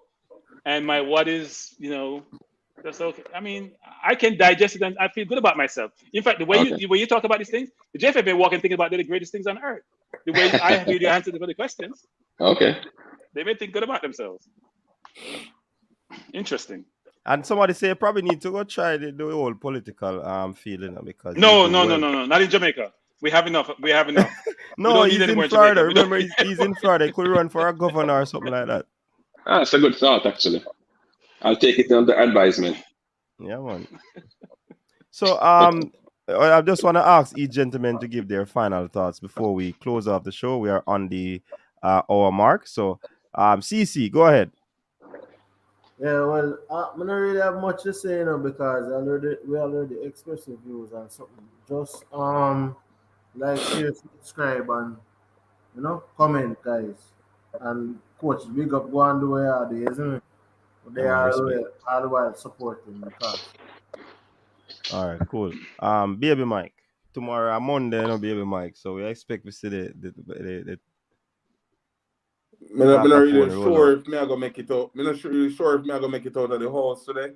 and my what is, that's okay. I mean, I can digest it and I feel good about myself. In fact, the way you talk about these things, the JFF may walk and think about they're the greatest things on earth. The way I have you answer the questions, Okay. they may think good about themselves. Interesting. And somebody say you probably need to go try the whole political feeling because No, not in Jamaica. We have enough. No, we don't need he's any more in Florida. Jamaica. Remember, he's in Florida. He could run for a governor or something like that. That's a good thought, actually. I'll take it under advisement. Yeah, man. So, I just want to ask each gentleman to give their final thoughts before we close off the show. We are on the hour mark. So, CC, go ahead. Yeah, well, I don't really have much to say, because we already expressed the views and something. Just like, share, subscribe, and comment, guys. And coach, big up, go on the way are they, isn't it? They Yeah, man, are respect. all the while supporting the cause. All right, cool. Baby Mike. Tomorrow, Monday, no baby Mike. So we expect to see the Me not really microphone roll sure out. if me I gonna make it out. Me not really sure if me I gonna make it out of the house today.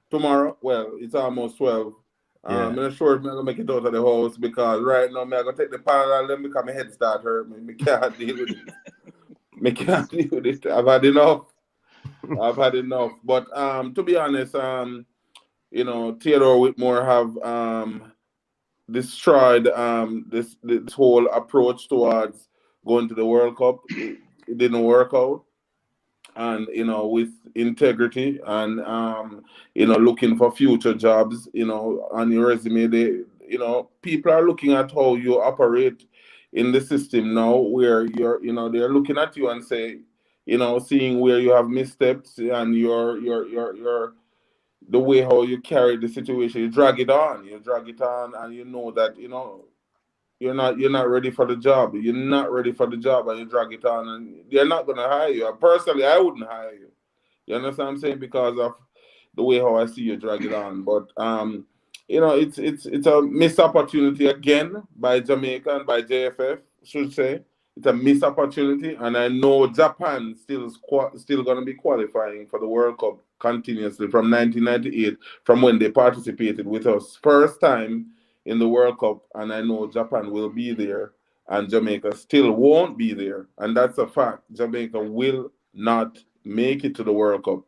Tomorrow, well, it's almost 12. Yeah. Me not sure if me I gonna make it out of the house because right now me I gonna take the Panadol then because my head start hurt me. Me can't deal with it. Me can't deal with it. I've had enough. I've had enough. But to be honest, Theodore Whitmore have destroyed this whole approach towards going to the World Cup. It didn't work out, and with integrity and looking for future jobs, on your resume, people are looking at how you operate in the system now, where they're looking at you and say, seeing where you have missteps and your the way how you carry the situation, you drag it on, and you know that you're not ready for the job. You're not ready for the job, and you drag it on, and they're not gonna hire you. Personally, I wouldn't hire you. You understand what I'm saying? Because of the way how I see you drag it on. But it's a missed opportunity again by Jamaica and by JFF, should say. It's a missed opportunity, and I know Japan still going to be qualifying for the World Cup continuously from 1998, from when they participated with us first time in the World Cup, and I know Japan will be there, and Jamaica still won't be there, and that's a fact. Jamaica will not make it to the World Cup,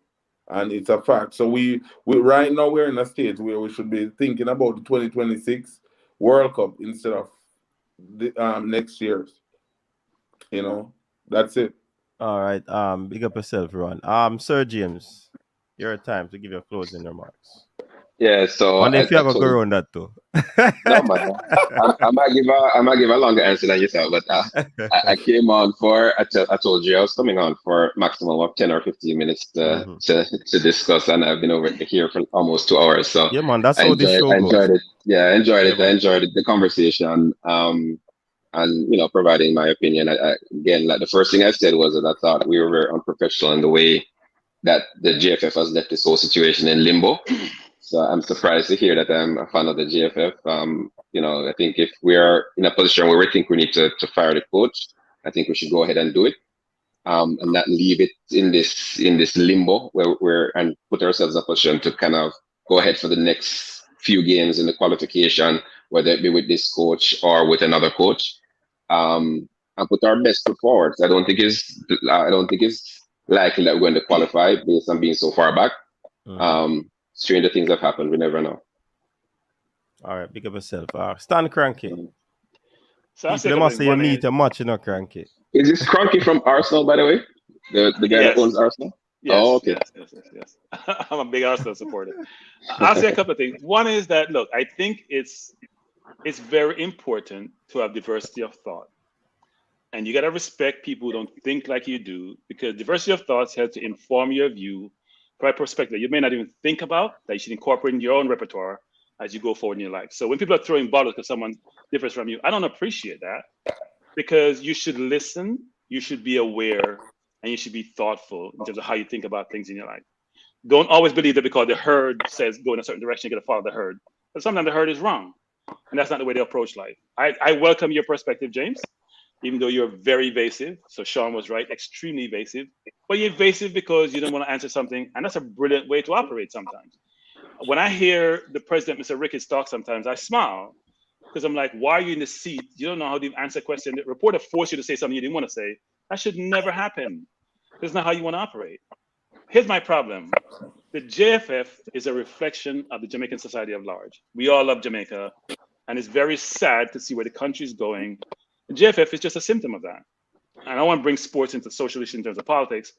and it's a fact. So we right now we're in a stage where we should be thinking about the 2026 World Cup instead of the next year's. That's it. All right. Big up yourself, Ron. Sir James, your time to give your closing remarks. Yeah, so And if you I have a told go on that too. no man, I might give a longer answer than yourself, but I came on I told you I was coming on for maximum of 10 or 15 minutes Hmm. to discuss, and I've been over here for almost 2 hours. So Yeah, man, that's I how this enjoyed show I goes. enjoyed it. Yeah, I enjoyed Yeah, it. I man. enjoyed it, the conversation. And providing my opinion. Again, like the first thing I said was that I thought we were very unprofessional in the way that the JFF has left this whole situation in limbo. So I'm surprised to hear that I'm a fan of the JFF. I think if we are in a position where we think we need to fire the coach, I think we should go ahead and do it, and not leave it in this limbo and put ourselves in a position to kind of go ahead for the next few games in the qualification, whether it be with this coach or with another coach, and put our best foot forward. I don't think it's likely that we're going to qualify based on being so far back. Hmm. Stranger things have happened. We never know. All right, big up yourself. Stan Cranky. Mhm. So I'll say People a they couple must things. say you One need is a match, Cranky. Is this Cronky from Arsenal, by the way? The guy that owns yes, Arsenal? Oh, yes, okay. yes, yes, yes, yes. I'm a big Arsenal supporter. I'll say a couple of things. One is that look, I think it's very important to have diversity of thought. And you got to respect people who don't think like you do, because diversity of thoughts helps to inform your view from a perspective you may not even think about, that you should incorporate in your own repertoire as you go forward in your life. So when people are throwing bottles because someone differs from you, I don't appreciate that, because you should listen, you should be aware, and you should be thoughtful in terms of how you think about things in your life. Don't always believe that because the herd says go in a certain direction, you got to follow the herd. But sometimes the herd is wrong, and that's not the way they approach life. I welcome your perspective, James, even though you're very evasive. So Sean was right, extremely evasive. But you're evasive because you don't want to answer something, and that's a brilliant way to operate sometimes. When I hear the president, Mr. Ricketts, talk sometimes, I smile because I'm like, why are you in the seat? You don't know how to answer a question. The reporter forced you to say something you didn't want to say. That should never happen. That's not how you want to operate. Here's my problem. The JFF is a reflection of the Jamaican society at large. We all love Jamaica, and it's very sad to see where the country is going. The JFF is just a symptom of that. And I don't want to bring sports into social issues in terms of politics,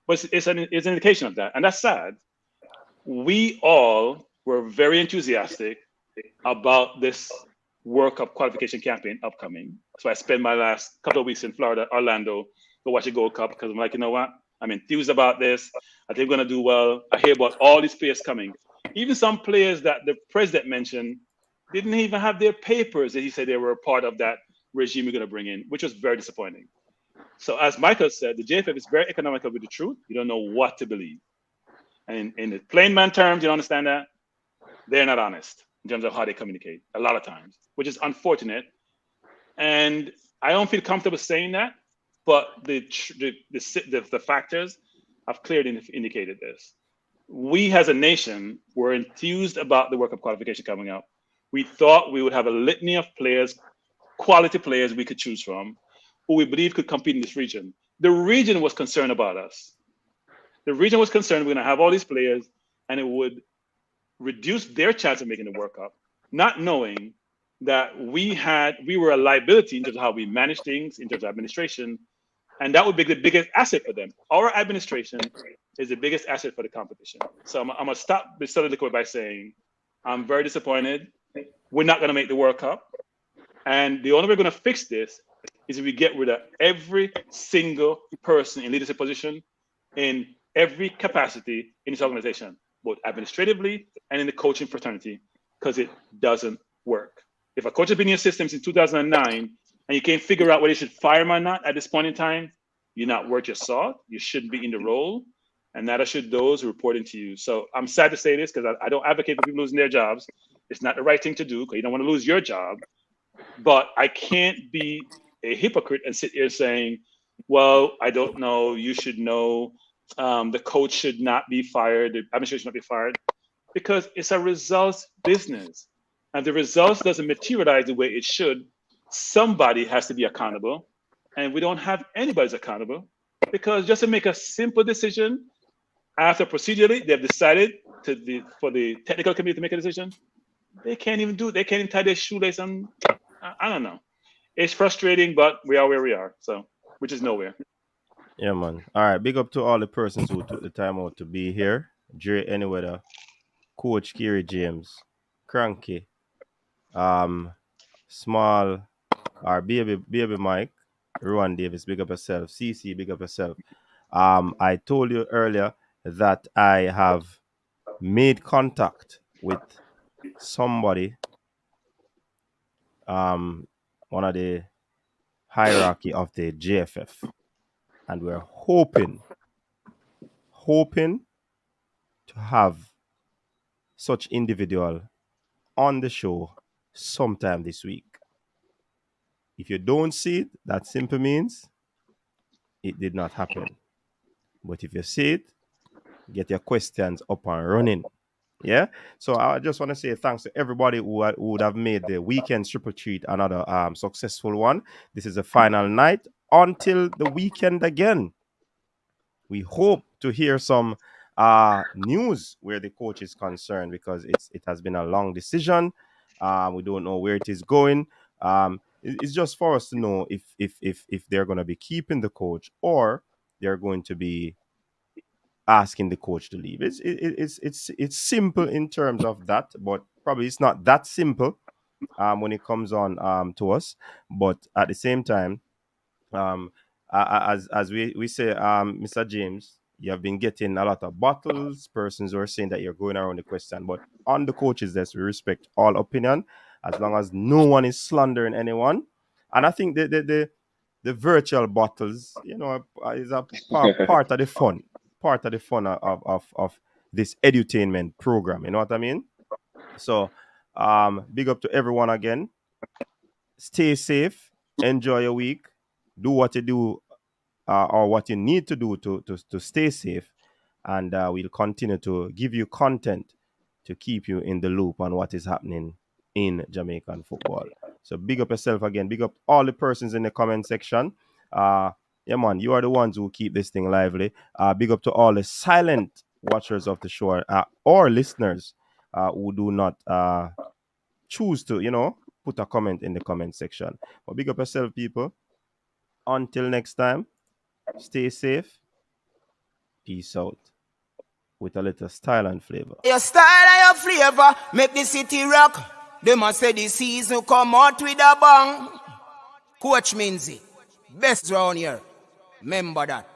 but it's an indication of that. And that's sad. We all were very enthusiastic about this World Cup qualification campaign upcoming. So I spent my last couple of weeks in Florida, Orlando, to watch the Gold Cup, because I'm like, you know what? I'm enthused about this. I think we're going to do well. I hear about all these players coming. Even some players that the president mentioned didn't even have their papers that he said they were a part of that regime we're going to bring in, which was very disappointing. So as Michael said, the JFF is very economical with the truth. You don't know what to believe. And in the plain man terms, you don't understand that? They're not honest in terms of how they communicate a lot of times, which is unfortunate. And I don't feel comfortable saying that, but the factors have clearly indicated this. We as a nation were enthused about the World Cup qualification coming up. We thought we would have a litany of players, quality players we could choose from, who we believe could compete in this region. The region was concerned about us. The region was concerned we're going to have all these players and it would reduce their chance of making the World Cup, not knowing that we were a liability in terms of how we manage things, in terms of administration, and that would be the biggest asset for them. Our administration is the biggest asset for the competition. So I'm going to stop this soliloquy by saying I'm very disappointed. We're not going to make the World Cup. And the only way we're going to fix this is if we get rid of every single person in leadership position in every capacity in this organization, both administratively and in the coaching fraternity, because it doesn't work. If a coach has been in your system since 2009 and you can't figure out whether you should fire him or not at this point in time, you're not worth your salt. You shouldn't be in the role, and neither should those reporting to you. So I'm sad to say this because I don't advocate for people losing their jobs. It's not the right thing to do because you don't want to lose your job. But I can't be a hypocrite and sit here saying, well, I don't know, you should know, the coach should not be fired, the administration should not be fired, because it's a results business. And the results doesn't materialize the way it should. Somebody has to be accountable. And we don't have anybody's accountable because just to make a simple decision after procedurally they've decided for the technical committee to make a decision, they can't even do it. They can't even tie their shoelace on. I don't know. It's frustrating, but we are where we are. So, which is nowhere. Yeah, man. All right. Big up to all the persons who took the time out to be here. Dre Anyweather, Coach Kiri James, Cranky, Small, our baby Mike, Rowan Davis, big up yourself. CC, big up yourself. I told you earlier that I have made contact with somebody, one of the hierarchy of the JFF, and we're hoping to have such individual on the show sometime this week. If you don't see it, that simply means it did not happen. But if you see it, get your questions up and running. Yeah. So I just want to say thanks to everybody who would have made the Weekend TripleTreat another successful one. This is the final night until the weekend again. We hope to hear some news where the coach is concerned because it has been a long decision. We don't know where it is going. It's just for us to know if they're going to be keeping the coach or they're going to be asking the coach to leave. It's simple in terms of that, but probably it's not that simple when it comes on to us. But at the same time, as we say, Mr. James, you have been getting a lot of bottles. Persons who are saying that you're going around the question, but on the coaches' desk, we respect all opinion as long as no one is slandering anyone. And I think the virtual bottles, is a part of the fun. Part of the fun of this edutainment program. You know what I mean? So, big up to everyone again. Stay safe. Enjoy your week. Do what you do or what you need to do to stay safe. And we'll continue to give you content to keep you in the loop on what is happening in Jamaican football. So big up yourself again. Big up all the persons in the comment section. Yeah, man, you are the ones who keep this thing lively. Big up to all the silent watchers of the show or listeners who do not choose to, put a comment in the comment section. But big up yourself, people. Until next time, stay safe. Peace out. With a little style and flavor. Your style and your flavor make the city rock. They must say the season come out with a bang. Coach Minzy, best round here. Remember that.